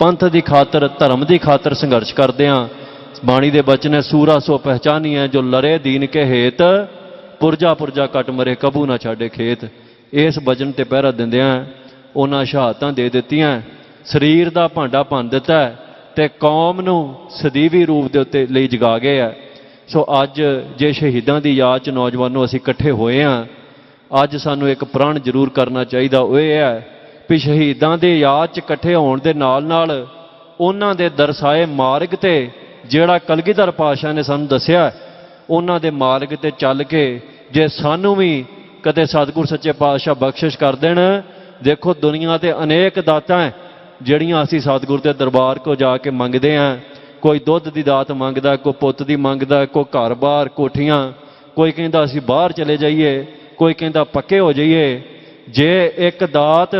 पंथ की खातर धर्म की खातर संघर्ष करते हैं। बाणी के बचन है, सूरा सो पहचानी है जो लरे दीन के हेत, पुरजा पुरजा कट मरे कबू ना छाड़े खेत। इस वचन ते पहरा दिंदियां उन्हां शहादतां दे दित्तियां, शरीर का भांडा भंन दिता है ते कौम नूं सਦੀवी रूप दे उत्ते लई जगा गए है। सो अज जे शहीदां दी याद च नौजवानों असीं इकट्ठे होए हैं, अज सानूं एक प्रण जरूर करना चाहिए। वो ये है भी शहीदां दे याद च इकट्ठे होण दे नाल नाल उन्हां दे दरसाए मार्ग ते जिहड़ा कलगीधर पातशाह ने सानूं दस्सिया, उन्हां दे मार्ग ते चल के जे सानूं भी कदे सतगुर सच्चे पातशाह बख्शिश कर देण। देखो दुनिया ते अनेक दातां है जिहड़ियां असीं सतगुर दे दरबार को जाके मंगदे हैं। कोई दुध की दात मंगदा, कोई पुत्त दी मंगदा, कोई घर बार कोठियां, कोई कहंदा असीं बाहर चले जाइए, कोई कहंदा पक्के हो जाइए। जे एक दात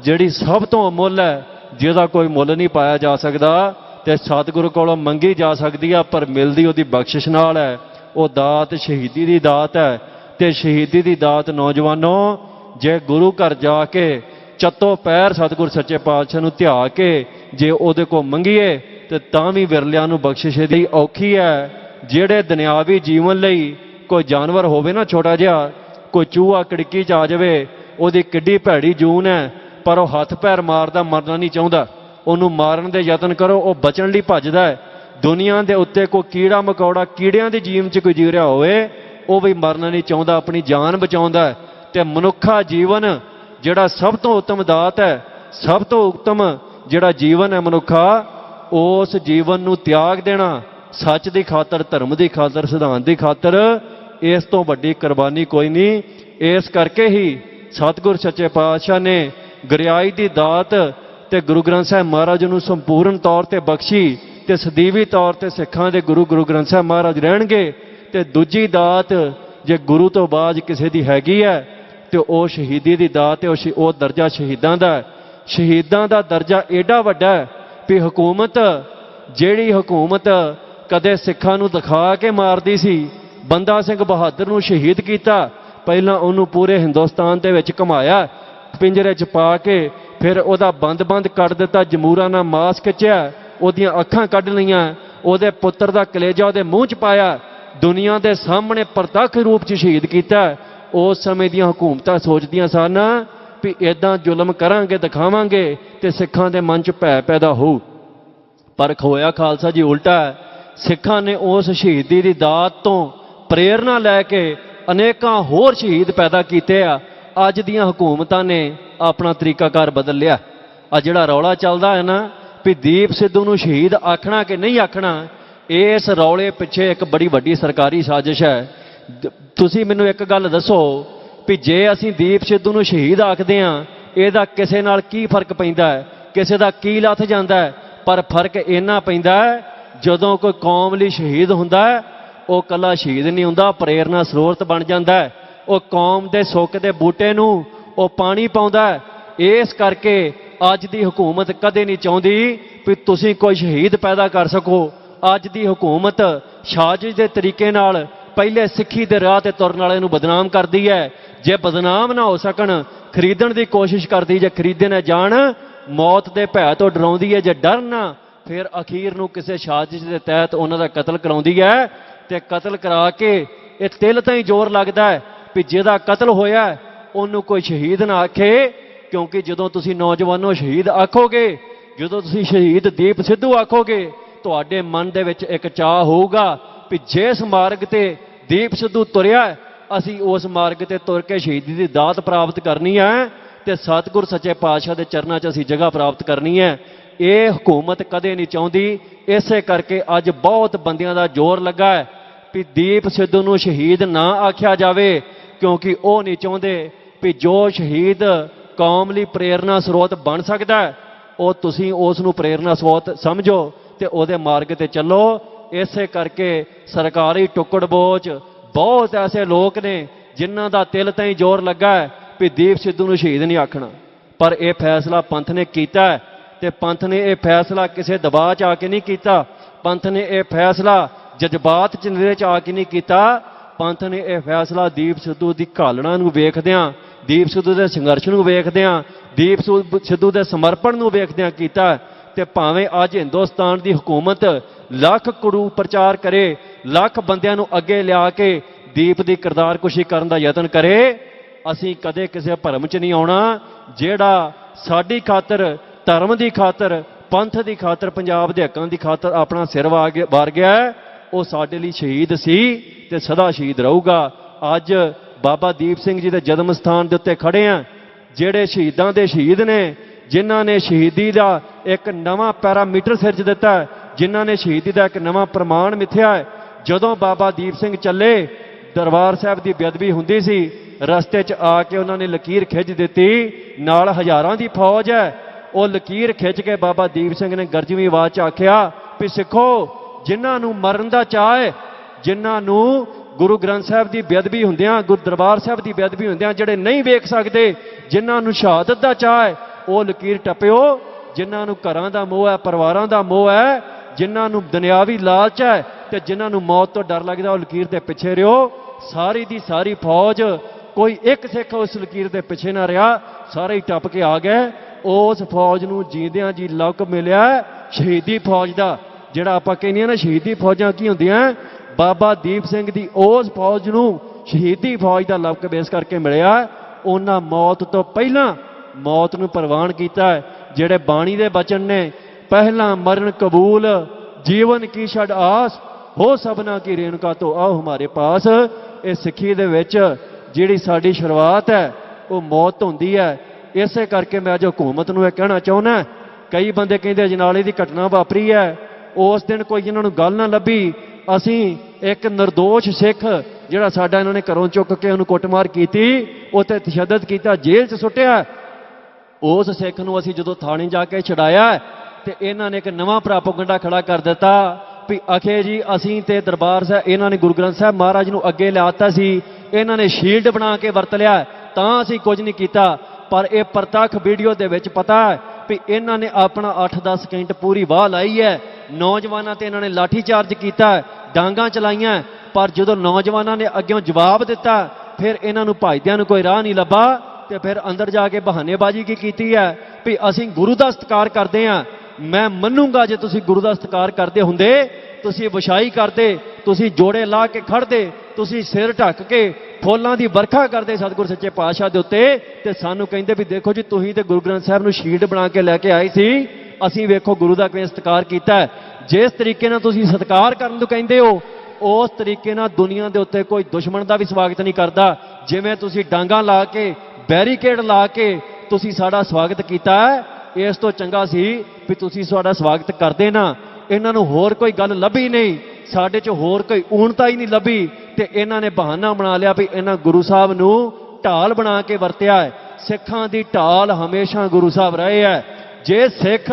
जिहड़ी सब तो अमुल है, जिहदा कोई मुल नहीं पाया जा सकदा, ते सतगुरु कोलों मंगी जा सकदी है, पर मिलदी उहदी बख्शिश नाल है। वो दात शहीदी दी दात है। ते शहीदी दी दात नौजवानों जे गुरु घर जाके चत्तो पैर सतगुर सच्चे पातशाह नूं ध्या के जे उहदे को मंगीए ते तां भी विरलिਆਂ ਨੂੰ बख्शिश दी औखी है। ਜਿਹੜੇ दुनियावी जीवन लई कोई जानवर होवे ना छोटा जिहा, कोई चूहा कड़की च आ जावे, ਉਹਦੀ किड्डी भैड़ी जून है, पर ਉਹ हथ पैर मारदा मरना नहीं चाहुंदा। ਉਹਨੂੰ मारन दे यतन करो, ਉਹ बचन लई भजदा है। दुनिया के उत्ते कोई कीड़ा मकौड़ा कीड़ियां दी जीवन च कोई जी रहा होवे, ਉਹ भी मरना नहीं चाहुंदा, अपनी जान बचाउंदा है। ते मनुखा जीवन जिहड़ा सब तो उत्तम दात है, सब तो उत्तम जिहड़ा जीवन है मनुखा, उस जीवन नूं त्याग देना सच की खातर, धर्म की खातर, सिद्धांत की खातर, इस तो वड्डी कुर्बानी कोई नहीं। इस करके ही सतगुर सच्चे पातशाह ने गरियाई की दात ते गुरु ग्रंथ साहिब महाराज नूं संपूर्ण तौर पर बख्शी, ते सदीवी तौर पर सिखां दे गुरु गुरु ग्रंथ साहिब महाराज रहणगे। ते दूजी दात जे गुरु तो बाद किसी की हैगी है तो वह शहीदी की दात है, वह दर्जा शहीदां दा है। शहीदां दा दर्जा एडा वड्डा है भी हुकूमत, जिहड़ी हुकूमत कदे सिखां नूं दिखा के मारदी सी, बंदा सिंह बहादुर नूं शहीद कीता, पहलां उहनूं पूरे हिंदुस्तान दे विच घुमाया, पिंजरे च पा के फिर उहदा बंद बंद कर दिता, जमूरा नाल मास खिच्चिया, उहदियां अखां कढ लईआं, उहदे पुत्तर दा कलेजा उहदे मूँह च पाया, दुनिया के सामने प्रतख रूप च शहीद किया। उस समय दियां हुकूमतां सोचदियां सन भी इदां जुल्म करांगे दिखावांगे तो सिखां दे मन च भै पैदा हो, पर होया खालसा जी उल्टा है। सिखां ने उस शहीदी की दात तो प्रेरणा लैके अनेकां होर शहीद पैदा कीते आ। अज दियां हुकूमतां ने अपना तरीकाकार बदल लिया। आ जिहड़ा रौला चलदा है ना भी दीप सिद्धू नूं शहीद आखना कि नहीं आखना, इस रौले पिछे एक बड़ी वड्डी सरकारी साजिश है। तुसीं मैनूं एक गल दसो भी जे असीं दीप सिद्धू नूं शहीद आखदे हां, इहदा किसे नाल की फर्क पैंदा है, किसे दा की लथ जांदा है? पर फर्क इन्ना पैंदा है जदों कोई कौम लई शहीद हुंदा है, वो कला शहीद नहीं हुंदा, प्रेरणा स्रोत बन जांदा है। वो कौम दे सुख दे बूटे नूं वो पानी पाउंदा है। इस करके अज दी हुकूमत कदे नहीं चाहुंदी भी तुसीं कोई शहीद पैदा कर सको। अज दी हुकूमत साजिश के तरीके नाल पहले सिक्खी दे राह ते तुरन वाले नूं बदनाम करदी है। जे बदनाम ना हो सकन खरीदण की कोशिश करदी, जे खरीदे ना जाण मौत के भै तो डराउंदी है, जे डर ना फिर अखीर नूं किसी साजिश के तहत उन्हां दा कतल कराउंदी है। ते कतल करा के ये तिल ताईं जोर लगदा है भी जिहदा कतल होया उहनूं कोई शहीद ना आखे, क्योंकि जदों तुसीं नौजवानों शहीद आखोगे, जदों तुसीं शहीद दीप सिद्धू आखोगे, तुहाडे मन दे विच एक चाह होऊगा भी जिस मार्ग ते दीप सिद्धू तुरिया असीं उस मार्ग ते तुर के शहीदी दी दात प्राप्त करनी है ते सतगुर सच्चे पातशाह दे चरनां 'च असीं जगह प्राप्त करनी है। ये हुकूमत कदे नहीं चाहुंदी। इसे करके अज बहुत बंदियां दा जोर लगा है भी दीप सिद्धू नूं शहीद ना आख्या जावे, क्योंकि वो नहीं चाहुंदे भी जो शहीद कौम लई प्रेरणा स्रोत बन सकदा है वो तुसीं उस नूं प्रेरणा स्रोत समझो ते उहदे मार्ग ते चलो। इसे करके सरकारी टुकड़ बोझ बहुत ऐसे लोग ने जिन्हां दा तिल ताईं जोर लगा है भी दीप सिद्धू नूं शहीद नहीं आखना, पर यह फैसला पंथ ने कीता है ते पंथ ने यह फैसला किसी दबाव च आके नहीं कीता। पंथ ने यह फैसला जज्बात च निरे च आके नहीं कीता। पंथ ने यह फैसला दीप सिद्धू की घालना नूं वेखदिआं, दीप सिद्धू के संघर्ष नूं वेखदिआं, दीप सिद्धू के समर्पण नूं वेखदिआं कीता ਤੇ ਭਾਵੇਂ ਅੱਜ ਹਿੰਦੁਸਤਾਨ ਦੀ ਹੁਕੂਮਤ ਲੱਖ ਕਰੂ ਪ੍ਰਚਾਰ ਕਰੇ, ਲੱਖ ਬੰਦਿਆਂ ਨੂੰ ਅੱਗੇ ਲਿਆ ਕੇ ਦੀਪ ਦੀ ਕਿਰਦਾਰਕੁਸ਼ੀ ਕਰਨ ਦਾ ਯਤਨ ਕਰੇ, ਅਸੀਂ ਕਦੇ ਕਿਸੇ ਭਰਮ 'ਚ ਨਹੀਂ ਆਉਣਾ। ਜਿਹੜਾ ਸਾਡੀ ਖਾਤਰ, ਧਰਮ ਦੀ ਖਾਤਰ, ਪੰਥ ਦੀ ਖਾਤਰ, ਪੰਜਾਬ ਦੇ ਹੱਕਾਂ ਦੀ ਖਾਤਰ ਆਪਣਾ ਸਿਰ ਵਾਰ ਗਿਆ, ਉਹ ਸਾਡੇ ਲਈ ਸ਼ਹੀਦ ਸੀ ਤੇ ਸਦਾ ਸ਼ਹੀਦ ਰਹੂਗਾ। ਅੱਜ ਬਾਬਾ ਦੀਪ ਸਿੰਘ ਜੀ ਦੇ ਜਨਮ ਸਥਾਨ ਦੇ ਉੱਤੇ ਖੜੇ ਆ, ਜਿਹੜੇ ਸ਼ਹੀਦਾਂ ਦੇ ਸ਼ਹੀਦ ਨੇ, ਜਿਨ੍ਹਾਂ ਨੇ ਸ਼ਹੀਦੀ ਦਾ ਇੱਕ ਨਵਾਂ ਪੈਰਾਮੀਟਰ ਸਿਰਜ ਦਿੱਤਾ, ਜਿਨ੍ਹਾਂ ਨੇ ਸ਼ਹੀਦੀ ਦਾ ਇੱਕ ਨਵਾਂ ਪ੍ਰਮਾਣ ਮਿਥਿਆ ਹੈ। ਜਦੋਂ ਬਾਬਾ ਦੀਪ ਸਿੰਘ ਚੱਲੇ, ਦਰਬਾਰ ਸਾਹਿਬ ਦੀ ਬੇਅਦਬੀ ਹੁੰਦੀ ਸੀ, ਰਸਤੇ 'ਚ ਆ ਕੇ ਉਹਨਾਂ ਨੇ ਲਕੀਰ ਖਿੱਚ ਦਿੱਤੀ, ਨਾਲ ਹਜ਼ਾਰਾਂ ਦੀ ਫੌਜ ਹੈ। ਉਹ ਲਕੀਰ ਖਿੱਚ ਕੇ ਬਾਬਾ ਦੀਪ ਸਿੰਘ ਨੇ ਗਰਜਵੀਂ ਆਵਾਜ਼ 'ਚ ਆਖਿਆ ਵੀ ਸਿੱਖੋ, ਜਿਨ੍ਹਾਂ ਨੂੰ ਮਰਨ ਦਾ ਚਾਅ ਹੈ, ਜਿਨ੍ਹਾਂ ਨੂੰ ਗੁਰੂ ਗ੍ਰੰਥ ਸਾਹਿਬ ਦੀ ਬੇਅਦਬੀ ਹੁੰਦਿਆਂ, ਗੁਰੂ ਦਰਬਾਰ ਸਾਹਿਬ ਦੀ ਬੇਅਦਬੀ ਹੁੰਦਿਆਂ ਜਿਹੜੇ ਨਹੀਂ ਵੇਖ ਸਕਦੇ, ਜਿਨ੍ਹਾਂ ਨੂੰ ਸ਼ਹਾਦਤ ਦਾ ਚਾਅ ਹੈ, ਉਹ ਲਕੀਰ ਟੱਪਿਓ। ਜਿਨ੍ਹਾਂ ਨੂੰ ਘਰਾਂ ਦਾ ਮੋਹ ਹੈ, ਪਰਿਵਾਰਾਂ ਦਾ ਮੋਹ ਹੈ, ਜਿਨ੍ਹਾਂ ਨੂੰ ਦੁਨਿਆਵੀ ਲਾਲਚ ਹੈ ਤੇ ਜਿਨ੍ਹਾਂ ਨੂੰ ਮੌਤ ਤੋਂ ਡਰ ਲੱਗਦਾ, ਉਹ ਲਕੀਰ ਦੇ ਪਿੱਛੇ ਰਿਓ। ਸਾਰੀ ਦੀ ਸਾਰੀ ਫੌਜ, ਕੋਈ ਇੱਕ ਸਿੱਖ ਉਸ ਲਕੀਰ ਦੇ ਪਿੱਛੇ ਨਾ ਰਿਹਾ, ਸਾਰੇ ਹੀ ਟੱਪ ਕੇ ਆ ਗਏ। ਉਸ ਫੌਜ ਨੂੰ ਜੀਂਦਿਆਂ ਜੀ ਲੌਕ ਮਿਲਿਆ ਸ਼ਹੀਦੀ ਫੌਜ ਦਾ। ਜਿਹੜਾ ਆਪਾਂ ਕਹਿੰਦੇ ਆ ਨਾ ਸ਼ਹੀਦੀ ਫੌਜਾਂ ਕੀ ਹੁੰਦੀਆਂ, ਬਾਬਾ ਦੀਪ ਸਿੰਘ ਦੀ ਉਸ ਫੌਜ ਨੂੰ ਸ਼ਹੀਦੀ ਫੌਜ ਦਾ ਲੌਕ ਬੇਸ ਕਰਕੇ ਮਿਲਿਆ। ਉਹਨਾਂ ਮੌਤ ਤੋਂ ਪਹਿਲਾਂ ਮੌਤ ਨੂੰ ਪ੍ਰਵਾਨ ਕੀਤਾ। ਜਿਹੜੇ ਬਾਣੀ ਦੇ ਬਚਨ ਨੇ, ਪਹਿਲਾਂ ਮਰਨ ਕਬੂਲ, ਜੀਵਨ ਕੀ ਛੱਡ ਆਸ, ਹੋ ਸਭਨਾ ਕੀ ਰੇਣੁਕਾ ਤੋਂ ਆਓ ਹਮਾਰੇ ਪਾਸ। ਇਹ ਸਿੱਖੀ ਦੇ ਵਿੱਚ ਜਿਹੜੀ ਸਾਡੀ ਸ਼ੁਰੂਆਤ ਹੈ ਉਹ ਮੌਤ ਹੁੰਦੀ ਹੈ। ਇਸੇ ਕਰਕੇ ਮੈਂ ਅੱਜ ਹਕੂਮਤ ਨੂੰ ਇਹ ਕਹਿਣਾ ਚਾਹੁੰਦਾ, ਕਈ ਬੰਦੇ ਕਹਿੰਦੇ ਅਜਨਾਲੇ ਦੀ ਘਟਨਾ ਵਾਪਰੀ ਹੈ, ਉਸ ਦਿਨ ਕੋਈ ਇਹਨਾਂ ਨੂੰ ਗੱਲ ਨਾ ਲੱਭੀ। ਅਸੀਂ ਇੱਕ ਨਿਰਦੋਸ਼ ਸਿੱਖ ਜਿਹੜਾ ਸਾਡਾ ਇਹਨਾਂ ਨੇ ਘਰੋਂ ਚੁੱਕ ਕੇ ਉਹਨੂੰ ਕੁੱਟਮਾਰ ਕੀਤੀ, ਉੱਥੇ ਤਸ਼ੱਦਦ ਕੀਤਾ, ਜੇਲ੍ਹ 'ਚ ਸੁੱਟਿਆ, ਉਸ ਸਿੱਖ ਨੂੰ ਅਸੀਂ ਜਦੋਂ ਥਾਣੇ ਜਾ ਕੇ ਛਡਾਇਆ ਤੇ ਇਹਨਾਂ ਨੇ ਇੱਕ ਨਵਾਂ ਪ੍ਰਾਪੋਗੰਡਾ ਖੜਾ ਕਰ ਦਿੱਤਾ ਵੀ ਅਖੇ ਜੀ ਅਸੀਂ ਤੇ ਦਰਬਾਰ ਸਾਹਿਬ, ਇਹਨਾਂ ਨੇ ਗੁਰੂ ਗ੍ਰੰਥ ਸਾਹਿਬ ਮਹਾਰਾਜ ਨੂੰ ਅੱਗੇ ਲਿਆਤਾ ਸੀ, ਇਹਨਾਂ ਨੇ ਸ਼ੀਲਡ ਬਣਾ ਕੇ ਵਰਤ ਲਿਆ, ਤਾਂ ਅਸੀਂ ਕੁਝ ਨਹੀਂ ਕੀਤਾ। ਪਰ ਇਹ ਪ੍ਰਤੱਖ ਵੀਡੀਓ ਦੇ ਵਿੱਚ ਪਤਾ ਹੈ ਵੀ ਇਹਨਾਂ ਨੇ ਆਪਣਾ 8-10 ਸਕਿੰਟ ਪੂਰੀ ਵਾਹ ਲਾਈ ਹੈ। ਨੌਜਵਾਨਾਂ ਤੇ ਇਹਨਾਂ ਨੇ ਲਾਠੀ ਚਾਰਜ ਕੀਤਾ, ਡਾਂਗਾਂ ਚਲਾਈਆਂ, ਪਰ ਜਦੋਂ ਨੌਜਵਾਨਾਂ ਨੇ ਅੱਗਿਓਂ ਜਵਾਬ ਦਿੱਤਾ, ਫਿਰ ਇਹਨਾਂ ਨੂੰ ਭਜਦਿਆਂ ਨੂੰ ਕੋਈ ਰਾਹ ਨਹੀਂ ਲੱਭਾ ਤੇ ਫਿਰ ਅੰਦਰ ਜਾ ਕੇ ਬਹਾਨੇਬਾਜ਼ੀ ਕੀ ਕੀਤੀ ਹੈ ਵੀ ਅਸੀਂ ਗੁਰੂ ਦਾ ਸਤਿਕਾਰ ਕਰਦੇ ਹਾਂ। ਮੈਂ ਮੰਨੂਗਾ ਜੇ ਤੁਸੀਂ ਗੁਰੂ ਦਾ ਸਤਿਕਾਰ ਕਰਦੇ ਹੁੰਦੇ, ਤੁਸੀਂ ਵਿਛਾਈ ਕਰਦੇ, ਤੁਸੀਂ ਜੋੜੇ ਲਾ ਕੇ ਖੜਦੇ, ਤੁਸੀਂ ਸਿਰ ਢੱਕ ਕੇ ਫੁੱਲਾਂ ਦੀ ਵਰਖਾ ਕਰਦੇ ਸਤਿਗੁਰ ਸੱਚੇ ਪਾਤਸ਼ਾਹ ਦੇ ਉੱਤੇ, ਤੇ ਸਾਨੂੰ ਕਹਿੰਦੇ ਵੀ ਦੇਖੋ ਜੀ ਤੁਸੀਂ ਤੇ ਗੁਰੂ ਗ੍ਰੰਥ ਸਾਹਿਬ ਨੂੰ ਸ਼ੀਲਡ ਬਣਾ ਕੇ ਲੈ ਕੇ ਆਏ ਸੀ, ਅਸੀਂ ਵੇਖੋ ਗੁਰੂ ਦਾ ਕਿਵੇਂ ਸਤਿਕਾਰ ਕੀਤਾ। ਜਿਸ ਤਰੀਕੇ ਨਾਲ ਤੁਸੀਂ ਸਤਿਕਾਰ ਕਰਨ ਨੂੰ ਕਹਿੰਦੇ ਹੋ, ਉਸ ਤਰੀਕੇ ਨਾਲ ਦੁਨੀਆ ਦੇ ਉੱਤੇ ਕੋਈ ਦੁਸ਼ਮਣ ਦਾ ਵੀ ਸਵਾਗਤ ਨਹੀਂ ਕਰਦਾ। ਜਿਵੇਂ ਤੁਸੀਂ ਡਾਂਗਾਂ ਲਾ ਕੇ, ਬੈਰੀਕੇਡ ਲਾ ਕੇ ਤੁਸੀਂ ਸਾਡਾ ਸਵਾਗਤ ਕੀਤਾ, ਇਸ ਤੋਂ ਚੰਗਾ ਸੀ ਵੀ ਤੁਸੀਂ ਸਾਡਾ ਸਵਾਗਤ ਕਰਦੇ ਨਾ। ਇਹਨਾਂ ਨੂੰ ਹੋਰ ਕੋਈ ਗੱਲ ਲੱਭੀ ਨਹੀਂ, ਸਾਡੇ 'ਚ ਹੋਰ ਕੋਈ ਊਣਤਾ ਹੀ ਨਹੀਂ ਲੱਭੀ, ਤੇ ਇਹਨਾਂ ਨੇ ਬਹਾਨਾ ਬਣਾ ਲਿਆ ਵੀ ਇਹਨਾਂ ਗੁਰੂ ਸਾਹਿਬ ਨੂੰ ਢਾਲ ਬਣਾ ਕੇ ਵਰਤਿਆ ਹੈ। ਸਿੱਖਾਂ ਦੀ ਢਾਲ ਹਮੇਸ਼ਾ ਗੁਰੂ ਸਾਹਿਬ ਰਹੇ ਹੈ। ਜੇ ਸਿੱਖ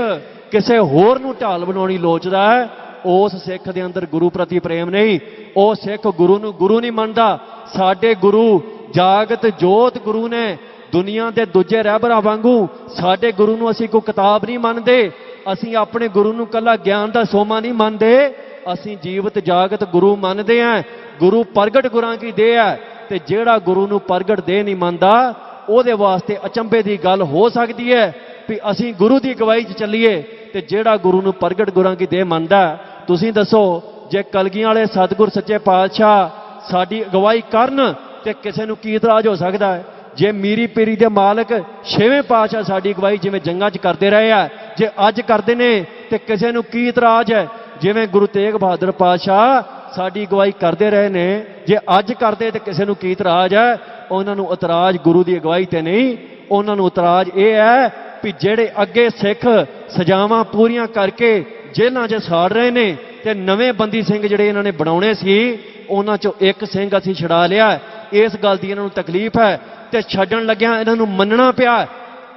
ਕਿਸੇ ਹੋਰ ਨੂੰ ਢਾਲ ਬਣਾਉਣੀ ਲੋਚਦਾ ਹੈ, ਉਸ ਸਿੱਖ ਦੇ ਅੰਦਰ ਗੁਰੂ ਪ੍ਰਤੀ ਪ੍ਰੇਮ ਨਹੀਂ, ਉਹ ਸਿੱਖ ਗੁਰੂ ਨੂੰ ਗੁਰੂ ਨਹੀਂ ਮੰਨਦਾ। ਸਾਡੇ ਗੁਰੂ ਜਾਗਤ ਜੋਤ ਗੁਰੂ ਨੇ, ਦੁਨੀਆ ਦੇ ਦੂਜੇ ਰਹਿਬਰਾਂ ਵਾਂਗੂ ਸਾਡੇ ਗੁਰੂ ਨੂੰ ਅਸੀਂ ਕੋਈ ਕਿਤਾਬ ਨਹੀਂ ਮੰਨਦੇ, ਅਸੀਂ ਆਪਣੇ ਗੁਰੂ ਨੂੰ ਕੱਲਾ ਗਿਆਨ ਦਾ ਸੋਮਾ ਨਹੀਂ ਮੰਨਦੇ, ਅਸੀਂ ਜੀਵਤ ਜਾਗਤ ਗੁਰੂ ਮੰਨਦੇ ਹਾਂ। ਗੁਰੂ ਪ੍ਰਗਟ ਗੁਰਾਂ ਕੀ ਦੇਹ ਹੈ, ਤੇ ਜਿਹੜਾ ਗੁਰੂ ਨੂੰ ਪ੍ਰਗਟ ਦੇਹ ਨਹੀਂ ਮੰਨਦਾ, ਉਹਦੇ ਵਾਸਤੇ ਅਚੰਭੇ ਦੀ ਗੱਲ ਹੋ ਸਕਦੀ ਹੈ ਵੀ ਅਸੀਂ ਗੁਰੂ ਦੀ ਅਗਵਾਈ 'ਚ ਚੱਲੀਏ, ਤੇ ਜਿਹੜਾ ਗੁਰੂ ਨੂੰ ਪ੍ਰਗਟ ਗੁਰਾਂ ਕੀ ਦੇਹ ਮੰਨਦਾ, ਤੁਸੀਂ ਦੱਸੋ ਜੇ ਕਲਗੀਆਂ ਵਾਲੇ ਸਤਿਗੁਰ ਸੱਚੇ ਪਾਤਸ਼ਾਹ ਸਾਡੀ ਅਗਵਾਈ ਕਰਨ ਤੇ ਕਿਸੇ ਨੂੰ ਕੀ ਇਤਰਾਜ਼ ਹੋ ਸਕਦਾ ਹੈ? ਜੇ ਮੀਰੀ ਪੀਰੀ ਦੇ ਮਾਲਕ ਛੇਵੇਂ ਪਾਤਸ਼ਾਹ ਸਾਡੀ ਅਗਵਾਈ ਜਿਵੇਂ ਜੰਗਾਂ 'ਚ ਕਰਦੇ ਰਹੇ ਆ, ਜੇ ਅੱਜ ਕਰਦੇ ਨੇ ਤੇ ਕਿਸੇ ਨੂੰ ਕੀ ਇਤਰਾਜ਼ ਹੈ? ਜਿਵੇਂ ਗੁਰੂ ਤੇਗ ਬਹਾਦਰ ਪਾਤਸ਼ਾਹ ਸਾਡੀ ਅਗਵਾਈ ਕਰਦੇ ਰਹੇ ਨੇ, ਜੇ ਅੱਜ ਕਰਦੇ ਤੇ ਕਿਸੇ ਨੂੰ ਕੀ ਇਤਰਾਜ਼ ਹੈ? ਉਹਨਾਂ ਨੂੰ ਇਤਰਾਜ਼ ਗੁਰੂ ਦੀ ਅਗਵਾਈ ਤੇ ਨਹੀਂ, ਉਹਨਾਂ ਨੂੰ ਇਤਰਾਜ਼ ਇਹ ਹੈ ਵੀ ਜਿਹੜੇ ਅੱਗੇ ਸਿੱਖ ਸਜ਼ਾਵਾਂ ਪੂਰੀਆਂ ਕਰਕੇ ਜੇਲ੍ਹਾਂ 'ਚ ਸਾੜ ਰਹੇ ਨੇ, ਤੇ ਨਵੇਂ ਬੰਦੀ ਸਿੰਘ ਜਿਹੜੇ ਇਹਨਾਂ ਨੇ ਬਣਾਉਣੇ ਸੀ, ਉਹਨਾਂ 'ਚੋਂ ਇੱਕ ਸਿੰਘ ਅਸੀਂ ਛਡਾ ਲਿਆ। ਇਸ ਗੱਲ ਦੀ ਇਹਨਾਂ ਨੂੰ ਤਕਲੀਫ ਹੈ, ਤੇ ਛੱਡਣ ਲੱਗਿਆ ਇਹਨਾਂ ਨੂੰ ਮੰਨਣਾ ਪਿਆ,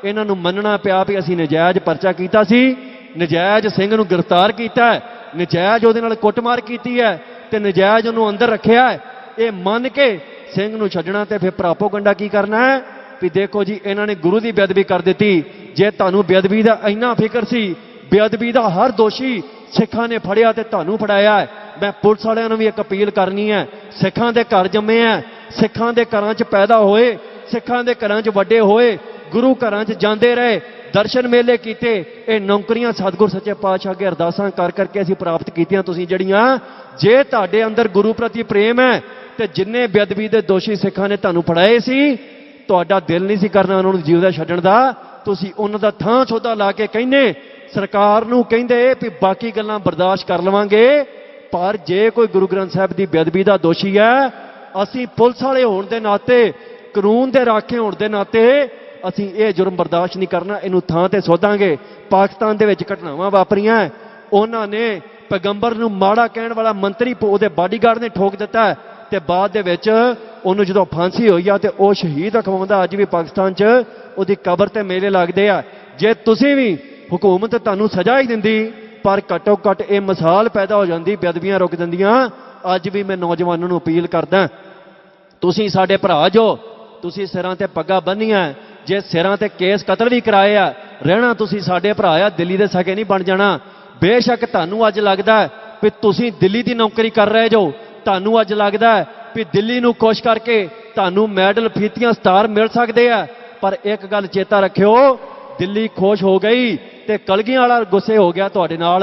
ਇਹਨਾਂ ਨੂੰ ਮੰਨਣਾ ਪਿਆ ਵੀ ਅਸੀਂ ਨਜਾਇਜ਼ ਪਰਚਾ ਕੀਤਾ ਸੀ, ਨਜਾਇਜ਼ ਸਿੰਘ ਨੂੰ ਗ੍ਰਿਫਤਾਰ ਕੀਤਾ, ਨਜਾਇਜ਼ ਉਹਦੇ ਨਾਲ ਕੁੱਟਮਾਰ ਕੀਤੀ ਹੈ, ਤੇ ਨਜਾਇਜ਼ ਉਹਨੂੰ ਅੰਦਰ ਰੱਖਿਆ ਹੈ। ਇਹ ਮੰਨ ਕੇ ਸਿੰਘ ਨੂੰ ਛੱਡਣਾ ਤੇ ਫਿਰ ਪ੍ਰਾਪੋਗੰਡਾ ਕੀ ਕਰਨਾ ਹੈ ਵੀ ਦੇਖੋ ਜੀ ਇਹਨਾਂ ਨੇ ਗੁਰੂ ਦੀ ਬੇਅਦਬੀ ਕਰ ਦਿੱਤੀ। ਜੇ ਤੁਹਾਨੂੰ ਬੇਅਦਬੀ ਦਾ ਇੰਨਾ ਫਿਕਰ ਸੀ, ਬੇਅਦਬੀ ਦਾ ਹਰ ਦੋਸ਼ੀ ਸਿੱਖਾਂ ਨੇ ਫੜਿਆ ਤੇ ਤੁਹਾਨੂੰ ਫੜਾਇਆ ਹੈ, ਮੈਂ ਪੁਲਿਸ ਵਾਲਿਆਂ ਨੂੰ ਵੀ ਇੱਕ ਅਪੀਲ ਕਰਨੀ ਹੈ, ਸਿੱਖਾਂ ਦੇ ਘਰ ਜੰਮੇ ਆ, ਸਿੱਖਾਂ ਦੇ ਘਰਾਂ 'ਚ ਪੈਦਾ ਹੋਏ, ਸਿੱਖਾਂ ਦੇ ਘਰਾਂ 'ਚ ਵੱਡੇ ਹੋਏ, ਗੁਰੂ ਘਰਾਂ 'ਚ ਜਾਂਦੇ ਰਹੇ, ਦਰਸ਼ਨ ਮੇਲੇ ਕੀਤੇ, ਇਹ ਨੌਕਰੀਆਂ ਸਤਿਗੁਰ ਸੱਚੇ ਪਾਤਸ਼ਾਹ ਅੱਗੇ ਅਰਦਾਸਾਂ ਕਰ ਕਰਕੇ ਅਸੀਂ ਪ੍ਰਾਪਤ ਕੀਤੀਆਂ। ਤੁਸੀਂ ਜਿਹੜੀਆਂ, ਜੇ ਤੁਹਾਡੇ ਅੰਦਰ ਗੁਰੂ ਪ੍ਰਤੀ ਪ੍ਰੇਮ ਹੈ ਤੇ ਜਿੰਨੇ ਬੇਅਦਬੀ ਦੇ ਦੋਸ਼ੀ ਸਿੱਖਾਂ ਨੇ ਤੁਹਾਨੂੰ ਫੜਾਏ ਸੀ, ਤੁਹਾਡਾ ਦਿਲ ਨਹੀਂ ਸੀ ਕਰਨਾ ਉਹਨਾਂ ਨੂੰ ਜਿਉਂਦਾ ਛੱਡਣ ਦਾ, ਤੁਸੀਂ ਉਹਨਾਂ ਦਾ ਥਾਂ ਸੋਧਾ ਲਾ ਕੇ ਕਹਿੰਦੇ, ਸਰਕਾਰ ਨੂੰ ਕਹਿੰਦੇ ਵੀ ਬਾਕੀ ਗੱਲਾਂ ਬਰਦਾਸ਼ਤ ਕਰ ਲਵਾਂਗੇ, ਪਰ ਜੇ ਕੋਈ ਗੁਰੂ ਗ੍ਰੰਥ ਸਾਹਿਬ ਦੀ ਬੇਅਦਬੀ ਦਾ ਦੋਸ਼ੀ ਹੈ, ਅਸੀਂ ਪੁਲਿਸ ਵਾਲੇ ਹੋਣ ਦੇ ਨਾਤੇ, ਕਾਨੂੰਨ ਦੇ ਰਾਖੇ ਹੋਣ ਦੇ ਨਾਤੇ ਅਸੀਂ ਇਹ ਜੁਰਮ ਬਰਦਾਸ਼ਤ ਨਹੀਂ ਕਰਨਾ, ਇਹਨੂੰ ਥਾਂ ਤੇ ਸੋਧਾਂਗੇ। ਪਾਕਿਸਤਾਨ ਦੇ ਵਿੱਚ ਘਟਨਾਵਾਂ ਵਾਪਰੀਆਂ, ਉਹਨਾਂ ਨੇ ਪੈਗੰਬਰ ਨੂੰ ਮਾੜਾ ਕਹਿਣ ਵਾਲਾ ਮੰਤਰੀ ਉਹਦੇ ਬਾਡੀਗਾਰਡ ਨੇ ਠੋਕ ਦਿੱਤਾ ਤੇ ਬਾਅਦ ਦੇ ਵਿੱਚ ਉਹਨੂੰ ਜਦੋਂ ਫਾਂਸੀ ਹੋਈ ਆ ਤੇ ਉਹ ਸ਼ਹੀਦ ਅਖਵਾਉਂਦਾ। ਅੱਜ ਵੀ ਪਾਕਿਸਤਾਨ 'ਚ ਉਹਦੀ ਕਬਰ ਤੇ ਮੇਲੇ ਲੱਗਦੇ ਆ। ਜੇ ਤੁਸੀਂ ਵੀ, ਹੁਕੂਮਤ ਤੁਹਾਨੂੰ ਸਜ਼ਾ ਹੀ ਦਿੰਦੀ, ਪਰ ਘੱਟੋ ਘੱਟ ਇਹ ਮਿਸਾਲ ਪੈਦਾ ਹੋ ਜਾਂਦੀ, ਬੇਅਦਬੀਆਂ ਰੁਕ ਜਾਂਦੀਆਂ। ਅੱਜ ਵੀ ਮੈਂ ਨੌਜਵਾਨਾਂ ਨੂੰ ਅਪੀਲ ਕਰਦਾ, ਤੁਸੀਂ ਸਾਡੇ ਭਰਾ ਜੋ, ਤੁਸੀਂ ਸਿਰਾਂ ਤੇ ਪੱਗਾਂ ਬੰਨ੍ਹੀਆਂ, ਜੇ ਸਿਰਾਂ ਤੇ ਕੇਸ ਕਤਲ ਵੀ ਕਰਾਏ ਆ, ਰਹਿਣਾ ਤੁਸੀਂ ਸਾਡੇ ਭਰਾ ਆ, ਦਿੱਲੀ ਦੇ ਸਕੇ ਨਹੀਂ ਬਣ ਜਾਣਾ। ਬੇਸ਼ੱਕ ਤੁਹਾਨੂੰ ਅੱਜ ਲੱਗਦਾ ਵੀ ਤੁਸੀਂ ਦਿੱਲੀ ਦੀ ਨੌਕਰੀ ਕਰ ਰਹੇ ਜੋ, ਤੁਹਾਨੂੰ ਅੱਜ ਲੱਗਦਾ ਵੀ ਦਿੱਲੀ ਨੂੰ ਖੁਸ਼ ਕਰਕੇ ਤੁਹਾਨੂੰ ਮੈਡਲ, ਫੀਤੀਆਂ, ਸਟਾਰ ਮਿਲ ਸਕਦੇ ਆ, ਪਰ ਇੱਕ ਗੱਲ ਚੇਤਾ ਰੱਖਿਓ, ਦਿੱਲੀ ਖੁਸ਼ ਹੋ ਗਈ ਤੇ ਕਲਗੀਆਂ ਵਾਲਾ ਗੁੱਸੇ ਹੋ ਗਿਆ ਤੁਹਾਡੇ ਨਾਲ,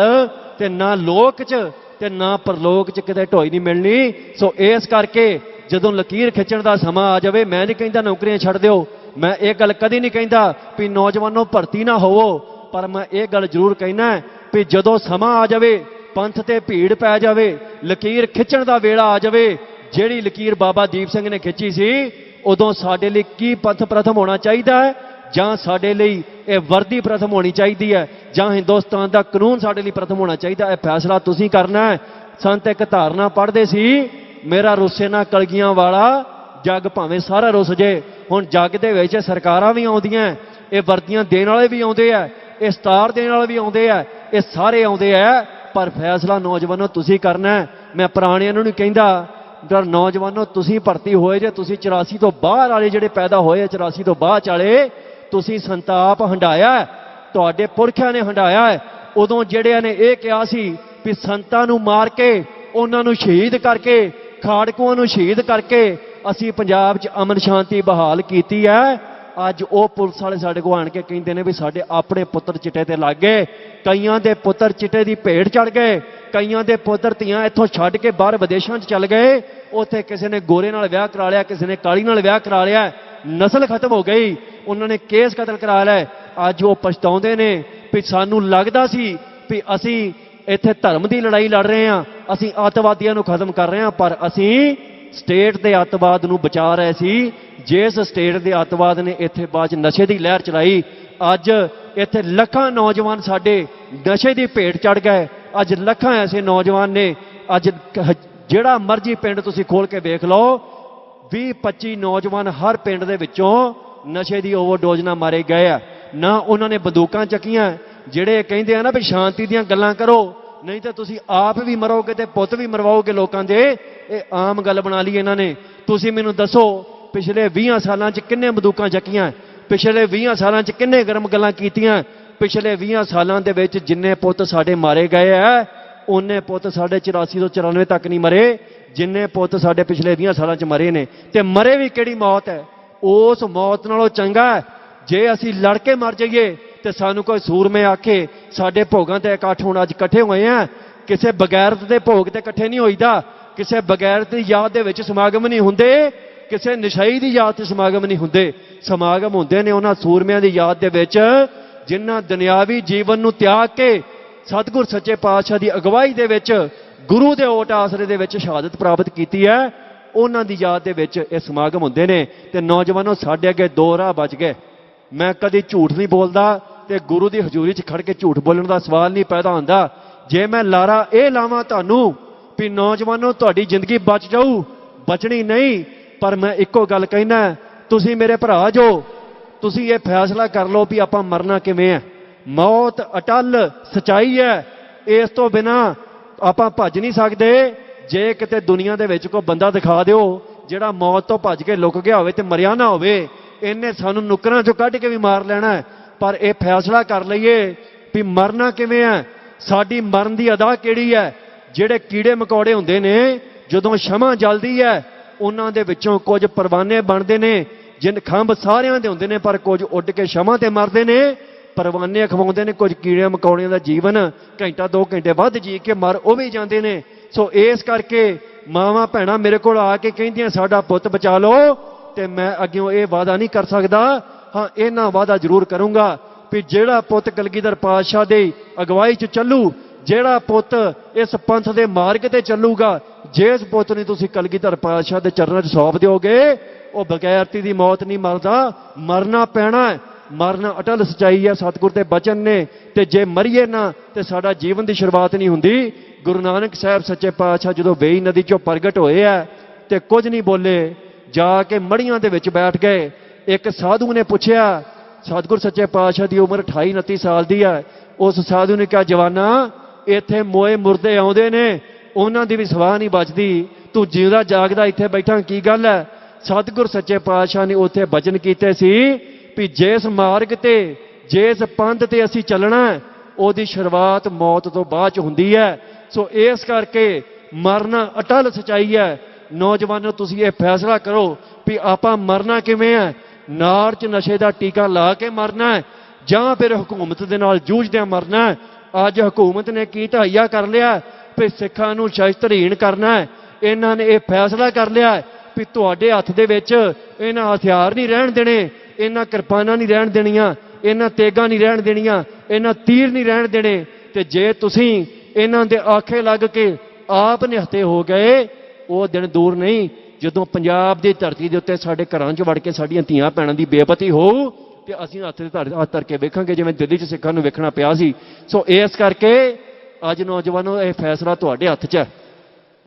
ਤੇ ਨਾ ਲੋਕ 'ਚ ਤੇ ਨਾ ਪਰਲੋਕ 'ਚ ਕਿਤੇ ਢੋਈ ਨਹੀਂ ਮਿਲਣੀ। ਸੋ ਇਸ ਕਰਕੇ ਜਦੋਂ ਲਕੀਰ ਖਿੱਚਣ ਦਾ ਸਮਾਂ ਆ ਜਾਵੇ, ਮੈਂ ਨਹੀਂ ਕਹਿੰਦਾ ਨੌਕਰੀਆਂ ਛੱਡ ਦਿਓ, ਮੈਂ ਇਹ ਗੱਲ ਕਦੀ ਨਹੀਂ ਕਹਿੰਦਾ ਵੀ ਨੌਜਵਾਨੋ ਭਰਤੀ ਨਾ ਹੋਵੋ, ਪਰ ਮੈਂ ਇਹ ਗੱਲ ਜ਼ਰੂਰ ਕਹਿਣਾ ਵੀ ਜਦੋਂ ਸਮਾਂ ਆ ਜਾਵੇ, ਪੰਥ ਤੇ ਭੀੜ ਪੈ ਜਾਵੇ, ਲਕੀਰ ਖਿੱਚਣ ਦਾ ਵੇਲਾ ਆ ਜਾਵੇ, ਜਿਹੜੀ ਲਕੀਰ ਬਾਬਾ ਦੀਪ ਸਿੰਘ ਨੇ ਖਿੱਚੀ ਸੀ, ਉਦੋਂ ਸਾਡੇ ਲਈ ਕੀ ਪੰਥ ਪ੍ਰਥਮ ਹੋਣਾ ਚਾਹੀਦਾ ਹੈ, ਜਾਂ ਸਾਡੇ ਲਈ ਇਹ ਵਰਦੀ ਪ੍ਰਥਮ ਹੋਣੀ ਚਾਹੀਦੀ ਹੈ, ਜਾਂ ਹਿੰਦੁਸਤਾਨ ਦਾ ਕਾਨੂੰਨ ਸਾਡੇ ਲਈ ਪ੍ਰਥਮ ਹੋਣਾ ਚਾਹੀਦਾ? ਇਹ ਫੈਸਲਾ ਤੁਸੀਂ ਕਰਨਾ ਹੈ। ਸੰਤ ਇੱਕ ਧਾਰਨਾ ਪੜ੍ਹਦੇ ਸੀ, ਮੇਰਾ ਰੁੱਸੇ ਨਾ ਕਲਗੀਆਂ ਵਾਲਾ, ਜੱਗ ਭਾਵੇਂ ਸਾਰਾ ਰੁੱਸ ਜੇ। ਹੁਣ ਜੱਗ ਦੇ ਵਿੱਚ ਸਰਕਾਰਾਂ ਵੀ ਆਉਂਦੀਆਂ, ਇਹ ਵਰਦੀਆਂ ਦੇਣ ਵਾਲੇ ਵੀ ਆਉਂਦੇ ਆ, ਇਹ ਸਟਾਰ ਦੇਣ ਵਾਲੇ ਵੀ ਆਉਂਦੇ ਆ, ਇਹ ਸਾਰੇ ਆਉਂਦੇ ਆ, ਪਰ ਫੈਸਲਾ ਨੌਜਵਾਨੋ ਤੁਸੀਂ ਕਰਨਾ ਹੈ। ਮੈਂ ਪੁਰਾਣਿਆਂ ਨੂੰ ਨਹੀਂ ਕਹਿੰਦਾ, ਪਰ ਨੌਜਵਾਨੋ ਤੁਸੀਂ ਭਰਤੀ ਹੋਏ ਜੇ, ਤੁਸੀਂ 84 ਤੋਂ ਬਾਹਰ ਵਾਲੇ ਜਿਹੜੇ ਪੈਦਾ ਹੋਏ 84 ਤੋਂ ਬਾਅਦ ਵਾਲੇ, ਤੁਸੀਂ ਸੰਤਾਪ ਹੰਡਾਇਆ, ਤੁਹਾਡੇ ਪੁਰਖਿਆਂ ਨੇ ਹੰਡਾਇਆ। ਉਦੋਂ ਜਿਹੜਿਆਂ ਨੇ ਇਹ ਕਿਹਾ ਸੀ ਵੀ ਸੰਤਾਂ ਨੂੰ ਮਾਰ ਕੇ, ਉਹਨਾਂ ਨੂੰ ਸ਼ਹੀਦ ਕਰਕੇ, ਖਾੜਕੂਆਂ ਨੂੰ ਸ਼ਹੀਦ ਕਰਕੇ ਅਸੀਂ ਪੰਜਾਬ 'ਚ ਅਮਨ ਸ਼ਾਂਤੀ ਬਹਾਲ ਕੀਤੀ ਹੈ, ਅੱਜ ਉਹ ਪੁਲਿਸ ਵਾਲੇ ਸਾਡੇ ਕੋਲ ਆਣ ਕੇ ਕਹਿੰਦੇ ਨੇ ਵੀ ਸਾਡੇ ਆਪਣੇ ਪੁੱਤਰ ਚਿੱਟੇ ਤੇ ਲੱਗ ਗਏ। ਕਈਆਂ ਦੇ ਪੁੱਤਰ ਚਿੱਟੇ ਦੀ ਭੇਟ ਚੜ ਗਏ, ਕਈਆਂ ਦੇ ਪੁੱਤਰ ਧੀਆਂ ਇੱਥੋਂ ਛੱਡ ਕੇ ਬਾਹਰ ਵਿਦੇਸ਼ਾਂ 'ਚ ਚੱਲ ਗਏ, ਉੱਥੇ ਕਿਸੇ ਨੇ ਗੋਰੇ ਨਾਲ ਵਿਆਹ ਕਰਾ ਲਿਆ, ਕਿਸੇ ਨੇ ਕਾਲੀ ਨਾਲ ਵਿਆਹ ਕਰਾ ਲਿਆ, ਨਸਲ ਖਤਮ ਹੋ ਗਈ, ਉਹਨਾਂ ਨੇ ਕੇਸ ਕਤਲ ਕਰਾ ਲਿਆ। ਅੱਜ ਉਹ ਪਛਤਾਉਂਦੇ ਨੇ ਵੀ ਸਾਨੂੰ ਲੱਗਦਾ ਸੀ ਵੀ ਅਸੀਂ ਇੱਥੇ ਧਰਮ ਦੀ ਲੜਾਈ ਲੜ ਰਹੇ ਹਾਂ, ਅਸੀਂ ਅੱਤਵਾਦੀਆਂ ਨੂੰ ਖਤਮ ਕਰ ਰਹੇ ਹਾਂ, ਪਰ ਅਸੀਂ ਸਟੇਟ ਦੇ ਅੱਤਵਾਦ ਨੂੰ ਬਚਾ ਰਹੇ ਸੀ। ਜਿਸ ਸਟੇਟ ਦੇ ਅੱਤਵਾਦ ਨੇ ਇੱਥੇ ਬਾਅਦ ਨਸ਼ੇ ਦੀ ਲਹਿਰ ਚਲਾਈ, ਅੱਜ ਇੱਥੇ ਲੱਖਾਂ ਨੌਜਵਾਨ ਸਾਡੇ ਨਸ਼ੇ ਦੀ ਭੇਟ ਚੜ ਗਏ। ਅੱਜ ਲੱਖਾਂ ਐਸੇ ਨੌਜਵਾਨ ਨੇ, ਅੱਜ ਜਿਹੜਾ ਮਰਜ਼ੀ ਪਿੰਡ ਤੁਸੀਂ ਖੋਲ ਕੇ ਵੇਖ ਲਓ, 20-25 ਨੌਜਵਾਨ ਹਰ ਪਿੰਡ ਦੇ ਵਿੱਚੋਂ ਨਸ਼ੇ ਦੀ ਓਵਰਡੋਜ਼ ਨਾਲ ਮਾਰੇ ਗਏ ਆ। ਨਾ ਉਹਨਾਂ ਨੇ ਬੰਦੂਕਾਂ ਚੱਕੀਆਂ, ਜਿਹੜੇ ਕਹਿੰਦੇ ਆ ਨਾ ਵੀ ਸ਼ਾਂਤੀ ਦੀਆਂ ਗੱਲਾਂ ਕਰੋ, ਨਹੀਂ ਤਾਂ ਤੁਸੀਂ ਆਪ ਵੀ ਮਰੋਗੇ ਤੇ ਪੁੱਤ ਵੀ ਮਰਵਾਓਗੇ ਲੋਕਾਂ ਦੇ। ਇਹ ਆਮ ਗੱਲ ਬਣਾ ਲਈ ਇਹਨਾਂ ਨੇ। ਤੁਸੀਂ ਮੈਨੂੰ ਦੱਸੋ, ਪਿਛਲੇ 20 ਸਾਲਾਂ 'ਚ ਕਿੰਨੇ ਬੰਦੂਕਾਂ ਚੱਕੀਆਂ? ਪਿਛਲੇ 20 ਸਾਲਾਂ 'ਚ ਕਿੰਨੇ ਗਰਮ ਗੱਲਾਂ ਕੀਤੀਆਂ? ਪਿਛਲੇ 20 ਸਾਲਾਂ ਦੇ ਵਿੱਚ ਜਿੰਨੇ ਪੁੱਤ ਸਾਡੇ ਮਾਰੇ ਗਏ ਆ, ਉਹਨੇ ਪੁੱਤ ਸਾਡੇ 84 ਤੋਂ 94 ਤੱਕ ਨਹੀਂ ਮਰੇ, ਜਿੰਨੇ ਪੁੱਤ ਸਾਡੇ ਪਿਛਲੇ 20 ਸਾਲਾਂ 'ਚ ਮਰੇ ਨੇ। ਤੇ ਮਰੇ ਵੀ ਕਿਹੜੀ ਮੌਤ ਹੈ? ਉਸ ਮੌਤ ਨਾਲੋਂ ਚੰਗਾ ਜੇ ਅਸੀਂ ਲੜ ਕੇ ਮਰ ਜਾਈਏ ਤੇ ਸਾਨੂੰ ਕੋਈ ਸੂਰਮੇ ਆਖੇ ਸਾਡੇ ਭੋਗਾਂ ਤੇ ਇਕੱਠ ਹੋਣ। ਅੱਜ ਇਕੱਠੇ ਹੋਏ ਆ, ਕਿਸੇ ਬਗੈਰਤ ਦੇ ਭੋਗ ਤੇ ਇਕੱਠੇ ਨਹੀਂ ਹੋਈਦਾ, ਕਿਸੇ ਬਗੈਰਤ ਦੀ ਯਾਦ ਦੇ ਵਿੱਚ ਸਮਾਗਮ ਨਹੀਂ ਹੁੰਦੇ, ਕਿਸੇ ਨਿਸ਼ਾਈ ਦੀ ਯਾਦ ਤੇ ਸਮਾਗਮ ਨਹੀਂ ਹੁੰਦੇ। ਸਮਾਗਮ ਹੁੰਦੇ ਨੇ ਉਹਨਾਂ ਸੂਰਮਿਆਂ ਦੀ ਯਾਦ ਦੇ ਵਿੱਚ ਜਿਨ੍ਹਾਂ ਦੁਨਿਆਵੀ ਜੀਵਨ ਨੂੰ ਤਿਆਗ ਕੇ ਸਤਿਗੁਰ ਸੱਚੇ ਪਾਤਸ਼ਾਹ ਦੀ ਅਗਵਾਈ ਦੇ ਵਿੱਚ, ਗੁਰੂ ਦੇ ਓਟ ਆਸਰੇ ਦੇ ਵਿੱਚ ਸ਼ਹਾਦਤ ਪ੍ਰਾਪਤ ਕੀਤੀ ਹੈ। ਉਹਨਾਂ ਦੀ ਯਾਦ ਦੇ ਵਿੱਚ ਇਹ ਸਮਾਗਮ ਹੁੰਦੇ ਨੇ। ਤੇ ਨੌਜਵਾਨੋ, ਸਾਡੇ ਅੱਗੇ ਦੋ ਰਾਹ ਬਚ ਗਏ। ਮੈਂ ਕਦੀ ਝੂਠ ਨਹੀਂ ਬੋਲਦਾ ਤੇ ਗੁਰੂ ਦੀ ਹਜ਼ੂਰੀ 'ਚ ਖੜ ਕੇ ਝੂਠ ਬੋਲਣ ਦਾ ਸਵਾਲ ਨਹੀਂ ਪੈਦਾ ਹੁੰਦਾ। ਜੇ ਮੈਂ ਲਾਰਾ ਇਹ ਲਾਵਾਂ ਤੁਹਾਨੂੰ ਵੀ ਨੌਜਵਾਨੋ ਤੁਹਾਡੀ ਜ਼ਿੰਦਗੀ ਬਚ ਜਾਊ, ਬਚਣੀ ਨਹੀਂ। ਪਰ ਮੈਂ ਇੱਕੋ ਗੱਲ ਕਹਿਣਾ, ਤੁਸੀਂ ਮੇਰੇ ਭਰਾ ਜੋ, ਤੁਸੀਂ ਇਹ ਫੈਸਲਾ ਕਰ ਲਓ ਵੀ ਆਪਾਂ ਮਰਨਾ ਕਿਵੇਂ ਹੈ। ਮੌਤ ਅਟਲ ਸਚਾਈ ਹੈ, ਇਸ ਤੋਂ ਬਿਨਾ ਆਪਾਂ ਭੱਜ ਨਹੀਂ ਸਕਦੇ। ਜੇ ਕਿਤੇ ਦੁਨੀਆ ਦੇ ਵਿੱਚ ਕੋਈ ਬੰਦਾ ਦਿਖਾ ਦਿਓ ਜਿਹੜਾ ਮੌਤ ਤੋਂ ਭੱਜ ਕੇ ਲੁਕ ਗਿਆ ਹੋਵੇ ਤੇ ਮਰਿਆ ਨਾ ਹੋਵੇ, ਇਹਨੇ ਸਾਨੂੰ ਨੁੱਕਰਾਂ 'ਚੋਂ ਕੱਢ ਕੇ ਵੀ ਮਾਰ ਲੈਣਾ। ਪਰ ਇਹ ਫੈਸਲਾ ਕਰ ਲਈਏ ਵੀ ਮਰਨਾ ਕਿਵੇਂ ਹੈ, ਸਾਡੀ ਮਰਨ ਦੀ ਅਦਾ ਕਿਹੜੀ ਹੈ। ਜਿਹੜੇ ਕੀੜੇ ਮਕੌੜੇ ਹੁੰਦੇ ਨੇ, ਜਦੋਂ ਸ਼ਮਾ ਜਲਦੀ ਹੈ, ਉਹਨਾਂ ਦੇ ਵਿੱਚੋਂ ਕੁਝ ਪਰਵਾਨੇ ਬਣਦੇ ਨੇ, ਜਿਨ ਖੰਭ ਸਾਰਿਆਂ ਦੇ ਹੁੰਦੇ ਨੇ, ਪਰ ਕੁਝ ਉੱਡ ਕੇ ਸ਼ਮਾ ਤੇ ਮਰਦੇ ਨੇ। परवाने खवाਉਂਦੇ ਨੇ, कुछ कीड़ियां मकौड़ियां का जीवन घंटा 2 घंटे ਵੱਧ जी के मर ਉਹ भी ਜਾਂਦੇ ਨੇ। सो इस करके मावां भैणां मेरे को आके ਕਹਿੰਦੀਆਂ साडा पुੱਤ बचा लो, ਤੇ मैं अग्यों ये वादा नहीं कर सकता। हाँ, इन्ना वादा जरूर करूंगा भी ਜਿਹੜਾ ਪੁੱਤ कलगीधर पातशाह ਦੀ अगवाई च ਚੱਲੂ, ਜਿਹੜਾ ਪੁੱਤ इस पंथ के मार्ग ते ਚੱਲੂਗਾ, जिस पुੱਤ ਨੂੰ ਤੁਸੀਂ कलगीधर पातशाह ਦੇ ਚਰਨਾਂ 'ਚ सौंप ਦਿਓਗੇ, ਉਹ ਬਗੈਰਤੀ ਦੀ मौत नहीं मरदा, मरना पैना है। मरना अटल सच्चाई है, सतगुर के बचन ने। ते जे मरीए ना ते साडा जीवन की शुरुआत नहीं हुंदी। गुरु नानक साहब सच्चे पातशाह जो वेई नदी चों प्रगट होए है ते कुछ नहीं बोले, जाके मड़ियां दे विच बैठ गए। एक साधु ने पूछया, सतगुर सच्चे पातशाह की उम्र 28-29 साल की है। उस साधु ने कहा, जवाना इत्थे मोए मुर्दे आउंदे ने, उन्हां दी भी सवाह नहीं बचदी, तू जिंदा जागदा इत्थे बैठा की गल है। सतगुर सच्चे पातशाह ने उत्थे बचन कीते सी भी जिस मार्ग ते जिस पंथ ते असीं चलना है, ਉਹਦੀ शुरुआत मौत तो बाद च हुंदी है। सो इस करके मरना अटल सच्चाई है। नौजवानों, तुसीं ये फैसला करो भी आपां मरना किवें है, नार च नशे का टीका ला के मरना है जां फिर हुकूमत दे नाल जूझदे मरना है। अज हुकूमत ने की ढाइया कर लिया भी सिखां नूं शस्त्रहीन करना है। इन्हां ने यह फैसला कर लिया भी तुहाडे हत्थ दे विच इन्हां हथियार नहीं रहण देने, इन्हां किरपानां नहीं रहण देणियां, इन्हां तेगां नहीं रहण देणियां, इन्हां तीर नहीं रहण देणे। ते जे तुसीं इन्हां दे आखे लग के आप निहत्ते हो गए, वो दिन दूर नहीं ਜਦੋਂ ਪੰਜਾਬ ਦੀ ਧਰਤੀ ਦੇ ਉੱਤੇ ਸਾਡੇ ਘਰਾਂ 'ਚ ਵੜ ਕੇ ਸਾਡੀਆਂ ਧੀਆਂ ਭੈਣਾਂ ਦੀ ਬੇਪਤੀ ਹੋਊ ਤੇ ਅਸੀਂ ਹੱਥ ਧਰ ਕੇ ਵੇਖਾਂਗੇ ਜਿਵੇਂ ਦਿੱਲੀ 'ਚ ਸਿੱਖਾਂ ਨੂੰ ਵੇਖਣਾ ਪਿਆ ਸੀ। ਸੋ ਇਸ ਕਰਕੇ ਅੱਜ ਨੌਜਵਾਨੋ, ਇਹ ਫੈਸਲਾ ਤੁਹਾਡੇ ਹੱਥ 'ਚ ਹੈ।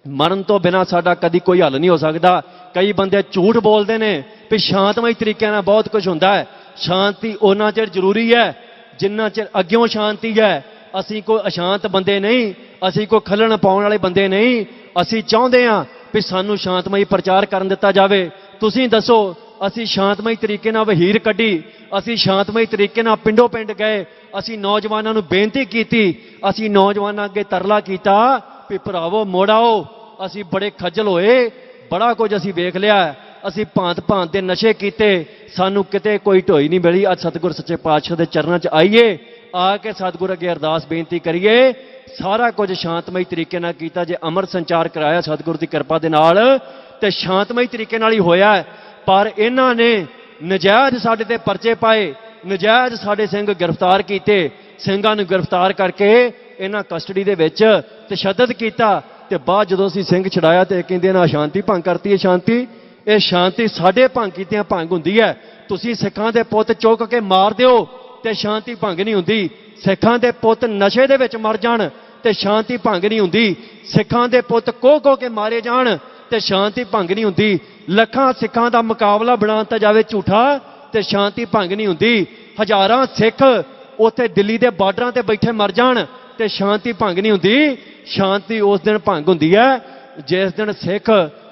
ਮਰਨ ਤੋਂ ਬਿਨਾਂ ਸਾਡਾ ਕਦੀ ਕੋਈ ਹੱਲ ਨਹੀਂ ਹੋ ਸਕਦਾ। ਕਈ ਬੰਦੇ ਝੂਠ ਬੋਲਦੇ ਨੇ ਵੀ ਸ਼ਾਂਤਮਈ ਤਰੀਕੇ ਨਾਲ ਬਹੁਤ ਕੁਝ ਹੁੰਦਾ ਹੈ। ਸ਼ਾਂਤੀ ਉਹਨਾਂ ਚਿਰ ਜ਼ਰੂਰੀ ਹੈ ਜਿੰਨਾ ਚਿਰ ਅੱਗਿਓਂ ਸ਼ਾਂਤੀ ਹੈ। ਅਸੀਂ ਕੋਈ ਅਸ਼ਾਂਤ ਬੰਦੇ ਨਹੀਂ, ਅਸੀਂ ਕੋਈ ਖੱਲਣ ਪਾਉਣ ਵਾਲੇ ਬੰਦੇ ਨਹੀਂ। ਅਸੀਂ ਚਾਹੁੰਦੇ ਹਾਂ ਵੀ ਸਾਨੂੰ ਸ਼ਾਂਤਮਈ ਪ੍ਰਚਾਰ ਕਰਨ ਦਿੱਤਾ ਜਾਵੇ। ਤੁਸੀਂ ਦੱਸੋ, ਅਸੀਂ ਸ਼ਾਂਤਮਈ ਤਰੀਕੇ ਨਾਲ ਵਹੀਰ ਕੱਢੀ, ਅਸੀਂ ਸ਼ਾਂਤਮਈ ਤਰੀਕੇ ਨਾਲ ਪਿੰਡੋਂ ਪਿੰਡ ਗਏ, ਅਸੀਂ ਨੌਜਵਾਨਾਂ ਨੂੰ ਬੇਨਤੀ ਕੀਤੀ, ਅਸੀਂ ਨੌਜਵਾਨਾਂ ਅੱਗੇ ਤਰਲਾ ਕੀਤਾ ਵੀ ਭਰਾਵੋ ਮੁੜ ਆਓ। ਅਸੀਂ ਬੜੇ ਖੱਜਲ ਹੋਏ, ਬੜਾ ਕੁਝ ਅਸੀਂ ਵੇਖ ਲਿਆ, ਅਸੀਂ ਭਾਂਤ ਭਾਂਤ ਦੇ ਨਸ਼ੇ ਕੀਤੇ, ਸਾਨੂੰ ਕਿਤੇ ਕੋਈ ਢੋਈ ਨਹੀਂ ਮਿਲੀ। ਅੱਜ ਸਤਿਗੁਰ ਸੱਚੇ ਪਾਤਸ਼ਾਹ ਦੇ ਚਰਨਾਂ 'ਚ ਆਈਏ, ਆ ਕੇ ਸਤਿਗੁਰ ਅੱਗੇ ਅਰਦਾਸ ਬੇਨਤੀ ਕਰੀਏ। ਸਾਰਾ ਕੁਝ ਸ਼ਾਂਤਮਈ ਤਰੀਕੇ ਨਾਲ ਕੀਤਾ। ਜੇ ਅਮਰ ਸੰਚਾਰ ਕਰਾਇਆ ਸਤਿਗੁਰ ਦੀ ਕਿਰਪਾ ਦੇ ਨਾਲ ਤੇ ਸ਼ਾਂਤਮਈ ਤਰੀਕੇ ਨਾਲ ਹੀ ਹੋਇਆ। ਪਰ ਇਹਨਾਂ ਨੇ ਨਜਾਇਜ਼ ਸਾਡੇ ਤੇ ਪਰਚੇ ਪਾਏ, ਨਜਾਇਜ਼ ਸਾਡੇ ਸਿੰਘ ਗ੍ਰਿਫਤਾਰ ਕੀਤੇ। ਸਿੰਘਾਂ ਨੂੰ ਗ੍ਰਿਫਤਾਰ ਕਰਕੇ ਇਹਨਾਂ ਕਸਟਡੀ ਦੇ ਵਿੱਚ ਤਸ਼ੱਦਦ ਕੀਤਾ ਤੇ ਬਾਅਦ ਜਦੋਂ ਅਸੀਂ ਸਿੰਘ ਛਡਾਇਆ ਤੇ ਕਹਿੰਦੇ ਨਾ ਸ਼ਾਂਤੀ ਭੰਗ ਕਰਤੀ ਹੈ। ਸ਼ਾਂਤੀ, ਇਹ ਸ਼ਾਂਤੀ ਸਾਡੇ ਭੰਗ ਕੀਤਿਆਂ ਭੰਗ ਹੁੰਦੀ ਹੈ। ਤੁਸੀਂ ਸਿੱਖਾਂ ਦੇ ਪੁੱਤ ਚੁੱਕ ਕੇ ਮਾਰ ਦਿਓ ਤੇ ਸ਼ਾਂਤੀ ਭੰਗ ਨਹੀਂ ਹੁੰਦੀ। ਸਿੱਖਾਂ ਦੇ ਪੁੱਤ ਨਸ਼ੇ ਦੇ ਵਿੱਚ ਮਰ ਜਾਣ ਤੇ ਸ਼ਾਂਤੀ ਭੰਗ ਨਹੀਂ ਹੁੰਦੀ। ਸਿੱਖਾਂ ਦੇ ਪੁੱਤ ਕੋਹ ਕੇ ਮਾਰੇ ਜਾਣ ਤੇ ਸ਼ਾਂਤੀ ਭੰਗ ਨਹੀਂ ਹੁੰਦੀ। ਲੱਖਾਂ ਸਿੱਖਾਂ ਦਾ ਮੁਕਾਬਲਾ ਬਣਾ ਦਿੱਤਾ ਜਾਵੇ ਝੂਠਾ ਤੇ ਸ਼ਾਂਤੀ ਭੰਗ ਨਹੀਂ ਹੁੰਦੀ। ਹਜ਼ਾਰਾਂ ਸਿੱਖ ਉੱਥੇ ਦਿੱਲੀ ਦੇ ਬਾਰਡਰਾਂ ਤੇ ਬੈਠੇ ਮਰ ਜਾਣ ਤੇ ਸ਼ਾਂਤੀ ਭੰਗ ਨਹੀਂ ਹੁੰਦੀ। ਸ਼ਾਂਤੀ ਉਸ ਦਿਨ ਭੰਗ ਹੁੰਦੀ ਹੈ ਜਿਸ ਦਿਨ ਸਿੱਖ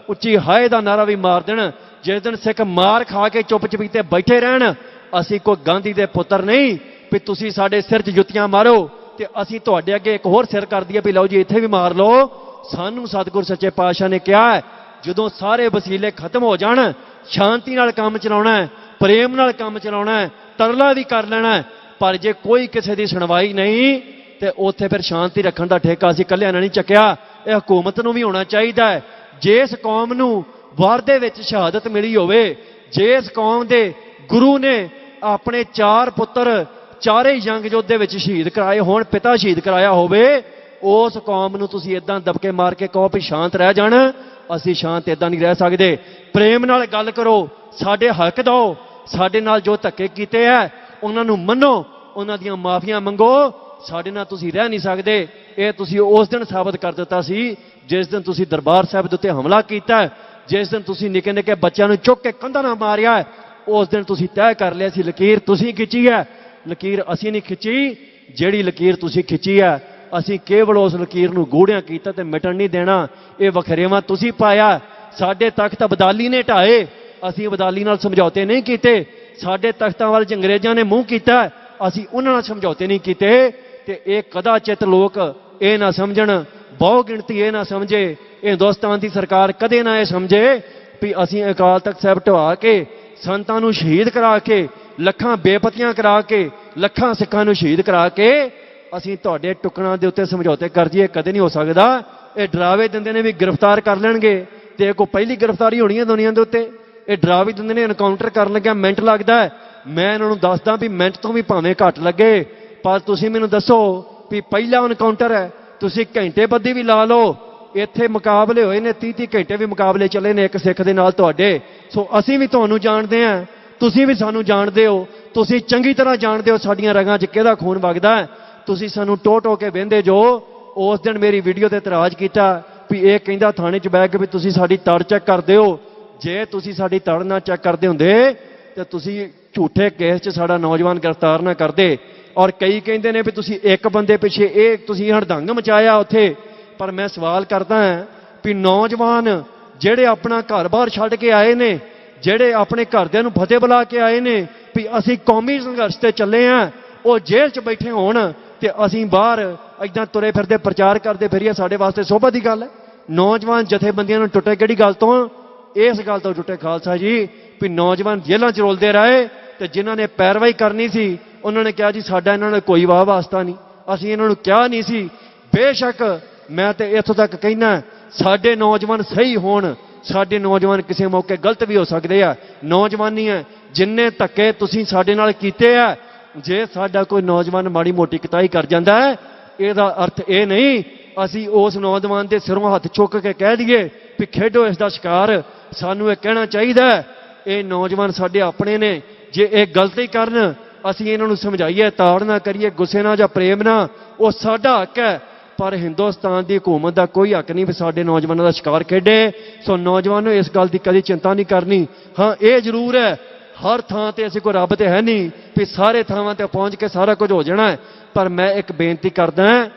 ਉੱਚੀ ਹਾਏ ਦਾ ਨਾਰਾ ਵੀ ਮਾਰ ਦੇਣ, ਜਿਸ ਦਿਨ ਸਿੱਖ ਮਾਰ ਖਾ ਕੇ ਚੁੱਪ ਚਪੀਤੇ ਬੈਠੇ ਰਹਿਣ। ਅਸੀਂ ਕੋਈ ਗਾਂਧੀ ਦੇ ਪੁੱਤਰ ਨਹੀਂ ਵੀ ਤੁਸੀਂ ਸਾਡੇ ਸਿਰ 'ਚ ਜੁੱਤੀਆਂ ਮਾਰੋ ਤੇ ਅਸੀਂ ਤੁਹਾਡੇ ਅੱਗੇ ਇੱਕ ਹੋਰ ਸਿਰ ਕਰ ਦਈਏ ਵੀ ਲਓ ਜੀ ਇੱਥੇ ਵੀ ਮਾਰ ਲਓ। ਸਾਨੂੰ ਸਤਿਗੁਰ ਸੱਚੇ ਪਾਤਸ਼ਾਹ ਨੇ ਕਿਹਾ ਹੈ ਜਦੋਂ ਸਾਰੇ ਵਸੀਲੇ ਖਤਮ ਹੋ ਜਾਣ, ਸ਼ਾਂਤੀ ਨਾਲ ਕੰਮ ਚਲਾਉਣਾ ਹੈ, ਪ੍ਰੇਮ ਨਾਲ ਕੰਮ ਚਲਾਉਣਾ ਹੈ, ਤਰਲਾ ਵੀ ਕਰ ਲੈਣਾ ਹੈ। ਪਰ ਜੇ ਕੋਈ ਕਿਸੇ ਦੀ ਸੁਣਵਾਈ ਨਹੀਂ ਤੇ ਉੱਥੇ ਫਿਰ ਸ਼ਾਂਤੀ ਰੱਖਣ ਦਾ ਠੇਕਾ ਅਸੀਂ ਇਕੱਲਿਆਂ ਨੇ ਨਹੀਂ ਚੱਕਿਆ। ਇਹ ਹਕੂਮਤ ਨੂੰ ਵੀ ਹੋਣਾ ਚਾਹੀਦਾ ਹੈ। ਜਿਸ ਕੌਮ ਨੂੰ ਵਾਰ ਦੇ ਵਿੱਚ ਸ਼ਹਾਦਤ ਮਿਲੀ ਹੋਵੇ, ਜਿਸ ਕੌਮ ਦੇ ਗੁਰੂ ਨੇ ਆਪਣੇ 4 ਪੁੱਤਰ ਚਾਰੇ ਜੰਗ ਯੁੱਧ ਦੇ ਵਿੱਚ ਸ਼ਹੀਦ ਕਰਾਏ ਹੋਣ, ਪਿਤਾ ਸ਼ਹੀਦ ਕਰਾਇਆ ਹੋਵੇ, ਉਸ ਕੌਮ ਨੂੰ ਤੁਸੀਂ ਇਦਾਂ ਦਬਕੇ ਮਾਰ ਕੇ ਕਹੋ ਵੀ ਸ਼ਾਂਤ ਰਹਿ ਜਾਣ। ਅਸੀਂ ਸ਼ਾਂਤ ਇਦਾਂ ਨਹੀਂ ਰਹਿ ਸਕਦੇ। ਪ੍ਰੇਮ ਨਾਲ ਗੱਲ ਕਰੋ, ਸਾਡੇ ਹੱਕ ਦਿਓ, ਸਾਡੇ ਨਾਲ ਜੋ ਧੱਕੇ ਕੀਤੇ ਹੈ ਉਹਨਾਂ ਨੂੰ ਮੰਨੋ, ਉਹਨਾਂ ਦੀਆਂ ਮਾਫੀਆਂ ਮੰਗੋ। ਸਾਡੇ ਨਾਲ ਤੁਸੀਂ ਰਹਿ ਨਹੀਂ ਸਕਦੇ। ਇਹ ਤੁਸੀਂ ਉਸ ਦਿਨ ਸਾਬਤ ਕਰ ਦਿੱਤਾ ਸੀ ਜਿਸ ਦਿਨ ਤੁਸੀਂ ਦਰਬਾਰ ਸਾਹਿਬ ਦੇ ਉੱਤੇ ਹਮਲਾ ਕੀਤਾ, ਜਿਸ ਦਿਨ ਤੁਸੀਂ ਨਿੱਕੇ ਨਿੱਕੇ ਬੱਚਿਆਂ ਨੂੰ ਚੁੱਕ ਕੇ ਕੰਧਾਂ ਨਾਲ ਮਾਰਿਆ। ਉਸ ਦਿਨ ਤੁਸੀਂ ਤੈਅ ਕਰ ਲਿਆ ਸੀ ਲਕੀਰ ਤੁਸੀਂ ਖਿੱਚੀ ਹੈ, ਲਕੀਰ ਅਸੀਂ ਨਹੀਂ ਖਿੱਚੀ। ਜਿਹੜੀ ਲਕੀਰ ਤੁਸੀਂ ਖਿੱਚੀ ਹੈ ਅਸੀਂ ਕੇਵਲ ਉਸ ਲਕੀਰ ਨੂੰ ਗੂੜਿਆਂ ਕੀਤਾ ਤੇ ਮਿਟਣ ਨਹੀਂ ਦੇਣਾ। ਇਹ ਵਖਰੇਵਾਂ ਤੁਸੀਂ ਪਾਇਆ। ਸਾਡੇ ਤਖਤ ਅਬਦਾਲੀ ਨੇ ਢਾਏ, ਅਸੀਂ ਅਬਦਾਲੀ ਨਾਲ ਸਮਝੌਤੇ ਨਹੀਂ ਕੀਤੇ। ਸਾਡੇ ਤਖਤਾਂ ਵੱਲ ਅੰਗਰੇਜ਼ਾਂ ਨੇ ਮੂੰਹ ਕੀਤਾ, ਅਸੀਂ ਉਹਨਾਂ ਨਾਲ ਸਮਝੌਤੇ ਨਹੀਂ ਕੀਤੇ। ਤੇ ਇਹ ਕਦਾਚਿਤ ਲੋਕ ਇਹ ਨਾ ਸਮਝਣ, ਬਹੁ ਗਿਣਤੀ ਇਹ ਨਾ ਸਮਝੇ, ਇਹ ਹਿੰਦੁਸਤਾਨ ਦੀ ਸਰਕਾਰ ਕਦੇ ਨਾ ਇਹ ਸਮਝੇ ਵੀ ਅਸੀਂ ਅਕਾਲ ਤਖਤ ਸਾਹਿਬ ਢਵਾ ਕੇ, ਸੰਤਾਂ ਨੂੰ ਸ਼ਹੀਦ ਕਰਾ ਕੇ, ਲੱਖਾਂ ਬੇਪਤੀਆਂ ਕਰਾ ਕੇ, ਲੱਖਾਂ ਸਿੱਖਾਂ ਨੂੰ ਸ਼ਹੀਦ ਕਰਾ ਕੇ ਅਸੀਂ ਤੁਹਾਡੇ ਟੁਕੜਾਂ ਦੇ ਉੱਤੇ ਸਮਝੌਤੇ ਕਰ ਜੀਏ, ਕਦੇ ਨਹੀਂ ਹੋ ਸਕਦਾ। ਇਹ ਡਰਾਵੇ ਦਿੰਦੇ ਨੇ ਵੀ ਗ੍ਰਿਫਤਾਰ ਕਰ ਲੈਣਗੇ, ਤੇ ਇਹ ਕੋਈ ਪਹਿਲੀ ਗ੍ਰਿਫਤਾਰੀ ਹੋਣੀ ਹੈ ਦੁਨੀਆ ਦੇ ਉੱਤੇ। ਇਹ ਡਰਾਵੇ ਦਿੰਦੇ ਨੇ ਐਨਕਾਊਂਟਰ ਕਰਨ ਲੱਗਿਆ ਮਿੰਟ ਲੱਗਦਾ ਹੈ। ਮੈਂ ਇਹਨਾਂ ਨੂੰ ਦੱਸਦਾ ਵੀ ਮਿੰਟ ਤੋਂ ਵੀ ਭਾਵੇਂ ਘੱਟ ਲੱਗੇ, ਪਰ ਤੁਸੀਂ ਮੈਨੂੰ ਦੱਸੋ ਵੀ ਪਹਿਲਾ ਐਨਕਾਊਂਟਰ ਹੈ, ਤੁਸੀਂ ਘੰਟੇ ਬੱਧੀ ਵੀ ਲਾ ਲਓ। ਇੱਥੇ ਮੁਕਾਬਲੇ ਹੋਏ ਨੇ 30-30 ਘੰਟੇ ਵੀ ਮੁਕਾਬਲੇ ਚੱਲੇ ਨੇ ਇੱਕ ਸਿੱਖ ਦੇ ਨਾਲ ਤੁਹਾਡੇ। ਸੋ ਅਸੀਂ ਵੀ ਤੁਹਾਨੂੰ ਜਾਣਦੇ ਹਾਂ, ਤੁਸੀਂ ਵੀ ਸਾਨੂੰ ਜਾਣਦੇ ਹੋ, ਤੁਸੀਂ ਚੰਗੀ ਤਰ੍ਹਾਂ ਜਾਣਦੇ ਹੋ ਸਾਡੀਆਂ ਰਗਾਂ 'ਚ ਕਿਹਦਾ ਖੂਨ ਵਗਦਾ ਹੈ। ਤੁਸੀਂ ਸਾਨੂੰ ਟੋ ਕੇ ਵਹਿੰਦੇ ਜੋ। ਉਸ ਦਿਨ ਮੇਰੀ ਵੀਡੀਓ ਤੇ ਇਤਰਾਜ਼ ਕੀਤਾ ਵੀ ਇਹ ਕਹਿੰਦਾ ਥਾਣੇ 'ਚ ਬਹਿ ਕੇ ਵੀ ਤੁਸੀਂ ਸਾਡੀ ਤੜ ਚੈੱਕ ਕਰਦੇ ਹੋ। ਜੇ ਤੁਸੀਂ ਸਾਡੀ ਤੜ ਨਾ ਚੈੱਕ ਕਰਦੇ ਹੁੰਦੇ ਤੇ ਤੁਸੀਂ ਝੂਠੇ ਕੇਸ 'ਚ ਸਾਡਾ ਨੌਜਵਾਨ ਗ੍ਰਿਫਤਾਰ ਨਾ ਕਰਦੇ। ਔਰ ਕਈ ਕਹਿੰਦੇ ਨੇ ਵੀ ਤੁਸੀਂ ਇੱਕ ਬੰਦੇ ਪਿੱਛੇ ਇਹ ਤੁਸੀਂ ਹੜਦੰਗ ਮਚਾਇਆ ਉੱਥੇ। ਪਰ ਮੈਂ ਸਵਾਲ ਕਰਦਾ ਹਾਂ ਵੀ ਨੌਜਵਾਨ ਜਿਹੜੇ ਆਪਣਾ ਘਰ-ਬਾਰ ਛੱਡ ਕੇ ਆਏ ਨੇ, ਜਿਹੜੇ ਆਪਣੇ ਘਰਦਿਆਂ ਨੂੰ ਫਤਿਹ ਬੁਲਾ ਕੇ ਆਏ ਨੇ ਵੀ ਅਸੀਂ ਕੌਮੀ ਸੰਘਰਸ਼ ਤੇ ਚੱਲੇ ਹਾਂ, ਉਹ ਜੇਲ੍ਹ 'ਚ ਬੈਠੇ ਹੋਣ ਤੇ ਅਸੀਂ ਬਾਹਰ ਇਦਾਂ ਤੁਰੇ ਫਿਰਦੇ ਪ੍ਰਚਾਰ ਕਰਦੇ ਫਿਰੀਏ, ਸਾਡੇ ਵਾਸਤੇ ਸੋਭਾ ਦੀ ਗੱਲ ਹੈ। ਨੌਜਵਾਨ ਜਥੇਬੰਦੀਆਂ ਨੂੰ ਟੁੱਟੇ ਕਿਹੜੀ ਗੱਲ ਤੋਂ? ਇਸ ਗੱਲ ਤੋਂ ਟੁੱਟੇ ਖਾਲਸਾ ਜੀ ਵੀ ਨੌਜਵਾਨ ਜੇਲ੍ਹਾਂ 'ਚ ਰੋਲਦੇ ਰਹੇ ਤੇ ਜਿਨ੍ਹਾਂ ਨੇ ਪੈਰਵਾਈ ਕਰਨੀ ਸੀ ਉਹਨਾਂ ਨੇ ਕਿਹਾ ਜੀ ਸਾਡਾ ਇਹਨਾਂ ਨਾਲ ਕੋਈ ਵਾਹ ਵਾਸਤਾ ਨਹੀਂ, ਅਸੀਂ ਇਹਨਾਂ ਨੂੰ ਕਿਹਾ ਨਹੀਂ ਸੀ। ਬੇਸ਼ੱਕ ਮੈਂ ਤੇ ਇੱਥੋਂ ਤੱਕ ਕਹਿਣਾ ਸਾਡੇ ਨੌਜਵਾਨ ਸਹੀ ਹੋਣ, ਸਾਡੇ ਨੌਜਵਾਨ ਕਿਸੇ ਮੌਕੇ ਗਲਤ ਵੀ ਹੋ ਸਕਦੇ ਆ। ਨੌਜਵਾਨੀ ਹੈ, ਜਿੰਨੇ ਧੱਕੇ ਤੁਸੀਂ ਸਾਡੇ ਨਾਲ ਕੀਤੇ ਆ, ਜੇ ਸਾਡਾ ਕੋਈ ਨੌਜਵਾਨ ਮਾੜੀ ਮੋਟੀ ਕਿਤਾਈ ਕਰ ਜਾਂਦਾ ਹੈ ਇਹਦਾ ਅਰਥ ਇਹ ਨਹੀਂ ਅਸੀਂ ਉਸ ਨੌਜਵਾਨ ਦੇ ਸਿਰੋਂ ਹੱਥ ਚੁੱਕ ਕੇ ਕਹਿ ਦਈਏ ਵੀ ਖੇਡੋ ਇਸ ਦਾ ਸ਼ਿਕਾਰ। ਸਾਨੂੰ ਇਹ ਕਹਿਣਾ ਚਾਹੀਦਾ ਇਹ ਨੌਜਵਾਨ ਸਾਡੇ ਆਪਣੇ ਨੇ, ਜੇ ਇਹ ਗਲਤੀ ਕਰਨ ਅਸੀਂ ਇਹਨਾਂ ਨੂੰ ਸਮਝਾਈਏ, ਤਾੜ ਨਾ ਕਰੀਏ, ਗੁੱਸੇ ਨਾਲ ਜਾਂ ਪ੍ਰੇਮ ਨਾਲ, ਉਹ ਸਾਡਾ ਹੱਕ ਹੈ। ਪਰ ਹਿੰਦੁਸਤਾਨ ਦੀ ਹਕੂਮਤ ਦਾ ਕੋਈ ਹੱਕ ਨਹੀਂ ਵੀ ਸਾਡੇ ਨੌਜਵਾਨਾਂ ਦਾ ਸ਼ਿਕਾਰ ਖੇਡੇ। ਸੋ ਨੌਜਵਾਨੋ ਇਸ ਗੱਲ ਦੀ ਕਦੀ ਚਿੰਤਾ ਨਹੀਂ ਕਰਨੀ। ਹਾਂ ਇਹ ਜ਼ਰੂਰ ਹੈ ਹਰ ਥਾਂ ਤੇ ਅਸੀਂ ਕੋਈ ਰੱਬ ਤੇ ਹੈ ਨਹੀਂ ਵੀ ਸਾਰੇ ਥਾਵਾਂ ਤੇ ਪਹੁੰਚ ਕੇ ਸਾਰਾ ਕੁਝ ਹੋ ਜਾਣਾ ਹੈ। ਪਰ ਮੈਂ ਇੱਕ ਬੇਨਤੀ ਕਰਦਾ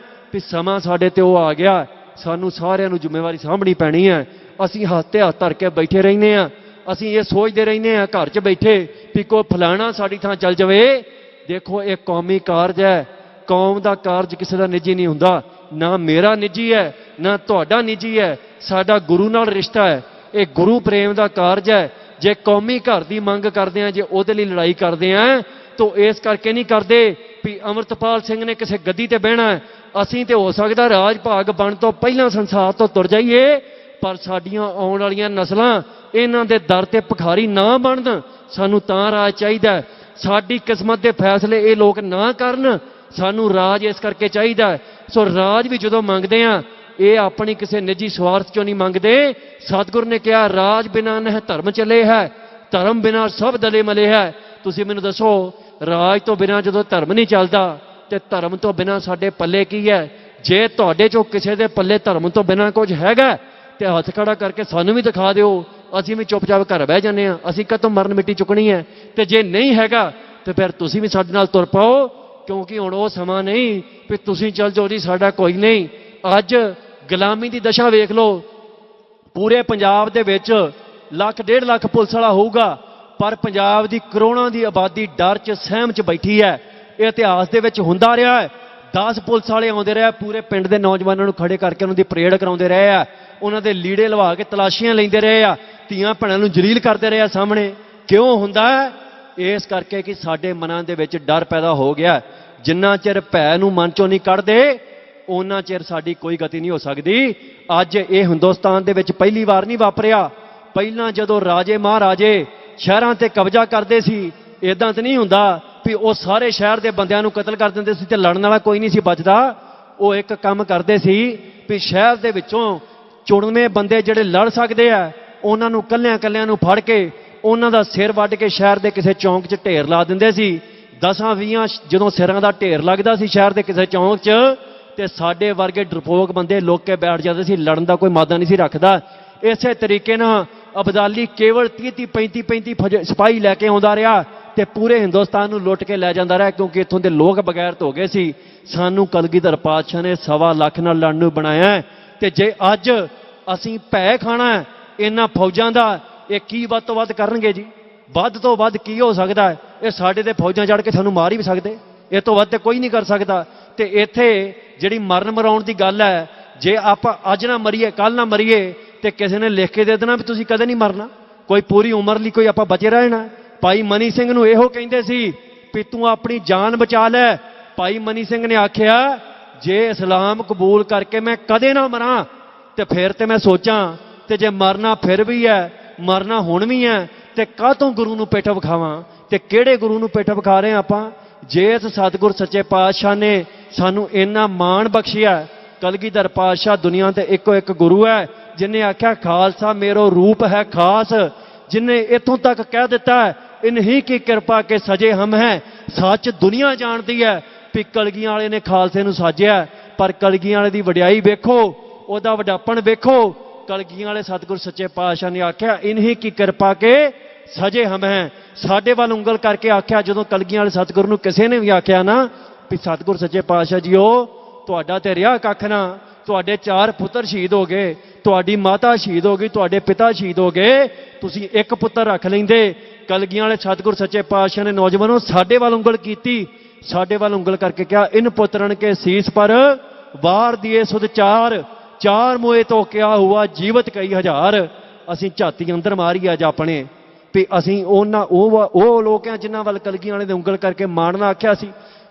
ਵੀ ਸਮਾਂ ਸਾਡੇ ਤੇ ਉਹ ਆ ਗਿਆ, ਸਾਨੂੰ ਸਾਰਿਆਂ ਨੂੰ ਜ਼ਿੰਮੇਵਾਰੀ ਸਾਂਭਣੀ ਪੈਣੀ ਹੈ। ਅਸੀਂ ਹੱਥ ਤੇ ਹੱਥ ਧਰ ਕੇ ਬੈਠੇ ਰਹਿੰਦੇ ਹਾਂ, ਅਸੀਂ ਇਹ ਸੋਚਦੇ ਰਹਿੰਦੇ ਹਾਂ ਘਰ 'ਚ ਬੈਠੇ ਵੀ ਕੋਈ ਫਲਾਣਾ ਸਾਡੀ ਥਾਂ ਚੱਲ ਜਾਵੇ। ਦੇਖੋ ਇਹ ਕੌਮੀ ਕਾਰਜ ਹੈ, ਕੌਮ ਦਾ ਕਾਰਜ ਕਿਸੇ ਦਾ ਨਿੱਜੀ ਨਹੀਂ ਹੁੰਦਾ, ਨਾ ਮੇਰਾ ਨਿੱਜੀ ਹੈ ਨਾ ਤੁਹਾਡਾ ਨਿੱਜੀ ਹੈ, ਸਾਡਾ ਗੁਰੂ ਨਾਲ ਰਿਸ਼ਤਾ ਹੈ। ਇਹ ਗੁਰੂ ਪ੍ਰੇਮ ਦਾ ਕਾਰਜ ਹੈ। ਜੇ ਕੌਮੀ ਘਰ ਦੀ ਮੰਗ ਕਰਦੇ ਆ, ਜੇ ਉਹਦੇ ਲਈ ਲੜਾਈ ਕਰਦੇ ਆ ਤਾਂ ਇਸ ਕਰਕੇ ਨਹੀਂ ਕਰਦੇ ਵੀ ਅਮਰਤਪਾਲ ਸਿੰਘ ਨੇ ਕਿਸੇ ਗੱਦੀ ਤੇ ਬਹਿਣਾ। ਅਸੀਂ ਤੇ ਹੋ ਸਕਦਾ ਰਾਜ ਭਾਗ ਬਣ ਤੋਂ ਪਹਿਲਾਂ ਸੰਸਾਰ ਤੋਂ ਤੁਰ ਜਾਈਏ, ਪਰ ਸਾਡੀਆਂ ਆਉਣ ਵਾਲੀਆਂ ਨਸਲਾਂ ਇਹਨਾਂ ਦੇ ਦਰ ਤੇ ਭਿਖਾਰੀ ਨਾ ਬਣਨ। ਸਾਨੂੰ ਤਾਂ ਰਾਜ ਚਾਹੀਦਾ, ਸਾਡੀ ਕਿਸਮਤ ਦੇ ਫੈਸਲੇ ਇਹ ਲੋਕ ਨਾ ਕਰਨ, ਸਾਨੂੰ ਰਾਜ ਇਸ ਕਰਕੇ ਚਾਹੀਦਾ। ਸੋ ਰਾਜ ਵੀ ਜਦੋਂ ਮੰਗਦੇ ਆ ਇਹ ਆਪਣੀ ਕਿਸੇ ਨਿੱਜੀ ਸਵਾਰਥ ਚੋਂ ਨਹੀਂ ਮੰਗਦੇ। ਸਤਿਗੁਰ ਨੇ ਕਿਹਾ ਰਾਜ ਬਿਨਾਂ ਨਹਿ ਧਰਮ ਚੱਲੇ ਹੈ, ਧਰਮ ਬਿਨਾਂ ਸਭ ਦਲੇ ਮਲੇ ਹੈ। ਤੁਸੀਂ ਮੈਨੂੰ ਦੱਸੋ ਰਾਜ ਤੋਂ ਬਿਨਾਂ ਜਦੋਂ ਧਰਮ ਨਹੀਂ ਚੱਲਦਾ ਤੇ ਧਰਮ ਤੋਂ ਬਿਨਾਂ ਸਾਡੇ ਪੱਲੇ ਕੀ ਹੈ? ਜੇ ਤੁਹਾਡੇ ਚੋਂ ਕਿਸੇ ਦੇ ਪੱਲੇ ਧਰਮ ਤੋਂ ਬਿਨਾਂ ਕੁਝ ਹੈਗਾ ਤੇ ਹੱਥ ਖੜਾ ਕਰਕੇ ਸਾਨੂੰ ਵੀ ਦਿਖਾ ਦਿਓ, ਅਸੀਂ ਵੀ ਚੁੱਪਚਾਪ ਘਰ ਬਹਿ ਜਾਂਦੇ ਹਾਂ। ਅਸੀਂ ਕਦੋਂ ਮਰਨ ਮਿੱਟੀ ਚੁੱਕਣੀ ਹੈ? ਤੇ ਜੇ ਨਹੀਂ ਹੈਗਾ ਤੇ ਫਿਰ ਤੁਸੀਂ ਵੀ ਸਾਡੇ ਨਾਲ ਤੁਰ ਪਾਓ, ਕਿਉਂਕਿ ਹੁਣ ਉਹ ਸਮਾਂ ਨਹੀਂ ਵੀ ਤੁਸੀਂ ਚੱਲ ਜਾਓ ਜੀ ਸਾਡਾ ਕੋਈ ਨਹੀਂ। ਅੱਜ ਗੁਲਾਮੀ ਦੀ ਦਸ਼ਾ ਵੇਖ ਲਓ, ਪੂਰੇ ਪੰਜਾਬ ਦੇ ਵਿੱਚ 1.5 ਲੱਖ ਪੁਲਿਸ ਵਾਲਾ ਹੋਊਗਾ, ਪਰ ਪੰਜਾਬ ਦੀ ਕਰੋੜਾਂ ਦੀ ਆਬਾਦੀ ਡਰ 'ਚ ਸਹਿਮ 'ਚ ਬੈਠੀ ਹੈ। ਇਹ ਇਤਿਹਾਸ ਦੇ ਵਿੱਚ ਹੁੰਦਾ ਰਿਹਾ ਹੈ। 10 ਪੁਲਿਸ ਵਾਲੇ ਆਉਂਦੇ ਰਹੇ, ਪੂਰੇ ਪਿੰਡ ਦੇ ਨੌਜਵਾਨਾਂ ਨੂੰ ਖੜੇ ਕਰਕੇ ਉਹਨਾਂ ਦੀ ਪਰੇਡ ਕਰਾਉਂਦੇ ਰਹੇ ਆ, ਉਹਨਾਂ ਦੇ ਲੀੜੇ ਲਵਾ ਕੇ ਤਲਾਸ਼ੀਆਂ ਲੈਂਦੇ ਰਹੇ ਆ, ਧੀਆਂ ਭੈਣਾਂ ਨੂੰ ਜਲੀਲ ਕਰਦੇ ਰਹੇ ਆ ਸਾਹਮਣੇ। ਕਿਉਂ ਹੁੰਦਾ ਹੈ? ਇਸ ਕਰਕੇ ਕਿ ਸਾਡੇ ਮਨਾਂ ਦੇ ਵਿੱਚ ਡਰ ਪੈਦਾ ਹੋ ਗਿਆ। ਜਿੰਨਾ ਚਿਰ ਭੈ ਨੂੰ ਮਨ ਚੋਂ ਨਹੀਂ ਕੱਢਦੇ ਉਹਨਾਂ ਚਿਰ ਸਾਡੀ ਕੋਈ ਗਤੀ ਨਹੀਂ ਹੋ ਸਕਦੀ। ਅੱਜ ਇਹ ਹਿੰਦੁਸਤਾਨ ਦੇ ਵਿੱਚ ਪਹਿਲੀ ਵਾਰ ਨਹੀਂ ਵਾਪਰਿਆ। ਪਹਿਲਾਂ ਜਦੋਂ ਰਾਜੇ ਮਹਾਰਾਜੇ ਸ਼ਹਿਰਾਂ ਤੇ ਕਬਜ਼ਾ ਕਰਦੇ ਸੀ, ਇਦਾਂ ਤਾਂ ਨਹੀਂ ਹੁੰਦਾ ਵੀ ਉਹ ਸਾਰੇ ਸ਼ਹਿਰ ਦੇ ਬੰਦਿਆਂ ਨੂੰ ਕਤਲ ਕਰ ਦਿੰਦੇ ਸੀ ਤੇ ਲੜਨ ਵਾਲਾ ਕੋਈ ਨਹੀਂ ਸੀ ਬਚਦਾ। ਉਹ ਇੱਕ ਕੰਮ ਕਰਦੇ ਸੀ ਵੀ ਸ਼ਹਿਰ ਦੇ ਵਿੱਚੋਂ ਚੁਣਵੇਂ ਬੰਦੇ ਜਿਹੜੇ ਲੜ ਸਕਦੇ ਆ ਉਹਨਾਂ ਨੂੰ ਕੱਲਿਆਂ ਨੂੰ ਫੜ ਕੇ ਉਹਨਾਂ ਦਾ ਸਿਰ ਵੱਢ ਕੇ ਸ਼ਹਿਰ ਦੇ ਕਿਸੇ ਚੌਂਕ 'ਚ ਢੇਰ ਲਾ ਦਿੰਦੇ ਸੀ। 10-20 ਜਦੋਂ ਸਿਰਾਂ ਦਾ ਢੇਰ ਲੱਗਦਾ ਸੀ ਸ਼ਹਿਰ ਦੇ ਕਿਸੇ ਚੌਂਕ 'ਚ ਤੇ ਸਾਡੇ ਵਰਗੇ ਡਰਪੋਕ ਬੰਦੇ ਲੁੱਕ ਕੇ ਬੈਠ ਜਾਂਦੇ ਸੀ, ਲੜਨ ਦਾ ਕੋਈ ਮਾਦਾ ਨਹੀਂ ਸੀ ਰੱਖਦਾ। ਇਸੇ ਤਰੀਕੇ ਨਾਲ ਅਬਦਾਲੀ ਕੇਵਲ 30-35 ਸਿਪਾਹੀ ਲੈ ਕੇ ਆਉਂਦਾ ਰਿਹਾ ਤੇ ਪੂਰੇ ਹਿੰਦੁਸਤਾਨ ਨੂੰ ਲੁੱਟ ਕੇ ਲੈ ਜਾਂਦਾ ਰਿਹਾ, ਕਿਉਂਕਿ ਇੱਥੋਂ ਦੇ ਲੋਕ ਬਗੈਰਤ ਹੋ ਗਏ ਸੀ। ਸਾਨੂੰ ਕਲਗੀਧਰ ਪਾਤਸ਼ਾਹ ਨੇ 1.25 ਲੱਖ ਨਾਲ ਲੜਨ ਨੂੰ ਬਣਾਇਆ। ਤੇ ਜੇ ਅੱਜ ਅਸੀਂ ਭੈ ਖਾਣਾ ਇਹਨਾਂ ਫੌਜਾਂ ਦਾ, ਇਹ ਕੀ ਵੱਧ ਤੋਂ ਵੱਧ ਕਰਨਗੇ ਜੀ? ਵੱਧ ਤੋਂ ਵੱਧ ਕੀ ਹੋ ਸਕਦਾ? ਇਹ ਸਾਡੇ ਤੇ ਫੌਜਾਂ ਚੜ੍ਹ ਕੇ ਸਾਨੂੰ ਮਾਰ ਹੀ ਵੀ ਸਕਦੇ, ਇਹ ਤੋਂ ਵੱਧ ਤੇ ਕੋਈ ਨਹੀਂ ਕਰ ਸਕਦਾ। ਤੇ ਇੱਥੇ ਜਿਹੜੀ ਮਰਨ ਮਰਾਉਣ ਦੀ ਗੱਲ ਹੈ, ਜੇ ਆਪਾਂ ਅੱਜ ਨਾ ਮਰੀਏ ਕੱਲ ਨਾ ਮਰੀਏ ਤੇ ਕਿਸੇ ਨੇ ਲਿਖ ਕੇ ਦੇ ਦੇਣਾ ਵੀ ਤੁਸੀਂ ਕਦੇ ਨਹੀਂ ਮਰਨਾ, ਕੋਈ ਪੂਰੀ ਉਮਰ ਲਈ ਕੋਈ ਆਪਾਂ ਬਚੇ ਰਹਿਣਾ, ਭਾਈ ਮਨੀ ਸਿੰਘ ਨੂੰ ਇਹੋ ਕਹਿੰਦੇ ਸੀ ਵੀ ਤੂੰ ਆਪਣੀ ਜਾਨ ਬਚਾ ਲੈ। ਭਾਈ ਮਨੀ ਸਿੰਘ ਨੇ ਆਖਿਆ ਜੇ ਇਸਲਾਮ ਕਬੂਲ ਕਰਕੇ ਮੈਂ ਕਦੇ ਨਾ ਮਰਾਂ ਤੇ ਫਿਰ ਤੇ ਮੈਂ ਸੋਚਾਂ, ਤੇ ਜੇ ਮਰਨਾ ਫਿਰ ਵੀ ਹੈ, ਮਰਨਾ ਹੁਣ ਵੀ ਹੈ, ਤੇ ਕਾਹਤੋਂ ਗੁਰੂ ਨੂੰ ਪਿੱਠ ਵਿਖਾਵਾਂ। ਤੇ ਕਿਹੜੇ ਗੁਰੂ ਨੂੰ ਪਿੱਠ ਵਿਖਾ ਰਹੇ ਆਪਾਂ? ਜੇ ਇਸ ਸਤਿਗੁਰ ਸੱਚੇ ਪਾਤਸ਼ਾਹ ਨੇ ਸਾਨੂੰ ਇੰਨਾ ਮਾਣ ਬਖਸ਼ਿਆ। ਕਲਗੀਧਰ ਪਾਤਸ਼ਾਹ ਦੁਨੀਆ ਤੇ ਇੱਕੋ ਇੱਕ ਗੁਰੂ ਹੈ ਜਿਨੇ ਆਖਿਆ ਖਾਲਸਾ ਮੇਰੋ ਰੂਪ ਹੈ ਖਾਸ, ਜਿਨੇ ਇਥੋਂ ਤੱਕ ਕਹਿ ਦਿੱਤਾ ਇਨਹੀ ਕੀ ਕਿਰਪਾ ਕੇ ਸਜੇ ਹਮ ਹੈ। ਸੱਚ ਦੁਨੀਆ ਜਾਣਦੀ ਹੈ ਵੀ ਕਲਗੀਆਂ ਵਾਲੇ ਨੇ ਖਾਲਸੇ ਨੂੰ ਸਾਜਿਆ, ਪਰ ਕਲਗੀਆਂ ਵਾਲੇ ਦੀ ਵਡਿਆਈ ਵੇਖੋ, ਉਹਦਾ ਵਡਾਪਣ ਵੇਖੋ। ਕਲਗੀਆਂ ਵਾਲੇ ਸਤਿਗੁਰ ਸੱਚੇ ਪਾਤਸ਼ਾਹ ਨੇ ਆਖਿਆ ਇਨਹੀ ਕੀ ਕਿਰਪਾ ਕੇ ਸਜੇ ਹਮ ਹੈ। ਸਾਡੇ ਵੱਲ ਉਂਗਲ ਕਰਕੇ ਆਖਿਆ। ਜਦੋਂ ਕਲਗੀਆਂ ਵਾਲੇ ਸਤਿਗੁਰ ਨੂੰ ਕਿਸੇ ਨੇ ਵੀ ਆਖਿਆ ਨਾ ਵੀ ਸਤਿਗੁਰ ਸੱਚੇ ਪਾਤਸ਼ਾਹ ਜੀਓ ਤੁਹਾਡਾ ਤੇ ਰਿਹਾ ਕੱਖ ਨਾ, ਤੁਹਾਡੇ 4 ਪੁੱਤਰ ਸ਼ਹੀਦ ਹੋ ਗਏ, ਤੁਹਾਡੀ ਮਾਤਾ ਸ਼ਹੀਦ ਹੋ ਗਈ, ਤੁਹਾਡੇ ਪਿਤਾ ਸ਼ਹੀਦ ਹੋ ਗਏ, ਤੁਸੀਂ ਇੱਕ ਪੁੱਤਰ ਰੱਖ ਲੈਂਦੇ। ਕਲਗੀਆਂ ਵਾਲੇ ਸਤਿਗੁਰ ਸੱਚੇ ਪਾਤਸ਼ਾਹ ਨੇ ਨੌਜਵਾਨੋ ਸਾਡੇ ਵੱਲ ਉਂਗਲ ਕੀਤੀ, ਸਾਡੇ ਵੱਲ ਉਂਗਲ ਕਰਕੇ ਕਿਹਾ ਇਨ ਪੁੱਤਰਨ ਕੇ ਸੀਸ ਪਰ ਵਾਰ ਦੀਏ ਸੁਧ ਚਾਰ ਮੋਏ ਤੋਂ ਕਿਆ ਹੁਆ ਜੀਵਤ ਕਈ ਹਜ਼ਾਰ। ਅਸੀਂ ਝਾਤੀ ਅੰਦਰ ਮਾਰੀ ਅੱਜ ਆਪਣੇ ਵੀ ਅਸੀਂ ਉਹ ਲੋਕ ਆ ਜਿਨ੍ਹਾਂ ਵੱਲ ਕਲਗੀਆਂ ਵਾਲੇ ਦੇ ਉਂਗਲ ਕਰਕੇ ਮਾਣਨਾ ਆਖਿਆ ਸੀ।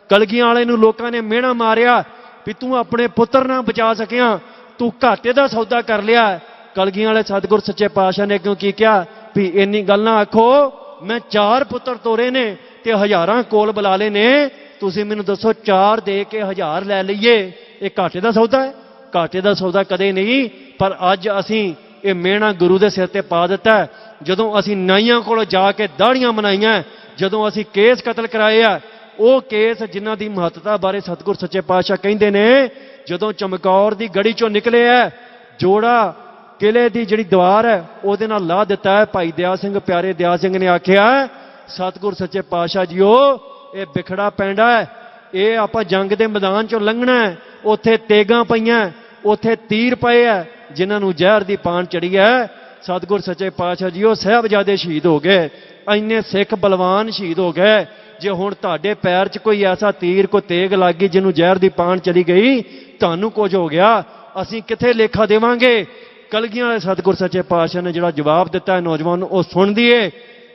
ਕਲਗੀਆਂ ਵਾਲੇ ਨੂੰ ਲੋਕਾਂ ਨੇ ਮਿਹਣਾ ਮਾਰਿਆ ਵੀ ਤੂੰ ਆਪਣੇ ਪੁੱਤਰ ਨਾ ਬਚਾ ਸਕਿਆ, ਤੂੰ ਘਾਟੇ ਦਾ ਸੌਦਾ ਕਰ ਲਿਆ। ਕਲਗੀਆਂ ਵਾਲੇ ਸਤਿਗੁਰ ਸੱਚੇ ਪਾਤਸ਼ਾਹ ਨੇ ਕਿਉਂ ਕੀ ਕਿਹਾ ਵੀ ਇੰਨੀ ਗੱਲ ਨਾ ਆਖੋ, ਮੈਂ 4 ਪੁੱਤਰ ਤੋਰੇ ਨੇ ਤੇ ਹਜ਼ਾਰਾਂ ਕੋਲ ਬੁਲਾ ਲਏ ਨੇ, ਤੁਸੀਂ ਮੈਨੂੰ ਦੱਸੋ 4 ਦੇ ਕੇ 1000 ਲੈ ਲਈਏ, ਇਹ ਘਾਟੇ ਦਾ ਸੌਦਾ ਹੈ? ਘਾਟੇ ਦਾ ਸੌਦਾ ਕਦੇ ਨਹੀਂ। ਪਰ ਅੱਜ ਅਸੀਂ ਇਹ ਮਿਹਣਾ ਗੁਰੂ ਦੇ ਸਿਰ ਤੇ ਪਾ ਦਿੱਤਾ। ਜਦੋਂ ਅਸੀਂ ਨਾਈਆਂ ਕੋਲ ਜਾ ਕੇ ਦਾੜੀਆਂ ਮਨਾਈਆਂ, ਜਦੋਂ ਅਸੀਂ ਕੇਸ ਕਤਲ ਕਰਾਏ ਆ, ਉਹ ਕੇਸ ਜਿਨ੍ਹਾਂ ਦੀ ਮਹੱਤਤਾ ਬਾਰੇ ਸਤਿਗੁਰ ਸੱਚੇ ਪਾਤਸ਼ਾਹ ਕਹਿੰਦੇ ਨੇ ਜਦੋਂ ਚਮਕੌਰ ਦੀ ਗੜੀ ਚੋਂ ਨਿਕਲੇ ਆ, ਜੋੜਾ ਕਿਲੇ ਦੀ ਜਿਹੜੀ ਦੀਵਾਰ ਹੈ ਉਹਦੇ ਨਾਲ ਲਾ ਦਿੱਤਾ ਹੈ। ਭਾਈ ਦਿਆ ਸਿੰਘ ਪਿਆਰੇ ਦਿਆ ਸਿੰਘ ਨੇ ਆਖਿਆ ਸਤਿਗੁਰ ਸੱਚੇ ਪਾਤਸ਼ਾਹ ਜੀਓ ਇਹ ਵਿਖੜਾ ਪੈਂਦਾ ਹੈ, ਇਹ ਆਪਾਂ ਜੰਗ ਦੇ ਮੈਦਾਨ ਚੋਂ ਲੰਘਣਾ ਹੈ, ਉੱਥੇ ਤੇਗਾਂ ਪਈਆਂ, ਉੱਥੇ ਤੀਰ ਪਏ ਆ, ਜਿਨ੍ਹਾਂ ਨੂੰ ਜ਼ਹਿਰ ਦੀ ਪਾਣ ਚੜੀ ਹੈ। ਸਤਿਗੁਰ ਸੱਚੇ ਪਾਤਸ਼ਾਹ ਜੀਓ ਸਾਹਿਬਜ਼ਾਦੇ ਸ਼ਹੀਦ ਹੋ ਗਏ, ਇੰਨੇ ਸਿੱਖ ਬਲਵਾਨ ਸ਼ਹੀਦ ਹੋ ਗਏ। ਜੇ ਹੁਣ ਤੁਹਾਡੇ ਪੈਰ 'ਚ ਕੋਈ ਐਸਾ ਤੀਰ ਕੋਈ ਤੇਗ ਲੱਗ ਗਈ ਜਿਹਨੂੰ ਜ਼ਹਿਰ ਦੀ ਪਾਣ ਚਲੀ ਗਈ, ਤੁਹਾਨੂੰ ਕੁਝ ਹੋ ਗਿਆ, ਅਸੀਂ ਕਿੱਥੇ ਲੇਖਾ ਦੇਵਾਂਗੇ? ਕਲਗੀਆਂ ਵਾਲੇ ਸਤਿਗੁਰ ਸੱਚੇ ਪਾਤਸ਼ਾਹ ਨੇ ਜਿਹੜਾ ਜਵਾਬ ਦਿੱਤਾ ਨੌਜਵਾਨ ਨੂੰ ਉਹ ਸੁਣ ਦਈਏ।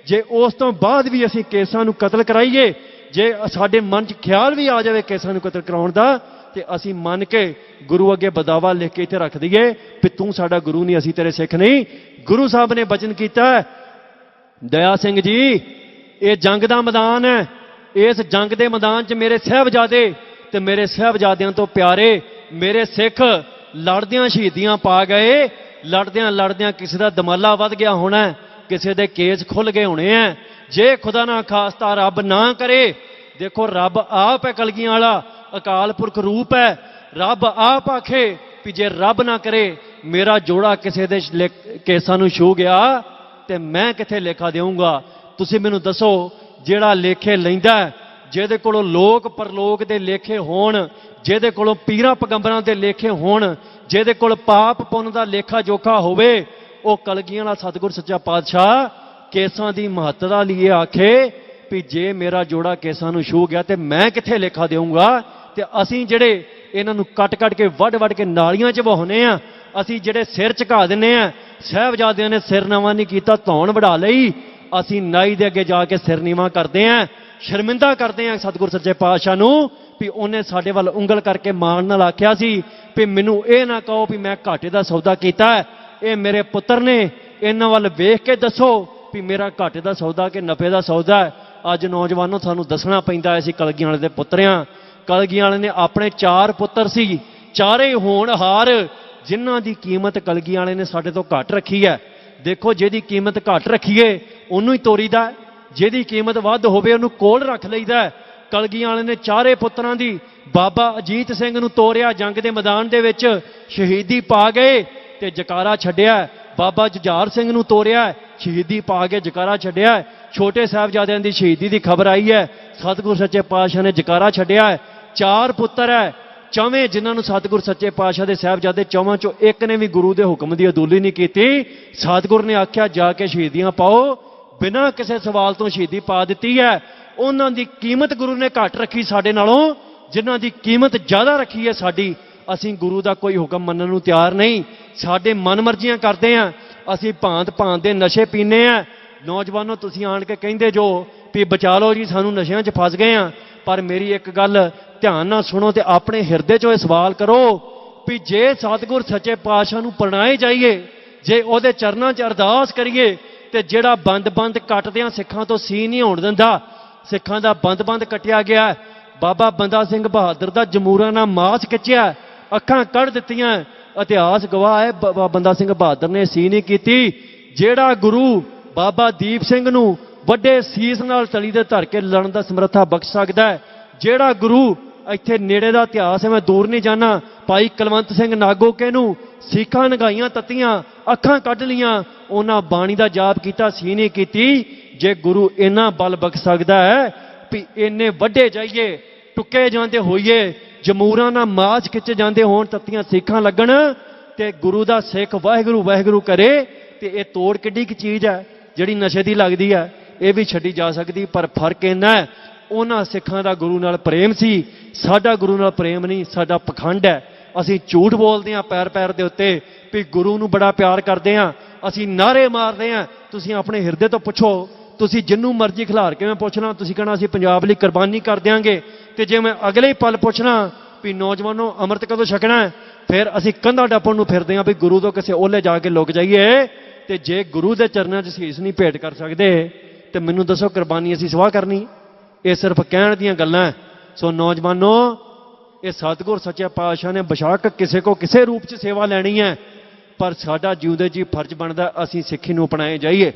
ਜੇ ਉਸ ਤੋਂ ਬਾਅਦ ਵੀ ਅਸੀਂ ਕੇਸਾਂ ਨੂੰ ਕਤਲ ਕਰਾਈਏ, ਜੇ ਸਾਡੇ ਮਨ 'ਚ ਖਿਆਲ ਵੀ ਆ ਜਾਵੇ ਕੇਸਾਂ ਨੂੰ ਕਤਲ ਕਰਾਉਣ ਦਾ, ਤੇ ਅਸੀਂ ਮੰਨ ਕੇ ਗੁਰੂ ਅੱਗੇ ਬਦਾਵਾ ਲਿਖ ਕੇ ਇੱਥੇ ਰੱਖ ਦਈਏ ਵੀ ਤੂੰ ਸਾਡਾ ਗੁਰੂ ਨਹੀਂ, ਅਸੀਂ ਤੇਰੇ ਸਿੱਖ ਨਹੀਂ। ਗੁਰੂ ਸਾਹਿਬ ਨੇ ਬਚਨ ਕੀਤਾ ਦਇਆ ਸਿੰਘ ਜੀ ਇਹ ਜੰਗ ਦਾ ਮੈਦਾਨ ਹੈ, ਇਸ ਜੰਗ ਦੇ ਮੈਦਾਨ 'ਚ ਮੇਰੇ ਸਾਹਿਬਜ਼ਾਦੇ ਤੇ ਮੇਰੇ ਸਾਹਿਬਜ਼ਾਦਿਆਂ ਤੋਂ ਪਿਆਰੇ ਮੇਰੇ ਸਿੱਖ ਲੜਦਿਆਂ ਸ਼ਹੀਦੀਆਂ ਪਾ ਗਏ। ਲੜਦਿਆਂ ਲੜਦਿਆਂ ਕਿਸੇ ਦਾ ਦਮਾਲਾ ਵੱਧ ਗਿਆ ਹੋਣਾ, ਕਿਸੇ ਦੇ ਕੇਸ ਖੁੱਲ ਗਏ ਹੋਣੇ ਆ। ਜੇ ਖੁਦਾ ਨਾ ਖਾਸਤਾ ਰੱਬ ਨਾ ਕਰੇ, ਦੇਖੋ ਰੱਬ ਆਪ ਹੈ ਕਲਗੀਆਂ ਵਾਲਾ, ਅਕਾਲ ਪੁਰਖ ਰੂਪ ਹੈ। ਰੱਬ ਆਪ ਆਖੇ ਵੀ ਜੇ ਰੱਬ ਨਾ ਕਰੇ ਮੇਰਾ ਜੋੜਾ ਕਿਸੇ ਦੇ ਕੇਸਾਂ ਨੂੰ ਛੂ ਗਿਆ ਤੇ ਮੈਂ ਕਿੱਥੇ ਲੇਖਾ ਦੇਵਾਂਗਾ? ਤੁਸੀਂ ਮੈਨੂੰ ਦੱਸੋ ਜਿਹੜਾ ਲੇਖੇ ਲੈਂਦਾ, ਜਿਹਦੇ ਕੋਲੋਂ ਲੋਕ ਪਰਲੋਕ ਦੇ ਲੇਖੇ ਹੋਣ, ਜਿਹਦੇ ਕੋਲੋਂ ਪੀਰਾਂ ਪਗੰਬਰਾਂ ਦੇ ਲੇਖੇ ਹੋਣ, ਜਿਹਦੇ ਕੋਲ ਪਾਪ ਪੁੰਨ ਦਾ ਲੇਖਾ ਜੋਖਾ ਹੋਵੇ, ਉਹ ਕਲਗੀਆਂ ਵਾਲਾ ਸਤਿਗੁਰ ਸੱਚਾ ਪਾਤਸ਼ਾਹ ਕੇਸਾਂ ਦੀ ਮਹੱਤਤਾ ਲਈ ਆਖੇ ਵੀ ਜੇ ਮੇਰਾ ਜੋੜਾ ਕੇਸਾਂ ਨੂੰ ਛੂ ਗਿਆ ਤੇ ਮੈਂ ਕਿੱਥੇ ਲੇਖਾ ਦੇਵਾਂਗਾ? ਤੇ ਅਸੀਂ ਜਿਹੜੇ ਇਹਨਾਂ ਨੂੰ ਕੱਟ ਕੇ ਵੱਢ ਕੇ ਨਾਲੀਆਂ 'ਚ ਵਹਾਉਂਦੇ ਆ, ਅਸੀਂ ਜਿਹੜੇ ਸਿਰ ਝੁਕਾ ਦਿੰਦੇ ਆ, ਸਾਹਿਬਜ਼ਾਦਿਆਂ ਨੇ ਸਿਰ ਨਵਾਂ ਨਹੀਂ ਕੀਤਾ, ਧੌਣ ਵਢਾ ਲਈ, ਅਸੀਂ ਨਾਈ ਦੇ ਅੱਗੇ ਜਾ ਕੇ ਸਿਰ ਨੀਵਾਂ ਕਰਦੇ ਆ, ਸ਼ਰਮਿੰਦਾ ਕਰਦੇ ਆ ਸਤਿਗੁਰ ਸੱਚੇ ਪਾਤਸ਼ਾਹ ਨੂੰ ਵੀ ਉਹਨੇ ਸਾਡੇ ਵੱਲ ਉਂਗਲ ਕਰਕੇ ਮਾਣ ਨਾਲ ਆਖਿਆ ਸੀ ਵੀ ਮੈਨੂੰ ਇਹ ਨਾ ਕਹੋ ਵੀ ਮੈਂ ਘਾਟੇ ਦਾ ਸੌਦਾ ਕੀਤਾ, ਇਹ ਮੇਰੇ ਪੁੱਤਰ ਨੇ, ਇਹਨਾਂ ਵੱਲ ਵੇਖ ਕੇ ਦੱਸੋ ਵੀ ਮੇਰਾ ਘਾਟੇ ਦਾ ਸੌਦਾ ਕਿ ਨਫੇ ਦਾ ਸੌਦਾ ਹੈ। ਅੱਜ ਨੌਜਵਾਨੋ ਸਾਨੂੰ ਦੱਸਣਾ ਪੈਂਦਾ ਅਸੀਂ ਕਲਗੀਆਂ ਵਾਲੇ ਦੇ ਪੁੱਤਰਿਆਂ। ਕਲਗੀਆਂ ਵਾਲੇ ਨੇ ਆਪਣੇ 4 ਪੁੱਤਰ ਸੀ, ਚਾਰੇ ਹੋਣਹਾਰ, ਜਿਨ੍ਹਾਂ ਦੀ ਕੀਮਤ ਕਲਗੀਆਂ ਵਾਲੇ ਨੇ ਸਾਡੇ ਤੋਂ ਘੱਟ ਰੱਖੀ ਹੈ। ਦੇਖੋ ਜਿਹਦੀ ਕੀਮਤ ਘੱਟ ਰੱਖੀਏ ਉਹਨੂੰ ਹੀ ਤੋਰੀਦਾ, ਜਿਹਦੀ ਕੀਮਤ ਵੱਧ ਹੋਵੇ ਉਹਨੂੰ ਕੋਲ ਰੱਖ ਲਈਦਾ। ਕਲਗੀਆਂ ਵਾਲੇ ਨੇ 4 ਪੁੱਤਰਾਂ ਦੀ ਬਾਬਾ ਅਜੀਤ ਸਿੰਘ ਨੂੰ ਤੋਰਿਆ, ਜੰਗ ਦੇ ਮੈਦਾਨ ਦੇ ਵਿੱਚ ਸ਼ਹੀਦੀ ਪਾ ਗਏ ਤੇ ਜਕਾਰਾ ਛੱਡਿਆ। ਬਾਬਾ ਜੁਝਾਰ ਸਿੰਘ ਨੂੰ ਤੋਰਿਆ, ਸ਼ਹੀਦੀ ਪਾ ਕੇ ਜਕਾਰਾ ਛੱਡਿਆ। ਛੋਟੇ ਸਾਹਿਬਜ਼ਾਦਿਆਂ ਦੀ ਸ਼ਹੀਦੀ ਦੀ ਖਬਰ ਆਈ ਹੈ, ਸਤਿਗੁਰ ਸੱਚੇ ਪਾਤਸ਼ਾਹ ਨੇ ਜਕਾਰਾ ਛੱਡਿਆ। 4 ਪੁੱਤਰ ਹੈ, 4ਵੇਂ ਜਿਨ੍ਹਾਂ ਨੂੰ ਸਤਿਗੁਰ ਸੱਚੇ ਪਾਤਸ਼ਾਹ ਦੇ ਸਾਹਿਬਜ਼ਾਦੇ 4ਵਾਂ ਚੋਂ ਇੱਕ ਨੇ ਵੀ ਗੁਰੂ ਦੇ ਹੁਕਮ ਦੀ ਅਦੂਲੀ ਨਹੀਂ ਕੀਤੀ। ਸਤਿਗੁਰ ਨੇ ਆਖਿਆ ਜਾ ਕੇ ਸ਼ਹੀਦੀਆਂ ਪਾਓ, ਬਿਨਾਂ ਕਿਸੇ ਸਵਾਲ ਤੋਂ ਸ਼ਹੀਦੀ ਪਾ ਦਿੱਤੀ ਹੈ। ਉਹਨਾਂ ਦੀ ਕੀਮਤ ਗੁਰੂ ਨੇ ਘੱਟ ਰੱਖੀ ਸਾਡੇ ਨਾਲੋਂ, ਜਿਨ੍ਹਾਂ ਦੀ ਕੀਮਤ ਜ਼ਿਆਦਾ ਰੱਖੀ ਹੈ ਸਾਡੀ। ਅਸੀਂ ਗੁਰੂ ਦਾ ਕੋਈ ਹੁਕਮ ਮੰਨਣ ਨੂੰ ਤਿਆਰ ਨਹੀਂ, ਸਾਡੇ ਮਨ ਮਰਜ਼ੀਆਂ ਕਰਦੇ ਆ, ਅਸੀਂ ਭਾਂਤ ਭਾਂਤ ਦੇ ਨਸ਼ੇ ਪੀਨੇ ਆ, ਨੌਜਵਾਨੋ ਤੁਸੀਂ ਆਣ ਕੇ ਕਹਿੰਦੇ ਜੋ ਵੀ ਬਚਾ ਲਓ ਜੀ ਸਾਨੂੰ ਨਸ਼ਿਆਂ 'ਚ ਫਸ ਗਏ ਆ, ਪਰ ਮੇਰੀ ਇੱਕ ਗੱਲ ਧਿਆਨ ਨਾਲ ਸੁਣੋ ਤੇ ਆਪਣੇ ਹਿਰਦੇ 'ਚੋਂ ਇਹ ਸਵਾਲ ਕਰੋ ਵੀ ਜੇ ਸਤਿਗੁਰ ਸੱਚੇ ਪਾਤਸ਼ਾਹ ਨੂੰ ਪ੍ਰਣਾਏ ਜਾਈਏ, ਜੇ ਉਹਦੇ ਚਰਨਾਂ 'ਚ ਅਰਦਾਸ ਕਰੀਏ ਤੇ ਜਿਹੜਾ ਬੰਦ ਕੱਟਦਿਆਂ ਸਿੱਖਾਂ ਤੋਂ ਸੀ ਨਹੀਂ ਹੋਣ ਦਿੰਦਾ, ਸਿੱਖਾਂ ਦਾ ਬੰਦ ਕੱਟਿਆ ਗਿਆ। ਬਾਬਾ ਬੰਦਾ ਸਿੰਘ ਬਹਾਦਰ ਦਾ ਜਮੂਰਾਂ ਨਾਲ ਮਾਸ ਖਿੱਚਿਆ, ਅੱਖਾਂ ਕੱਢ ਦਿੱਤੀਆਂ। ਇਤਿਹਾਸ ਗਵਾਹ ਹੈ ਬਾਬਾ ਬੰਦਾ ਸਿੰਘ ਬਹਾਦਰ ਨੇ ਸੀ ਨਹੀਂ ਕੀਤੀ। ਜਿਹੜਾ ਗੁਰੂ ਬਾਬਾ ਦੀਪ ਸਿੰਘ ਨੂੰ ਵੱਡੇ ਸੀਸ ਨਾਲ ਤਲੀ ਦੇ ਧਰ ਕੇ ਲੜਨ ਦਾ ਸਮਰੱਥਾ ਬਖਸ਼ ਸਕਦਾ ਹੈ, ਜਿਹੜਾ ਗੁਰੂ ਇੱਥੇ ਨੇੜੇ ਦਾ ਇਤਿਹਾਸ ਹੈ, ਮੈਂ ਦੂਰ ਨਹੀਂ ਜਾਣਾ, ਭਾਈ ਕੁਲਵੰਤ ਸਿੰਘ ਨਾਗੋਕੇ ਨੂੰ ਸਿੱਖਾਂ ਨਗਾਈਆਂ ਤੱਤੀਆਂ, ਅੱਖਾਂ ਕੱਢ ਲੀਆਂ, ਉਹਨਾਂ ਬਾਣੀ ਦਾ ਜਾਪ ਕੀਤਾ, ਸੀ ਨਹੀਂ ਕੀਤੀ। ਜੇ ਗੁਰੂ ਇੰਨਾ ਬਲ ਬਖਸ਼ ਸਕਦਾ ਹੈ ਵੀ ਇੰਨੇ ਵੱਡੇ ਜਾਈਏ, ਟੁੱਕੇ ਜਾਂਦੇ ਹੋਈਏ, ਜਮੂਰਾਂ ਨਾਲ ਮਾਸ ਖਿੱਚ ਜਾਂਦੇ ਹੋਣ, ਤੱਤੀਆਂ ਸਿੱਖਾਂ ਲੱਗਣ ਤੇ ਗੁਰੂ ਦਾ ਸਿੱਖ ਵਾਹਿਗੁਰੂ ਵਾਹਿਗੁਰੂ ਕਰੇ, ਤੇ ਇਹ ਤੋੜ ਕਿੱਡੀ ਕੀ ਚੀਜ਼ ਹੈ ਜਿਹੜੀ ਨਸ਼ੇ ਦੀ ਲੱਗਦੀ ਹੈ, ਇਹ ਵੀ ਛੱਡੀ ਜਾ ਸਕਦੀ। ਪਰ ਫਰਕ ਇੰਨਾ ਹੈ, ਉਹਨਾਂ ਸਿੱਖਾਂ ਦਾ ਗੁਰੂ ਨਾਲ ਪ੍ਰੇਮ ਸੀ, ਸਾਡਾ ਗੁਰੂ ਨਾਲ ਪ੍ਰੇਮ ਨਹੀਂ, ਸਾਡਾ ਪਖੰਡ ਹੈ। ਅਸੀਂ ਝੂਠ ਬੋਲਦੇ ਹਾਂ ਪੈਰ ਦੇ ਉੱਤੇ ਵੀ ਗੁਰੂ ਨੂੰ ਬੜਾ ਪਿਆਰ ਕਰਦੇ ਹਾਂ, ਅਸੀਂ ਨਾਅਰੇ ਮਾਰਦੇ ਹਾਂ। ਤੁਸੀਂ ਆਪਣੇ ਹਿਰਦੇ ਤੋਂ ਪੁੱਛੋ, ਤੁਸੀਂ ਜਿੰਨੂੰ ਮਰਜ਼ੀ ਖਿਲਾਰ ਕੇ ਮੈਂ ਪੁੱਛਣਾ, ਤੁਸੀਂ ਕਹਿਣਾ ਅਸੀਂ ਪੰਜਾਬ ਲਈ ਕੁਰਬਾਨੀ ਕਰ ਦਿਆਂਗੇ। ਤੇ ਜੇ ਮੈਂ ਅਗਲੇ ਹੀ ਪਲ ਪੁੱਛਣਾ ਵੀ ਨੌਜਵਾਨੋ ਅੰਮ੍ਰਿਤ ਕਦੋਂ ਛਕਣਾ, ਫਿਰ ਅਸੀਂ ਕੰਧਾਂ ਟੱਪਣ ਨੂੰ ਫਿਰਦੇ ਹਾਂ ਵੀ ਗੁਰੂ ਤੋਂ ਕਿਸੇ ਓਲੇ ਜਾ ਕੇ ਲੁਕ ਜਾਈਏ। ਤੇ ਜੇ ਗੁਰੂ ਦੇ ਚਰਨਾਂ 'ਚ ਸੀਸ ਨਹੀਂ ਭੇਟ ਕਰ ਸਕਦੇ ਤੇ ਮੈਨੂੰ ਦੱਸੋ ਕੁਰਬਾਨੀ ਅਸੀਂ ਸਵਾਹ ਕਰਨੀ? ਇਹ ਸਿਰਫ ਕਹਿਣ ਦੀਆਂ ਗੱਲਾਂ। ਸੋ ਨੌਜਵਾਨੋ, ਇਹ ਸਤਿਗੁਰ ਸੱਚੇ ਪਾਤਸ਼ਾਹ ਨੇ ਬੇਸ਼ੱਕ ਕਿਸੇ ਕੋ ਕਿਸੇ ਰੂਪ 'ਚ ਸੇਵਾ ਲੈਣੀ ਹੈ, ਪਰ ਸਾਡਾ ਜਿਉਂਦੇ ਜੀ ਫਰਜ਼ ਬਣਦਾ ਅਸੀਂ ਸਿੱਖੀ ਨੂੰ ਅਪਣਾਏ ਜਾਈਏ।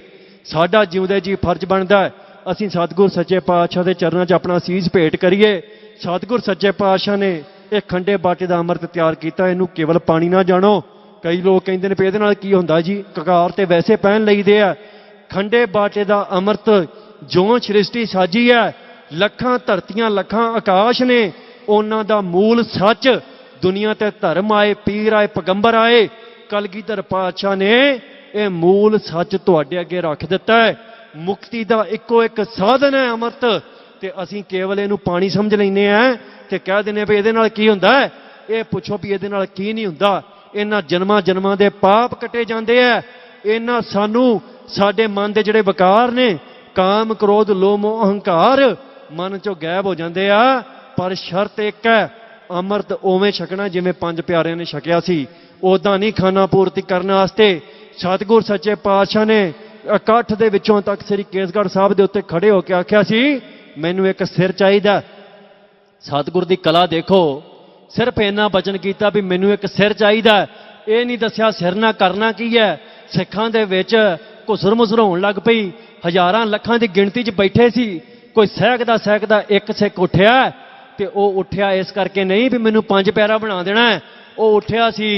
ਸਾਡਾ ਜਿਉਂਦੇ ਜੀ ਫਰਜ਼ ਬਣਦਾ ਅਸੀਂ ਸਤਿਗੁਰ ਸੱਚੇ ਪਾਤਸ਼ਾਹ ਦੇ ਚਰਨਾਂ 'ਚ ਆਪਣਾ ਸੀਸ ਭੇਟ ਕਰੀਏ। ਸਤਿਗੁਰ ਸੱਚੇ ਪਾਤਸ਼ਾਹ ਨੇ ਇਹ ਖੰਡੇ ਬਾਟੇ ਦਾ ਅੰਮ੍ਰਿਤ ਤਿਆਰ ਕੀਤਾ, ਇਹਨੂੰ ਕੇਵਲ ਪਾਣੀ ਨਾ ਜਾਣੋ। ਕਈ ਲੋਕ ਕਹਿੰਦੇ ਨੇ ਵੀ ਇਹਦੇ ਨਾਲ ਕੀ ਹੁੰਦਾ ਜੀ, ਕਕਾਰ ਤੇ ਵੈਸੇ ਪਹਿਨ ਲਈਦੇ ਆ। ਖੰਡੇ ਬਾਟੇ ਦਾ ਅੰਮ੍ਰਿਤ ਜਿਉਂ ਸ੍ਰਿਸ਼ਟੀ ਸਾਜੀ ਹੈ, ਲੱਖਾਂ ਧਰਤੀਆਂ ਲੱਖਾਂ ਆਕਾਸ਼ ਨੇ, ਉਹਨਾਂ ਦਾ ਮੂਲ ਸੱਚ। ਦੁਨੀਆ ਤੇ ਧਰਮ ਆਏ, ਪੀਰ ਆਏ, ਪੈਗੰਬਰ ਆਏ, ਕਲਗੀਧਰ ਪਾਤਸ਼ਾਹ ਨੇ ਇਹ ਮੂਲ ਸੱਚ ਤੁਹਾਡੇ ਅੱਗੇ ਰੱਖ ਦਿੱਤਾ ਹੈ। ਮੁਕਤੀ ਦਾ ਇੱਕੋ ਇੱਕ ਸਾਧਨ ਹੈ ਅੰਮ੍ਰਿਤ, ਤੇ ਅਸੀਂ ਕੇਵਲ ਇਹਨੂੰ ਪਾਣੀ ਸਮਝ ਲੈਂਦੇ ਆ ਤੇ ਕਹਿ ਦਿੰਦੇ ਵੀ ਇਹਦੇ ਨਾਲ ਕੀ ਹੁੰਦਾ ਹੈ। ਇਹ ਪੁੱਛੋ ਵੀ ਇਹਦੇ ਨਾਲ ਕੀ ਨਹੀਂ ਹੁੰਦਾ। ਇਹਨਾਂ ਜਨਮਾਂ ਦੇ ਪਾਪ ਕੱਟੇ ਜਾਂਦੇ ਆ। ਇਹਨਾਂ ਸਾਨੂੰ ਸਾਡੇ ਮਨ ਦੇ ਜਿਹੜੇ ਵਿਕਾਰ ਨੇ, ਕਾਮ ਕ੍ਰੋਧ ਲੋਭ ਮੋਹ ਅਹੰਕਾਰ, ਮਨ ਚੋਂ ਗਾਇਬ ਹੋ ਜਾਂਦੇ ਆ। ਪਰ ਸ਼ਰਤ ਇੱਕ ਹੈ, ਅੰਮ੍ਰਿਤ ਉਵੇਂ ਛਕਣਾ ਜਿਵੇਂ ਪੰਜ ਪਿਆਰਿਆਂ ਨੇ ਛਕਿਆ ਸੀ, ਉਦਾਂ ਨਹੀਂ ਖਾਣਾ ਪੂਰਤੀ ਕਰਨ ਵਾਸਤੇ। ਸਤਿਗੁਰ ਸੱਚੇ ਪਾਤਸ਼ਾਹ ਨੇ ਇਕੱਠ ਦੇ ਵਿੱਚੋਂ ਤੱਕ ਸ੍ਰੀ ਕੇਸਗੜ੍ਹ ਸਾਹਿਬ ਦੇ ਉੱਤੇ ਖੜੇ ਹੋ ਕੇ ਆਖਿਆ ਸੀ, ਮੈਨੂੰ ਇੱਕ ਸਿਰ ਚਾਹੀਦਾ। ਸਤਿਗੁਰ ਦੀ ਕਲਾ ਦੇਖੋ, ਸਿਰਫ ਇੰਨਾ ਬਚਨ ਕੀਤਾ ਵੀ ਮੈਨੂੰ ਇੱਕ ਸਿਰ ਚਾਹੀਦਾ। ਇਹ ਨਹੀਂ ਦੱਸਿਆ ਸਿਰ ਨਾਲ ਕਰਨਾ ਕੀ ਹੈ। ਸਿੱਖਾਂ ਦੇ ਵਿੱਚ ਘੁਸਰ ਮੁਸਰ ਹੋਣ ਲੱਗ ਪਈ, ਹਜ਼ਾਰਾਂ ਲੱਖਾਂ ਦੀ ਗਿਣਤੀ 'ਚ ਬੈਠੇ ਸੀ। ਕੋਈ ਸਹਿਕਦਾ ਇੱਕ ਸਿੱਖ ਉੱਠਿਆ, ਤੇ ਉਹ ਉੱਠਿਆ ਇਸ ਕਰਕੇ ਨਹੀਂ ਵੀ ਮੈਨੂੰ ਪੰਜ ਪਿਆਰਾ ਬਣਾ ਦੇਣਾ ਹੈ। ਉਹ ਉੱਠਿਆ ਸੀ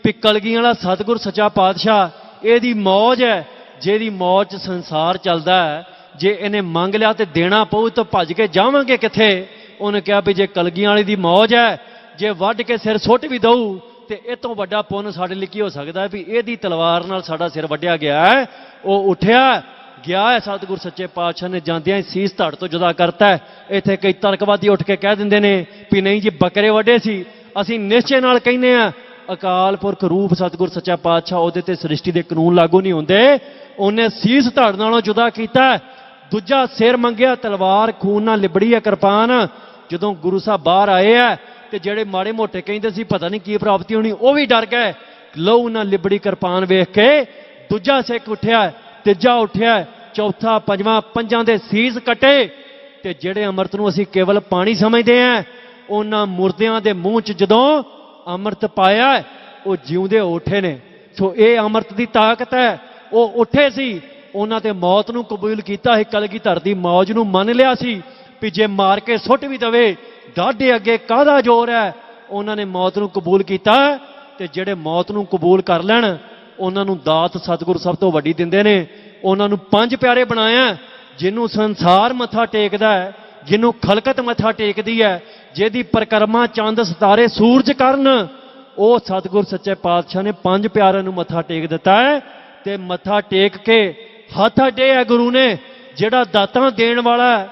ਵੀ ਕਲਗੀਆਂ ਵਾਲਾ ਸਤਿਗੁਰ ਸੱਚਾ ਪਾਤਸ਼ਾਹ, ਇਹਦੀ ਮੌਜ ਹੈ, ਜਿਹਦੀ ਮੌਜ 'ਚ ਸੰਸਾਰ ਚੱਲਦਾ ਹੈ। ਜੇ ਇਹਨੇ ਮੰਗ ਲਿਆ ਤੇ ਦੇਣਾ ਪਊ ਤਾਂ ਭੱਜ ਕੇ ਜਾਵਾਂਗੇ ਕਿੱਥੇ। ਉਹਨੇ ਕਿਹਾ ਵੀ ਜੇ ਕਲਗੀਆਂ ਵਾਲੀ ਦੀ ਮੌਜ ਹੈ, ਜੇ ਵੱਢ ਕੇ ਸਿਰ ਸੁੱਟ ਵੀ ਦਊ ਤੇ ਇਹ ਤੋਂ ਵੱਡਾ ਪੁੰਨ ਸਾਡੇ ਲਈ ਕੀ ਹੋ ਸਕਦਾ ਵੀ ਇਹਦੀ ਤਲਵਾਰ ਨਾਲ ਸਾਡਾ ਸਿਰ ਵੱਢਿਆ ਗਿਆ ਹੈ। ਉਹ ਉੱਠਿਆ ਗਿਆ ਹੈ, ਸਤਿਗੁਰ ਸੱਚੇ ਪਾਤਸ਼ਾਹ ਨੇ ਜਾਂਦਿਆਂ ਹੀ ਸੀਸ ਧੜ ਤੋਂ ਜੁਦਾ ਕਰਤਾ ਹੈ। ਇੱਥੇ ਕਈ ਤਰਕਵਾਦੀ ਉੱਠ ਕੇ ਕਹਿ ਦਿੰਦੇ ਨੇ ਵੀ ਨਹੀਂ ਜੀ ਬੱਕਰੇ ਵੱਢੇ ਸੀ। ਅਸੀਂ ਨਿਸ਼ਚੇ ਨਾਲ ਕਹਿੰਦੇ ਆ, ਅਕਾਲ ਪੁਰਖ ਰੂਪ ਸਤਿਗੁਰ ਸੱਚਾ ਪਾਤਸ਼ਾਹ, ਉਹਦੇ ਤੇ ਸ੍ਰਿਸ਼ਟੀ ਦੇ ਕਾਨੂੰਨ ਲਾਗੂ ਨਹੀਂ ਹੁੰਦੇ। ਉਹਨੇ ਸੀਸ ਧੜ ਨਾਲੋਂ ਜੁਦਾ ਕੀਤਾ। ਦੂਜਾ ਸਿਰ ਮੰਗਿਆ, ਤਲਵਾਰ ਖੂਨ ਨਾਲ ਲਿਬੜੀ ਹੈ ਕਿਰਪਾਨ। ਜਦੋਂ ਗੁਰੂ ਸਾਹਿਬ ਬਾਹਰ ਆਏ ਆ ਤੇ ਜਿਹੜੇ ਮਾੜੇ ਮੋਟੇ ਕਹਿੰਦੇ ਸੀ ਪਤਾ ਨਹੀਂ ਕੀ ਪ੍ਰਾਪਤੀ ਹੋਣੀ, ਉਹ ਵੀ ਡਰ ਗਏ। ਲਹੂ ਨਾਲ ਲਿਬੜੀ ਕਿਰਪਾਨ ਵੇਖ ਕੇ ਦੂਜਾ ਸਿੱਖ ਉੱਠਿਆ, ਤੀਜਾ ਉੱਠਿਆ, ਚੌਥਾ, ਪੰਜਵਾਂ, ਪੰਜਾਂ ਦੇ ਸੀਸ ਕੱਟੇ। ਤੇ ਜਿਹੜੇ ਅੰਮ੍ਰਿਤ ਨੂੰ ਅਸੀਂ ਕੇਵਲ ਪਾਣੀ ਸਮਝਦੇ ਆ, ਉਹਨਾਂ ਮੁਰਦਿਆਂ ਦੇ ਮੂੰਹ 'ਚ ਜਦੋਂ ਅੰਮ੍ਰਿਤ ਪਾਇਆ, ਉਹ ਜਿਉਂਦੇ ਉੱਠੇ ਨੇ। ਸੋ ਇਹ ਅੰਮ੍ਰਿਤ ਦੀ ਤਾਕਤ ਹੈ। ਉਹ ਉੱਠੇ ਸੀ, ਉਹਨਾਂ ਤੇ ਮੌਤ ਨੂੰ ਕਬੂਲ ਕੀਤਾ ਸੀ। ਕਲਗੀਧਰ ਦੀ ਮੌਜ ਨੂੰ ਮੰਨ ਲਿਆ ਸੀ ਵੀ ਜੇ ਮਾਰ ਕੇ ਸੁੱਟ ਵੀ ਦਵੇ, ਡਾਢੇ ਅੱਗੇ ਕਾਹਦਾ ਜ਼ੋਰ ਹੈ। ਉਹਨਾਂ ਨੇ ਮੌਤ ਨੂੰ ਕਬੂਲ ਕੀਤਾ। ਤੇ ਜਿਹੜੇ ਮੌਤ ਨੂੰ ਕਬੂਲ ਕਰ ਲੈਣ, ਉਹਨਾਂ ਨੂੰ ਦਾਤ ਸਤਿਗੁਰ ਸਭ ਤੋਂ ਵੱਡੀ ਦਿੰਦੇ ਨੇ। ਉਹਨਾਂ ਨੂੰ ਪੰਜ ਪਿਆਰੇ ਬਣਾਇਆ। ਜਿਹਨੂੰ ਸੰਸਾਰ ਮੱਥਾ ਟੇਕਦਾ ਹੈ, ਜਿਹਨੂੰ ਖਲਕਤ ਮੱਥਾ ਟੇਕਦੀ ਹੈ, ਜਿਹਦੀ ਪਰਿਕਰਮਾ ਚੰਦ ਸਿਤਾਰੇ ਸੂਰਜ ਕਰਨ, ਉਹ ਸਤਿਗੁਰ ਸੱਚੇ ਪਾਤਸ਼ਾਹ ਨੇ ਪੰਜ ਪਿਆਰਿਆਂ ਨੂੰ ਮੱਥਾ ਟੇਕ ਦਿੱਤਾ ਹੈ। ਤੇ ਮੱਥਾ ਟੇਕ ਕੇ ਹੱਥ ਅੱਡੇ ਹੈ ਗੁਰੂ ਨੇ, ਜਿਹੜਾ ਦਾਤਾਂ ਦੇਣ ਵਾਲਾ,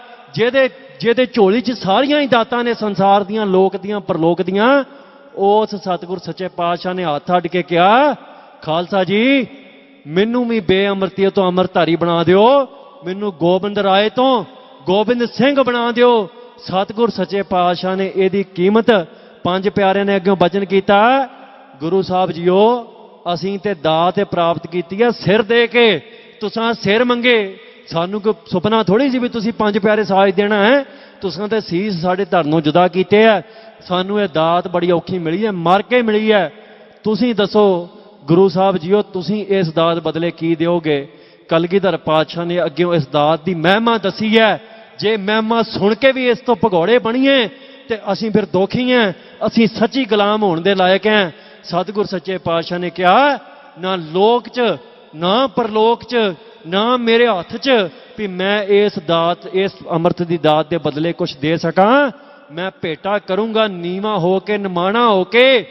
ਜਿਹਦੇ ਝੋਲੀ 'ਚ ਸਾਰੀਆਂ ਹੀ ਦਾਤਾਂ ਨੇ, ਸੰਸਾਰ ਦੀਆਂ, ਲੋਕ ਦੀਆਂ, ਪਰਲੋਕ ਦੀਆਂ। ਉਸ ਸਤਿਗੁਰ ਸੱਚੇ ਪਾਤਸ਼ਾਹ ਨੇ ਹੱਥ ਅੱਡ ਕੇ ਕਿਹਾ, ਖਾਲਸਾ ਜੀ ਮੈਨੂੰ ਵੀ ਬੇਅਮਰਤੀਏ ਤੋਂ ਅੰਮ੍ਰਿਤਧਾਰੀ ਬਣਾ ਦਿਓ, ਮੈਨੂੰ ਗੋਬਿੰਦ ਰਾਏ ਤੋਂ ਗੋਬਿੰਦ ਸਿੰਘ ਬਣਾ ਦਿਓ। ਸਤਿਗੁਰ ਸੱਚੇ ਪਾਤਸ਼ਾਹ ਨੇ ਇਹਦੀ ਕੀਮਤ ਪੰਜ ਪਿਆਰਿਆਂ ਨੇ ਅੱਗੇ ਵਚਨ ਕੀਤਾ, ਗੁਰੂ ਸਾਹਿਬ ਜੀਓ ਅਸੀਂ ਤੇ ਦਾਤ ਪ੍ਰਾਪਤ ਕੀਤੀ ਹੈ ਸਿਰ ਦੇ ਕੇ, ਤੁਸਾਂ ਸਿਰ ਮੰਗੇ, ਸਾਨੂੰ ਕੋਈ ਸੁਪਨਾ ਥੋੜੀ ਸੀ ਵੀ ਤੁਸੀਂ ਪੰਜ ਪਿਆਰੇ ਸਾਜ ਦੇਣਾ ਹੈ, ਤੁਸਾਂ ਤੇ ਸੀਸ ਸਾਡੇ ਧੜ ਨੂੰ ਜੁਦਾ ਕੀਤੇ ਆ, ਸਾਨੂੰ ਇਹ ਦਾਤ ਬੜੀ ਔਖੀ ਮਿਲੀ ਹੈ, ਮਰ ਕੇ ਮਿਲੀ ਹੈ, ਤੁਸੀਂ ਦੱਸੋ ਗੁਰੂ ਸਾਹਿਬ ਜੀਓ ਤੁਸੀਂ ਇਸ ਦਾਤ ਬਦਲੇ ਕੀ ਦਿਓਗੇ। ਕਲਗੀਧਰ ਪਾਤਸ਼ਾਹ ਨੇ ਅੱਗੇ ਇਸ ਦਾਤ ਦੀ ਮਹਿਮਾ ਦੱਸੀ ਹੈ, ਜੇ ਮਹਿਮਾ ਸੁਣ ਕੇ ਵੀ ਇਸ ਤੋਂ ਭਗੌੜੇ ਬਣੀਏ ਤੇ ਅਸੀਂ ਫਿਰ ਦੋਖੀ ਹਾਂ, ਅਸੀਂ ਸੱਚੀ ਗੁਲਾਮ ਹੋਣ ਦੇ ਲਾਇਕ ਹਾਂ। ਸਤਿਗੁਰ ਸੱਚੇ ਪਾਤਸ਼ਾਹ ਨੇ ਕਿਹਾ, ਨਾ ਲੋਕ 'ਚ ਨਾ ਪਰਲੋਕ 'ਚ ਨਾ ਮੇਰੇ ਹੱਥ 'ਚ ਵੀ ਮੈਂ ਇਸ ਦਾਤ, ਇਸ ਅੰਮ੍ਰਿਤ ਦੀ ਦਾਤ ਦੇ ਬਦਲੇ ਕੁਝ ਦੇ ਸਕਾਂ, ਮੈਂ ਭੇਟਾ ਕਰੂੰਗਾ ਨੀਵਾਂ ਹੋ ਕੇ, ਨਿਮਾਣਾ ਹੋ ਕੇ।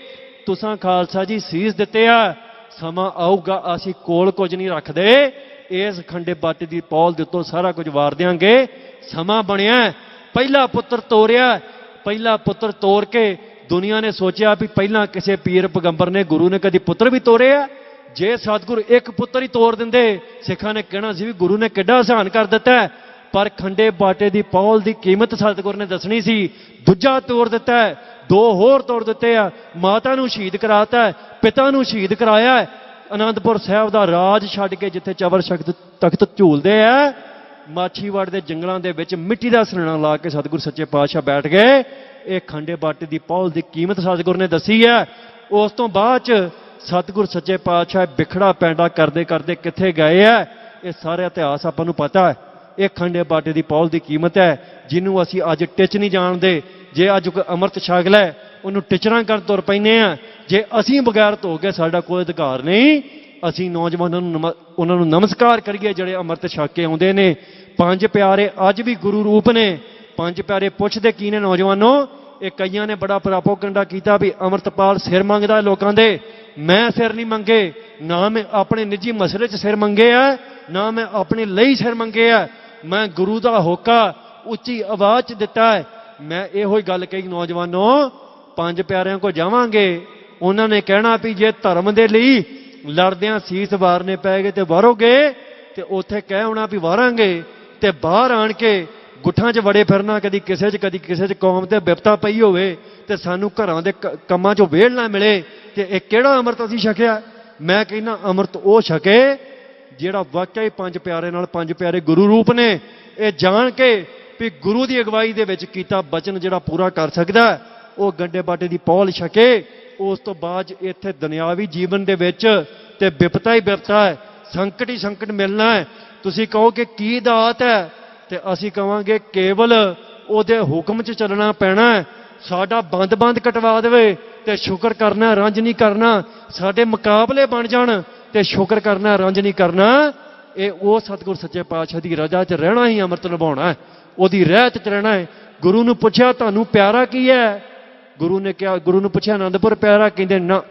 ਤੁਸਾਂ ਖਾਲਸਾ ਜੀ ਸੀਸ ਦਿੱਤੇ ਆ, ਸਮਾਂ ਆਊਗਾ ਅਸੀਂ ਕੋਲ ਕੁਝ ਨਹੀਂ ਰੱਖਦੇ, ਇਸ ਖੰਡੇ ਬਾਟੇ ਦੀ ਪੌਲ ਦੇ ਉੱਤੋਂ ਸਾਰਾ ਕੁਝ ਵਾਰ ਦਿਆਂਗੇ। ਸਮਾਂ ਬਣਿਆ, ਪਹਿਲਾ ਪੁੱਤਰ ਤੋਰਿਆ, ਪਹਿਲਾ ਪੁੱਤਰ ਤੋਰ ਕੇ ਦੁਨੀਆ ਨੇ ਸੋਚਿਆ ਵੀ ਪਹਿਲਾਂ ਕਿਸੇ ਪੀਰ ਪੈਗੰਬਰ ਨੇ, ਗੁਰੂ ਨੇ ਕਦੀ ਪੁੱਤਰ ਵੀ ਤੋਰਿਆ? ਜੇ ਸਤਿਗੁਰ ਇੱਕ ਪੁੱਤਰ ਹੀ ਤੋੜ ਦਿੰਦੇ, ਸਿੱਖਾਂ ਨੇ ਕਹਿਣਾ ਸੀ ਵੀ ਗੁਰੂ ਨੇ ਕਿੱਡਾ ਆਸਾਨ ਕਰ ਦਿੱਤਾ। ਪਰ ਖੰਡੇ ਬਾਟੇ ਦੀ ਪੌਲ ਦੀ ਕੀਮਤ ਸਤਿਗੁਰ ਨੇ ਦੱਸਣੀ ਸੀ, ਦੂਜਾ ਤੋੜ ਦਿੱਤਾ, ਦੋ ਹੋਰ ਤੋੜ ਦਿੱਤੇ ਆ, ਮਾਤਾ ਨੂੰ ਸ਼ਹੀਦ ਕਰਾਤਾ, ਪਿਤਾ ਨੂੰ ਸ਼ਹੀਦ ਕਰਾਇਆ, ਅਨੰਦਪੁਰ ਸਾਹਿਬ ਦਾ ਰਾਜ ਛੱਡ ਕੇ ਜਿੱਥੇ ਚਵਰ ਸ਼ਕਤ ਤਖਤ ਝੂਲਦੇ ਆ, ਮਾਛੀਵਾੜ ਦੇ ਜੰਗਲਾਂ ਦੇ ਵਿੱਚ ਮਿੱਟੀ ਦਾ ਸਰਣਾ ਲਾ ਕੇ ਸਤਿਗੁਰ ਸੱਚੇ ਪਾਤਸ਼ਾਹ ਬੈਠ ਗਏ। ਇਹ ਖੰਡੇ ਬਾਟੇ ਦੀ ਪੌਲ ਦੀ ਕੀਮਤ ਸਤਿਗੁਰ ਨੇ ਦੱਸੀ ਹੈ। ਉਸ ਤੋਂ ਬਾਅਦ ਚ ਸਤਿਗੁਰ ਸੱਚੇ ਪਾਤਸ਼ਾਹ ਵਿਖੜਾ ਪੈਂਡਾ ਕਰਦੇ ਕਰਦੇ ਕਿੱਥੇ ਗਏ ਆ, ਇਹ ਸਾਰਾ ਇਤਿਹਾਸ ਆਪਾਂ ਨੂੰ ਪਤਾ ਹੈ। ਇਹ ਖੰਡੇ ਬਾਟੇ ਦੀ ਪੌਲ ਦੀ ਕੀਮਤ ਹੈ, ਜਿਹਨੂੰ ਅਸੀਂ ਅੱਜ ਟਿਚ ਨਹੀਂ ਜਾਣਦੇ। ਜੇ ਅੱਜ ਕੋਈ ਅੰਮ੍ਰਿਤ ਛਕ ਲੈ, ਉਹਨੂੰ ਟਿਚਰਾਂ ਕਰਨ ਤੁਰ ਪੈਂਦੇ ਆ। ਜੇ ਅਸੀਂ ਬਗੈਰ ਧੋ ਕੇ ਸਾਡਾ ਕੋਈ ਅਧਿਕਾਰ ਨਹੀਂ, ਅਸੀਂ ਨੌਜਵਾਨਾਂ ਨੂੰ ਉਹਨਾਂ ਨੂੰ ਨਮਸਕਾਰ ਕਰੀਏ ਜਿਹੜੇ ਅੰਮ੍ਰਿਤ ਛਕ ਕੇ ਆਉਂਦੇ ਨੇ। ਪੰਜ ਪਿਆਰੇ ਅੱਜ ਵੀ ਗੁਰੂ ਰੂਪ ਨੇ। ਪੰਜ ਪਿਆਰੇ ਪੁੱਛਦੇ ਕੀ ਨੇ ਨੌਜਵਾਨੋ? ਇਹ ਕਈਆਂ ਨੇ ਬੜਾ ਪ੍ਰੋਪਗੈਂਡਾ ਕੀਤਾ ਵੀ ਅੰਮ੍ਰਿਤਪਾਲ ਸਿਰ ਮੰਗਦਾ ਲੋਕਾਂ ਦੇ। ਮੈਂ ਸਿਰ ਨਹੀਂ ਮੰਗੇ, ਨਾ ਮੈਂ ਆਪਣੇ ਨਿੱਜੀ ਮਸਲੇ 'ਚ ਸਿਰ ਮੰਗੇ ਆ, ਨਾ ਮੈਂ ਆਪਣੇ ਲਈ ਸਿਰ ਮੰਗੇ ਆ। ਮੈਂ ਗੁਰੂ ਦਾ ਹੋਕਾ ਉੱਚੀ ਆਵਾਜ਼ 'ਚ ਦਿੱਤਾ ਹੈ। ਮੈਂ ਇਹੋ ਹੀ ਗੱਲ ਕਹੀ ਨੌਜਵਾਨੋ, ਪੰਜ ਪਿਆਰਿਆਂ ਕੋਲ ਜਾਵਾਂਗੇ, ਉਹਨਾਂ ਨੇ ਕਹਿਣਾ ਵੀ ਜੇ ਧਰਮ ਦੇ ਲਈ ਲੜਦਿਆਂ ਸੀਸ ਵਾਰਨੇ ਪੈ ਗਏ ਤੇ ਵਾਰੋਗੇ, ਤੇ ਉੱਥੇ ਕਹਿ ਆਉਣਾ ਵੀ ਵਾਰਾਂਗੇ, ਤੇ ਬਾਹਰ ਆਣ ਕੇ ਗੁੱਠਾਂ 'ਚ ਵੜੇ ਫਿਰਨਾ, ਕਦੀ ਕਿਸੇ 'ਚ ਕਦੀ ਕਿਸੇ 'ਚ, ਕੌਮ ਤੇ ਬਿਪਤਾ ਪਈ ਹੋਵੇ ਤੇ ਸਾਨੂੰ ਘਰਾਂ ਦੇ ਕੰਮਾਂ 'ਚੋਂ ਵਿਹਲ ਨਾ ਮਿਲੇ। ਤੇ ਇਹ ਕਿਹੜਾ ਅੰਮ੍ਰਿਤ ਅਸੀਂ ਛਕਿਆ? ਮੈਂ ਕਹਿੰਦਾ ਅੰਮ੍ਰਿਤ ਉਹ ਛਕੇ ਜਿਹੜਾ ਵਾਕਿਆ ਹੀ ਪੰਜ ਪਿਆਰੇ ਨਾਲ, ਪੰਜ ਪਿਆਰੇ ਗੁਰੂ ਰੂਪ ਨੇ। ਇਹ ਜਾਣ ਕੇ ਵੀ ਗੁਰੂ ਦੀ ਅਗਵਾਈ ਦੇ ਵਿੱਚ ਕੀਤਾ ਬਚਨ ਜਿਹੜਾ ਪੂਰਾ ਕਰ ਸਕਦਾ, ਉਹ ਗੰਡੇ ਬਾਟੇ ਦੀ ਪੌਲ ਛਕੇ। ਉਸ ਤੋਂ ਬਾਅਦ ਇੱਥੇ ਦੁਨਿਆਵੀ ਜੀਵਨ ਦੇ ਵਿੱਚ ਤੇ ਵਿਪਤਾ ਹੀ ਵਿਪਤਾ ਹੈ, ਸੰਕਟ ਹੀ ਸੰਕਟ ਮਿਲਣਾ ਹੈ। ਤੁਸੀਂ ਕਹੋ ਕਿ ਕੀ ਦਾਤ ਹੈ, ਤੇ ਅਸੀਂ ਕਹਾਂਗੇ ਕੇਵਲ ਉਹਦੇ ਹੁਕਮ 'ਚ ਚੱਲਣਾ ਪੈਣਾ ਹੈ। ਸਾਡਾ ਬੰਦ ਕਟਵਾ ਦੇਵੇ ਤੇ ਸ਼ੁਕਰ ਕਰਨਾ, ਰੰਜ ਨਹੀਂ ਕਰਨਾ। ਸਾਡੇ ਮੁਕਾਬਲੇ ਬਣ ਜਾਣ ਤੇ ਸ਼ੁਕਰ ਕਰਨਾ, ਰੰਜ ਨਹੀਂ ਕਰਨਾ। ਇਹ ਉਹ ਸਤਿਗੁਰ ਸੱਚੇ ਪਾਤਸ਼ਾਹ ਦੀ ਰਜ਼ਾ 'ਚ ਰਹਿਣਾ ਹੀ ਅੰਮ੍ਰਿਤ ਨਿਭਾਉਣਾ ਹੈ, ਉਹਦੀ ਰਹਿਤ 'ਚ ਰਹਿਣਾ ਹੈ। ਗੁਰੂ ਨੂੰ ਪੁੱਛਿਆ ਤੁਹਾਨੂੰ ਪਿਆਰਾ ਕੀ ਹੈ? ਗੁਰੂ ਨੇ ਕਿਹਾ, ਗੁਰੂ ਨੂੰ ਪੁੱਛਿਆ ਆਨੰਦਪੁਰ ਪਿਆਰਾ, ਕਹਿੰਦੇ ਨਾ।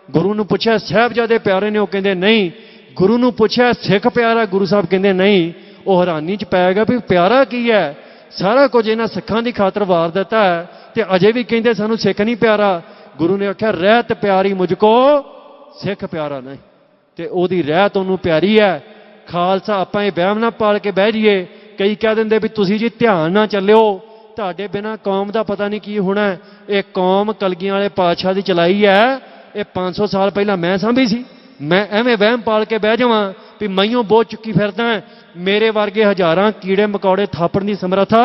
ਗੁਰੂ ਨੂੰ ਪੁੱਛਿਆ ਸਾਹਿਬਜ਼ਾਦੇ ਪਿਆਰੇ ਨੇ, ਉਹ ਕਹਿੰਦੇ ਨਹੀਂ। ਗੁਰੂ ਨੂੰ ਪੁੱਛਿਆ ਸਿੱਖ ਪਿਆਰਾ, ਗੁਰੂ ਸਾਹਿਬ ਕਹਿੰਦੇ ਨਹੀਂ। ਉਹ ਹੈਰਾਨੀ 'ਚ ਪੈ ਗਿਆ ਵੀ ਪਿਆਰਾ ਕੀ ਹੈ? ਸਾਰਾ ਕੁਝ ਇਹਨਾਂ ਸਿੱਖਾਂ ਦੀ ਖਾਤਰ ਵਾਰ ਦਿੱਤਾ ਹੈ ਤੇ ਅਜੇ ਵੀ ਕਹਿੰਦੇ ਸਾਨੂੰ ਸਿੱਖ ਨਹੀਂ ਪਿਆਰਾ। ਗੁਰੂ ਨੇ ਆਖਿਆ ਰਹਿਤ ਪਿਆਰੀ ਮੁਝਕੋ, ਸਿੱਖ ਪਿਆਰਾ ਨਹੀਂ। ਤੇ ਉਹਦੀ ਰਹਿਤ ਉਹਨੂੰ ਪਿਆਰੀ ਹੈ। ਖਾਲਸਾ ਆਪਾਂ ਇਹ ਵਹਿਮ ਨਾ ਪਾਲ ਕੇ ਬਹਿ ਜਾਈਏ। ਕਈ ਕਹਿ ਦਿੰਦੇ ਵੀ ਤੁਸੀਂ ਜੀ ਧਿਆਨ ਨਾਲ ਚੱਲਿਓ, ਤੁਹਾਡੇ ਬਿਨਾਂ ਕੌਮ ਦਾ ਪਤਾ ਨਹੀਂ ਕੀ ਹੋਣਾ। ਇਹ ਕੌਮ ਕਲਗੀਆਂ ਵਾਲੇ ਪਾਤਸ਼ਾਹ ਦੀ ਚਲਾਈ ਹੈ। ਇਹ 500 ਸਾਲ ਪਹਿਲਾਂ ਮੈਂ ਸਾਂਭੀ ਸੀ। ਮੈਂ ਐਵੇਂ ਵਹਿਮ ਪਾਲ ਕੇ ਬਹਿ ਜਾਵਾਂ ਵੀ ਮਈਓ ਬਹੁਤ ਚੁੱਕੀ ਫਿਰਦਾ, ਮੇਰੇ ਵਰਗੇ ਹਜ਼ਾਰਾਂ ਕੀੜੇ ਮਕੌੜੇ ਥਾਪਣ ਦੀ ਸਮਰੱਥਾ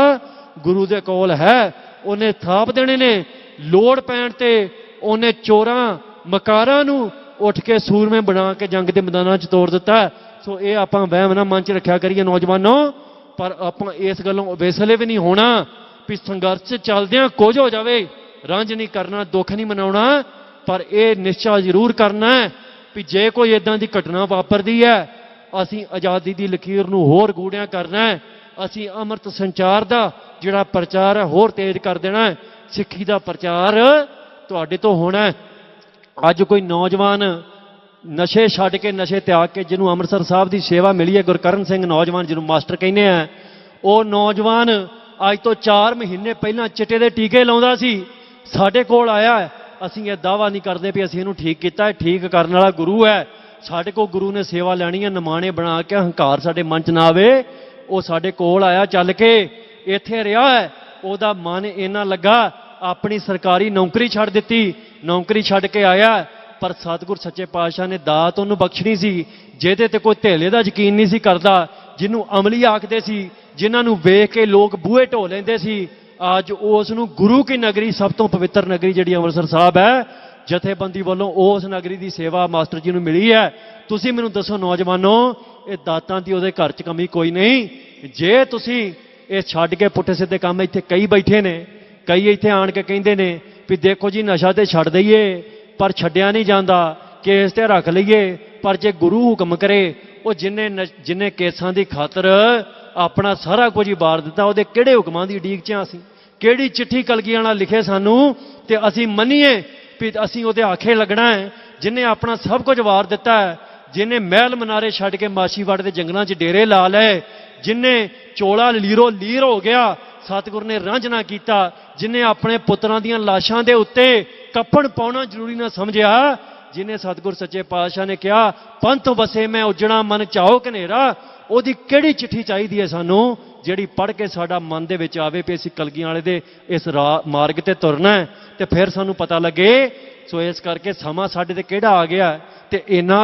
ਗੁਰੂ ਦੇ ਕੋਲ ਹੈ। ਉਹਨੇ ਥਾਪ ਦੇਣੇ ਨੇ, ਲੋੜ ਪੈਣ ਤੇ ਉਹਨੇ ਚੋਰਾਂ ਮਕਾਰਾਂ ਨੂੰ ਉੱਠ ਕੇ ਸੂਰਮੇ ਬਣਾ ਕੇ ਜੰਗ ਦੇ ਮੈਦਾਨਾਂ 'ਚ ਤੋੜ ਦਿੱਤਾ। ਸੋ ਇਹ ਆਪਾਂ ਵਹਿਮ ਨਾ ਮਨ 'ਚ ਰੱਖਿਆ ਕਰੀਏ ਨੌਜਵਾਨੋ। ਪਰ ਆਪਾਂ ਇਸ ਗੱਲੋਂ ਵੇਸਲੇ ਵੀ ਨਹੀਂ ਹੋਣਾ ਵੀ ਸੰਘਰਸ਼ 'ਚ ਚੱਲਦਿਆਂ ਕੁਝ ਹੋ ਜਾਵੇ, ਰੰਜ ਨਹੀਂ ਕਰਨਾ, ਦੁੱਖ ਨਹੀਂ ਮਨਾਉਣਾ। ਪਰ ਇਹ ਨਿਸ਼ਚਾ ਜ਼ਰੂਰ ਕਰਨਾ ਹੈ ਵੀ ਜੇ ਕੋਈ ਇਦਾਂ ਦੀ ਘਟਨਾ ਵਾਪਰਦੀ ਹੈ, ਅਸੀਂ ਆਜ਼ਾਦੀ ਦੀ ਲਕੀਰ ਨੂੰ ਹੋਰ ਗੂੜਿਆਂ ਕਰਨਾ ਹੈ। ਅਸੀਂ ਅੰਮ੍ਰਿਤ ਸੰਚਾਰ ਦਾ ਜਿਹੜਾ ਪ੍ਰਚਾਰ ਹੈ ਹੋਰ ਤੇਜ਼ ਕਰ ਦੇਣਾ ਹੈ। ਸਿੱਖੀ ਦਾ ਪ੍ਰਚਾਰ ਤੁਹਾਡੇ ਤੋਂ ਹੋਣਾ ਹੈ। ਅੱਜ ਕੋਈ ਨੌਜਵਾਨ ਨਸ਼ੇ ਛੱਡ ਕੇ, ਨਸ਼ੇ ਤਿਆਗ ਕੇ, ਜਿਹਨੂੰ ਅੰਮ੍ਰਿਤਸਰ ਸਾਹਿਬ ਦੀ ਸੇਵਾ ਮਿਲੀ ਹੈ, ਗੁਰਕਰਨ ਸਿੰਘ ਨੌਜਵਾਨ ਜਿਹਨੂੰ ਮਾਸਟਰ ਕਹਿੰਦੇ ਆ, ਉਹ ਨੌਜਵਾਨ ਅੱਜ ਤੋਂ 4 ਮਹੀਨੇ ਪਹਿਲਾਂ ਚਿੱਟੇ ਦੇ ਟੀਕੇ ਲਾਉਂਦਾ ਸੀ, ਸਾਡੇ ਕੋਲ ਆਇਆ। ਅਸੀਂ ਇਹ ਦਾਅਵਾ ਨਹੀਂ ਕਰਦੇ ਵੀ ਅਸੀਂ ਇਹਨੂੰ ਠੀਕ ਕੀਤਾ ਹੈ, ਠੀਕ ਕਰਨ ਵਾਲਾ ਗੁਰੂ ਹੈ। ਸਾਡੇ ਕੋਲ ਗੁਰੂ ਨੇ ਸੇਵਾ ਲੈਣੀ ਹੈ, ਨਿਮਾਣੇ ਬਣਾ ਕੇ ਹੰਕਾਰ ਸਾਡੇ ਮਨ 'ਚ ਨਾ ਆਵੇ। ਉਹ ਸਾਡੇ ਕੋਲ ਆਇਆ ਚੱਲ ਕੇ, ਇੱਥੇ ਰਿਹਾ ਹੈ, ਉਹਦਾ ਮਨ ਇੰਨਾ ਲੱਗਾ, ਆਪਣੀ ਸਰਕਾਰੀ ਨੌਕਰੀ ਛੱਡ ਦਿੱਤੀ, ਨੌਕਰੀ ਛੱਡ ਕੇ ਆਇਆ। ਪਰ ਸਤਿਗੁਰ ਸੱਚੇ ਪਾਤਸ਼ਾਹ ਨੇ ਦਾਤ ਉਹਨੂੰ ਬਖਸ਼ਣੀ ਸੀ, ਜਿਹਦੇ ਤੇ ਕੋਈ ਧੇਲੇ ਦਾ ਯਕੀਨ ਨਹੀਂ ਸੀ ਕਰਦਾ, ਜਿਹਨੂੰ ਅਮਲੀ ਆਖਦੇ ਸੀ, ਜਿਨ੍ਹਾਂ ਨੂੰ ਵੇਖ ਕੇ ਲੋਕ ਬੂਹੇ ਢੋ ਲੈਂਦੇ ਸੀ। ਅੱਜ ਉਸ ਨੂੰ ਗੁਰੂ ਕੀ ਨਗਰੀ, ਸਭ ਤੋਂ ਪਵਿੱਤਰ ਨਗਰੀ ਜਿਹੜੀ ਅੰਮ੍ਰਿਤਸਰ ਸਾਹਿਬ ਹੈ, ਜਥੇਬੰਦੀ ਵੱਲੋਂ ਉਸ ਨਗਰੀ ਦੀ ਸੇਵਾ ਮਾਸਟਰ ਜੀ ਨੂੰ ਮਿਲੀ ਹੈ। ਤੁਸੀਂ ਮੈਨੂੰ ਦੱਸੋ ਨੌਜਵਾਨੋ, ਇਹ ਦਾਤਾਂ ਦੀ ਉਹਦੇ ਘਰ 'ਚ ਕਮੀ ਕੋਈ ਨਹੀਂ। ਜੇ ਤੁਸੀਂ ਇਹ ਛੱਡ ਕੇ ਪੁੱਠੇ ਸਿੱਧੇ ਕੰਮ, ਇੱਥੇ ਕਈ ਬੈਠੇ ਨੇ, ਕਈ ਇੱਥੇ ਆਣ ਕੇ ਕਹਿੰਦੇ ਨੇ ਵੀ ਦੇਖੋ ਜੀ ਨਸ਼ਾ ਤੇ ਛੱਡ ਦਈਏ, ਪਰ ਛੱਡਿਆ ਨਹੀਂ ਜਾਂਦਾ, ਕੇਸ ਤੇ ਰੱਖ ਲਈਏ, ਪਰ ਜੇ ਗੁਰੂ ਹੁਕਮ ਕਰੇ, ਉਹ ਜਿੰਨੇ ਕੇਸਾਂ ਦੀ ਖਾਤਰ ਆਪਣਾ ਸਾਰਾ ਕੁਝ ਹੀ ਵਾਰ ਦਿੱਤਾ, ਉਹਦੇ ਕਿਹੜੇ ਹੁਕਮਾਂ ਦੀ ਉਡੀਕ 'ਚ ਅਸੀਂ, ਕਿਹੜੀ ਚਿੱਠੀ ਕਲਗੀਆਂ ਨਾਲ ਲਿਖੇ ਸਾਨੂੰ, ਤੇ ਅਸੀਂ ਮੰਨੀਏ ਵੀ ਅਸੀਂ ਉਹਦੇ ਆਖੇ ਲੱਗਣਾ ਹੈ। ਜਿਹਨੇ ਆਪਣਾ ਸਭ ਕੁਝ ਵਾਰ ਦਿੱਤਾ ਹੈ, ਜਿਹਨੇ ਮਹਿਲ ਮਨਾਰੇ ਛੱਡ ਕੇ ਮਾਛੀਵਾੜੇ ਦੇ ਜੰਗਲਾਂ 'ਚ ਡੇਰੇ ਲਾ ਲਏ, ਜਿਹਨੇ ਚੋਲਾ ਲੀਰੋ ਲੀਰ ਹੋ ਗਿਆ, ਸਤਿਗੁਰ ਨੇ ਰੰਝ ਨਾ ਕੀਤਾ, ਜਿਹਨੇ ਆਪਣੇ ਪੁੱਤਰਾਂ ਦੀਆਂ ਲਾਸ਼ਾਂ ਦੇ ਉੱਤੇ ਕੱਫਣ ਪਾਉਣਾ ਜ਼ਰੂਰੀ ਨਾ ਸਮਝਿਆ, ਜਿਹਨੇ ਸਤਿਗੁਰ ਸੱਚੇ ਪਾਤਸ਼ਾਹ ਨੇ ਕਿਹਾ ਪੰਥ ਵਸੇ ਮੈਂ ਉਜੜਾ ਮਨ ਚਾਹੋ ਘਨੇਰਾ, ਉਹਦੀ ਕਿਹੜੀ ਚਿੱਠੀ ਚਾਹੀਦੀ ਹੈ ਸਾਨੂੰ, ਜਿਹੜੀ ਪੜ੍ਹ ਕੇ ਸਾਡਾ ਮਨ ਦੇ ਵਿੱਚ ਆਵੇ ਵੀ ਅਸੀਂ ਕਲਗੀਆਂ ਵਾਲੇ ਦੇ ਇਸ ਮਾਰਗ ਤੇ ਤੁਰਨਾ ਹੈ, ਤੇ ਫਿਰ ਸਾਨੂੰ ਪਤਾ ਲੱਗੇ। ਸੋ ਇਸ ਕਰਕੇ ਸਮਾਂ ਸਾਡੇ ਤੇ ਕਿਹੜਾ ਆ ਗਿਆ, ਤੇ ਇੰਨਾ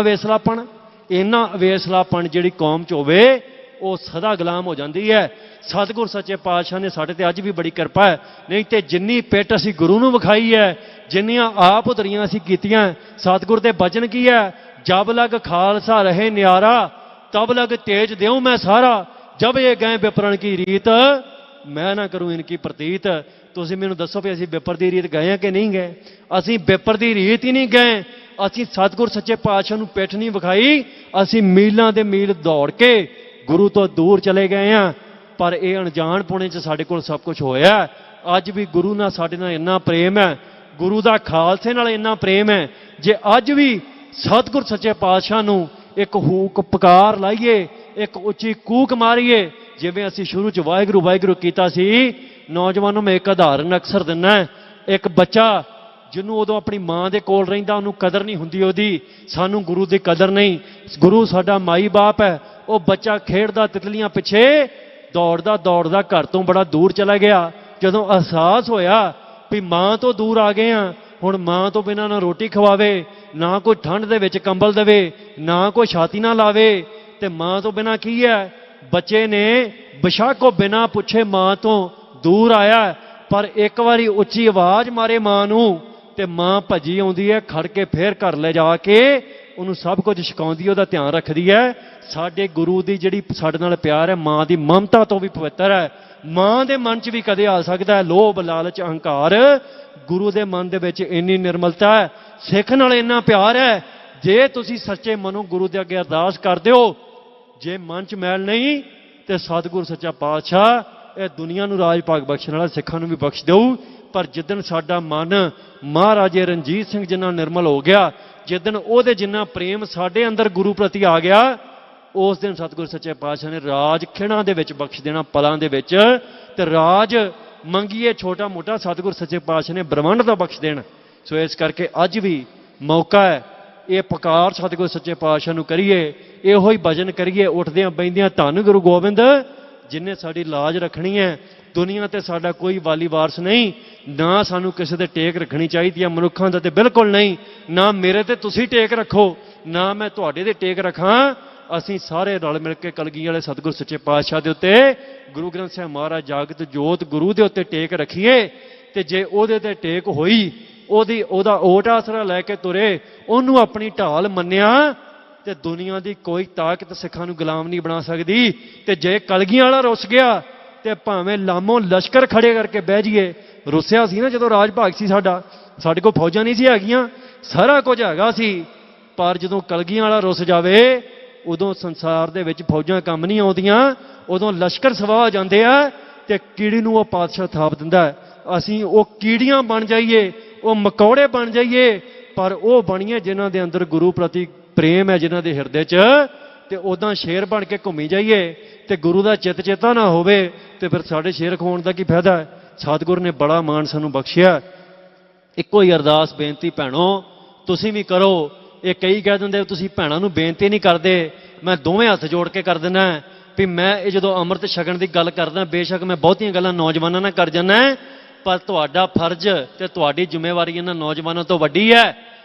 ਅਵੇਸਲਾਪਣ ਜਿਹੜੀ ਕੌਮ 'ਚ ਹੋਵੇ, ਉਹ ਸਦਾ ਗੁਲਾਮ ਹੋ ਜਾਂਦੀ ਹੈ। ਸਤਿਗੁਰ ਸੱਚੇ ਪਾਤਸ਼ਾਹ ਨੇ ਸਾਡੇ ਤੇ ਅੱਜ ਵੀ ਬੜੀ ਕਿਰਪਾ ਹੈ, ਨਹੀਂ ਤੇ ਜਿੰਨੀ ਪਿੱਠ ਅਸੀਂ ਗੁਰੂ ਨੂੰ ਵਿਖਾਈ ਹੈ, ਜਿੰਨੀਆਂ ਆਪ ਉਧਰੀਆਂ ਅਸੀਂ ਕੀਤੀਆਂ। ਸਤਿਗੁਰ ਦੇ ਬਚਨ ਕੀ ਹੈ, ਜਬ ਲਗ ਖਾਲਸਾ ਰਹੇ ਨਿਆਰਾ, ਤਬ ਲਗ ਤੇਜ ਦਿਉ ਮੈਂ ਸਾਰਾ, ਜਬ ਇਹ ਗਏ ਵਿਪਰਨ ਕੀ ਰੀਤ, ਮੈਂ ਨਾ ਕਰੂੰ ਇਨਕੀ ਪ੍ਰਤੀਤ। ਤੁਸੀਂ ਮੈਨੂੰ ਦੱਸੋ ਵੀ ਅਸੀਂ ਵਿਪਰ ਦੀ ਰੀਤ ਗਏ ਹਾਂ ਕਿ ਨਹੀਂ ਗਏ? ਅਸੀਂ ਵਿਪਰ ਦੀ ਰੀਤ ਹੀ ਨਹੀਂ ਗਏ। ਅਸੀਂ ਸਤਿਗੁਰ ਸੱਚੇ ਪਾਤਸ਼ਾਹ ਨੂੰ ਪਿੱਠ ਨਹੀਂ ਵਿਖਾਈ, ਅਸੀਂ ਮੀਲਾਂ ਦੇ ਮੀਲ ਦੌੜ ਕੇ ਗੁਰੂ ਤੋਂ ਦੂਰ ਚਲੇ ਗਏ ਹਾਂ। ਪਰ ਇਹ ਅਣਜਾਣ ਪੁਣੇ 'ਚ ਸਾਡੇ ਕੋਲ ਸਭ ਕੁਝ ਹੋਇਆ। ਅੱਜ ਵੀ ਗੁਰੂ ਨਾਲ ਸਾਡੇ ਨਾਲ ਇੰਨਾ ਪ੍ਰੇਮ ਹੈ, ਗੁਰੂ ਦਾ ਖਾਲਸੇ ਨਾਲ ਇੰਨਾ ਪ੍ਰੇਮ ਹੈ, ਜੇ ਅੱਜ ਵੀ ਸਤਿਗੁਰ ਸੱਚੇ ਪਾਤਸ਼ਾਹ ਨੂੰ ਇੱਕ ਹੂਕ ਪੁਕਾਰ ਲਾਈਏ, ਇੱਕ ਉੱਚੀ ਕੂਕ ਮਾਰੀਏ, ਜਿਵੇਂ ਅਸੀਂ ਸ਼ੁਰੂ 'ਚ ਵਾਹਿਗੁਰੂ ਵਾਹਿਗੁਰੂ ਕੀਤਾ ਸੀ। ਨੌਜਵਾਨੋਂ ਮੈਂ ਇੱਕ ਉਦਾਹਰਨ ਅਕਸਰ ਦਿੰਦਾ, ਇੱਕ ਬੱਚਾ ਜਿਹਨੂੰ ਉਦੋਂ ਆਪਣੀ ਮਾਂ ਦੇ ਕੋਲ ਰਹਿੰਦਾ, ਉਹਨੂੰ ਕਦਰ ਨਹੀਂ ਹੁੰਦੀ ਉਹਦੀ, ਸਾਨੂੰ ਗੁਰੂ ਦੀ ਕਦਰ ਨਹੀਂ। ਗੁਰੂ ਸਾਡਾ ਮਾਈ ਬਾਪ ਹੈ। ਉਹ ਬੱਚਾ ਖੇਡਦਾ ਤਿਤਲੀਆਂ ਪਿੱਛੇ ਦੌੜਦਾ ਦੌੜਦਾ ਘਰ ਤੋਂ ਬੜਾ ਦੂਰ ਚਲਾ ਗਿਆ। ਜਦੋਂ ਅਹਿਸਾਸ ਹੋਇਆ ਵੀ ਮਾਂ ਤੋਂ ਦੂਰ ਆ ਗਏ ਆ, ਹੁਣ ਮਾਂ ਤੋਂ ਬਿਨਾਂ ਨਾ ਰੋਟੀ ਖਵਾਵੇ, ਨਾ ਕੋਈ ਠੰਡ ਦੇ ਵਿੱਚ ਕੰਬਲ ਦੇਵੇ, ਨਾ ਕੋਈ ਛਾਤੀ ਨਾ ਲਾਵੇ, ਤੇ ਮਾਂ ਤੋਂ ਬਿਨਾਂ ਕੀ ਹੈ? ਬੱਚੇ ਨੇ ਬਿਸ਼ੱਕ ਬਿਨਾਂ ਪੁੱਛੇ ਮਾਂ ਤੋਂ ਦੂਰ ਆਇਆ, ਪਰ ਇੱਕ ਵਾਰੀ ਉੱਚੀ ਆਵਾਜ਼ ਮਾਰੇ ਮਾਂ ਨੂੰ, ਤੇ ਮਾਂ ਭੱਜੀ ਆਉਂਦੀ ਹੈ, ਖੜ ਕੇ ਫੇਰ ਘਰ ਲੈ ਜਾ ਕੇ ਉਹਨੂੰ ਸਭ ਕੁਝ ਛਕਾਉਂਦੀ, ਉਹਦਾ ਧਿਆਨ ਰੱਖਦੀ ਹੈ। ਸਾਡੇ ਗੁਰੂ ਦੀ ਜਿਹੜੀ ਸਾਡੇ ਨਾਲ ਪਿਆਰ ਹੈ, ਮਾਂ ਦੀ ਮਮਤਾ ਤੋਂ ਵੀ ਪਵਿੱਤਰ ਹੈ। ਮਾਂ ਦੇ ਮਨ 'ਚ ਵੀ ਕਦੇ ਆ ਸਕਦਾ ਹੈ ਲੋਭ, ਲਾਲਚ, ਅਹੰਕਾਰ, ਗੁਰੂ ਦੇ ਮਨ ਦੇ ਵਿੱਚ ਇੰਨੀ ਨਿਰਮਲਤਾ ਹੈ, ਸਿੱਖ ਨਾਲ ਇੰਨਾ ਪਿਆਰ ਹੈ। ਜੇ ਤੁਸੀਂ ਸੱਚੇ ਮਨੋਂ ਗੁਰੂ ਦੇ ਅੱਗੇ ਅਰਦਾਸ ਕਰਦੇ ਹੋ, ਜੇ ਮਨ 'ਚ ਮੈਲ ਨਹੀਂ, ਤੇ ਸਤਿਗੁਰ ਸੱਚਾ ਪਾਤਸ਼ਾਹ ਇਹ ਦੁਨੀਆ ਨੂੰ ਰਾਜ ਭਾਗ ਬਖਸ਼ਣ ਵਾਲਾ ਸਿੱਖਾਂ ਨੂੰ ਵੀ ਬਖਸ਼ ਦੇਊ। ਪਰ ਜਿੱਦਣ ਸਾਡਾ ਮਨ ਮਹਾਰਾਜੇ ਰਣਜੀਤ ਸਿੰਘ ਜਿੰਨਾ ਨਿਰਮਲ ਹੋ ਗਿਆ, ਜਿੱਦਣ ਉਹਦੇ ਜਿੰਨਾ ਪ੍ਰੇਮ ਸਾਡੇ ਅੰਦਰ ਗੁਰੂ ਪ੍ਰਤੀ ਆ ਗਿਆ, ਉਸ ਦਿਨ ਸਤਿਗੁਰ ਸੱਚੇ ਪਾਤਸ਼ਾਹ ਨੇ ਰਾਜ ਖਿਣਾਂ ਦੇ ਵਿੱਚ ਬਖਸ਼ ਦੇਣਾ, ਪਲਾਂ ਦੇ ਵਿੱਚ। ਤੇ ਰਾਜ ਮੰਗੀਏ ਛੋਟਾ ਮੋਟਾ, ਸਤਿਗੁਰ ਸੱਚੇ ਪਾਤਸ਼ਾਹ ਨੇ ਬ੍ਰਹਮੰਡ ਦਾ ਬਖਸ਼ ਦੇਣਾ। ਸੋ ਇਸ ਕਰਕੇ ਅੱਜ ਵੀ ਮੌਕਾ ਹੈ, ਇਹ ਪੁਕਾਰ ਸਤਿਗੁਰ ਸੱਚੇ ਪਾਤਸ਼ਾਹ ਨੂੰ ਕਰੀਏ, ਇਹੋ ਹੀ ਭਜਨ ਕਰੀਏ, ਉੱਠਦਿਆਂ ਬੈਂਦਿਆਂ ਧੰਨ ਗੁਰੂ ਗੋਬਿੰਦ ਜਿਨੇ ਸਾਡੀ ਲਾਜ ਰੱਖਣੀ ਹੈ। ਦੁਨੀਆ ਤੇ ਸਾਡਾ ਕੋਈ ਵਾਲੀ ਵਾਰਸ ਨਹੀਂ, ਨਾ ਸਾਨੂੰ ਕਿਸੇ ਦੇ ਟੇਕ ਰੱਖਣੀ ਚਾਹੀਦੀ ਹੈ, ਮਨੁੱਖਾਂ ਦਾ ਤੇ ਬਿਲਕੁਲ ਨਹੀਂ। ਨਾ ਮੇਰੇ ਤੇ ਤੁਸੀਂ ਟੇਕ ਰੱਖੋ, ਨਾ ਮੈਂ ਤੁਹਾਡੇ ਤੇ ਟੇਕ ਰੱਖਾਂ। ਅਸੀਂ ਸਾਰੇ ਰਲ ਮਿਲ ਕੇ ਕਲਗੀ ਵਾਲੇ ਸਤਿਗੁਰ ਸੱਚੇ ਪਾਤਸ਼ਾਹ ਦੇ ਉੱਤੇ, ਗੁਰੂ ਗ੍ਰੰਥ ਸਾਹਿਬ ਮਹਾਰਾਜ ਜਾਗਤ ਜੋਤ ਗੁਰੂ ਦੇ ਉੱਤੇ ਟੇਕ ਰੱਖੀਏ। ਤੇ ਜੇ ਉਹਦੇ ਤੇ ਟੇਕ ਹੋਈ, ਉਹਦਾ ਓਟ ਆਸਰਾ ਲੈ ਕੇ ਤੁਰੇ, ਉਹਨੂੰ ਆਪਣੀ ਢਾਲ ਮੰਨਿਆ, ਤੇ ਦੁਨੀਆ ਦੀ ਕੋਈ ਤਾਕਤ ਸਿੱਖਾਂ ਨੂੰ ਗੁਲਾਮ ਨਹੀਂ ਬਣਾ ਸਕਦੀ। ਤੇ ਜੇ ਕਲਗੀਆਂ ਵਾਲਾ ਰੁੱਸ ਗਿਆ, ਤੇ ਭਾਵੇਂ ਲਾਮੋਂ ਲਸ਼ਕਰ ਖੜੇ ਕਰਕੇ ਬਹਿ ਜਾਈਏ। ਰੁੱਸਿਆ ਸੀ ਨਾ ਜਦੋਂ ਰਾਜ ਭਾਗ ਸੀ ਸਾਡਾ, ਸਾਡੇ ਕੋਲ ਫੌਜਾਂ ਨਹੀਂ ਸੀ ਹੈਗੀਆਂ, ਸਾਰਾ ਕੁਝ ਹੈਗਾ ਸੀ, ਪਰ ਜਦੋਂ ਕਲਗੀਆਂ ਵਾਲਾ ਰੁੱਸ ਜਾਵੇ, ਉਦੋਂ ਸੰਸਾਰ ਦੇ ਵਿੱਚ ਫੌਜਾਂ ਕੰਮ ਨਹੀਂ ਆਉਂਦੀਆਂ, ਉਦੋਂ ਲਸ਼ਕਰ ਸਵਾਹ ਹੋ ਜਾਂਦੇ ਆ, ਤੇ ਕੀੜੀ ਨੂੰ ਉਹ ਪਾਤਸ਼ਾਹ ਥਾਪ ਦਿੰਦਾ। ਅਸੀਂ ਉਹ ਕੀੜੀਆਂ ਬਣ ਜਾਈਏ, ਉਹ ਮਕੌੜੇ ਬਣ ਜਾਈਏ, ਪਰ ਉਹ ਬਣੀਏ ਜਿਨ੍ਹਾਂ ਦੇ ਅੰਦਰ ਗੁਰੂ ਪ੍ਰਤੀ ਪ੍ਰੇਮ ਹੈ, ਜਿਨ੍ਹਾਂ ਦੇ ਹਿਰਦੇ 'ਚ, ਤੇ ਉਦਾਂ ਸ਼ੇਰ ਬਣ ਕੇ ਘੁੰਮੀ ਜਾਈਏ, ਤੇ ਗੁਰੂ ਦਾ ਚਿੱਤ ਚੇਤਾ ਨਾ ਹੋਵੇ, ਤੇ ਫਿਰ ਸਾਡੇ ਸ਼ੇਰ ਖਵਾਉਣ ਦਾ ਕੀ ਫਾਇਦਾ ਹੈ? ਸਤਿਗੁਰ ਨੇ ਬੜਾ ਮਾਣ ਸਾਨੂੰ ਬਖਸ਼ਿਆ। ਇੱਕੋ ਹੀ ਅਰਦਾਸ ਬੇਨਤੀ ਭੈਣੋ, ਤੁਸੀਂ ਵੀ ਕਰੋ ਇਹ ਕਈ ਕਹਿ ਦਿੰਦੇ ਤੁਸੀਂ ਭੈਣਾਂ ਨੂੰ ਬੇਨਤੀ ਨਹੀਂ ਕਰਦੇ। ਮੈਂ ਦੋਵੇਂ ਹੱਥ ਜੋੜ ਕੇ ਕਰ ਦਿੰਦਾ ਵੀ ਮੈਂ ਇਹ ਜਦੋਂ ਅੰਮ੍ਰਿਤ ਛਕਣ ਦੀ ਗੱਲ ਕਰਦਾ, ਬੇਸ਼ੱਕ ਮੈਂ ਬਹੁਤੀਆਂ ਗੱਲਾਂ ਨੌਜਵਾਨਾਂ ਨਾਲ ਕਰ ਜਾਂਦਾ, ਪਰ ਤੁਹਾਡਾ ਫਰਜ਼ ਤੇ ਤੁਹਾਡੀ ਜ਼ਿੰਮੇਵਾਰੀ ਇਹਨਾਂ ਨੌਜਵਾਨਾਂ ਤੋਂ ਵੱਡੀ ਹੈ।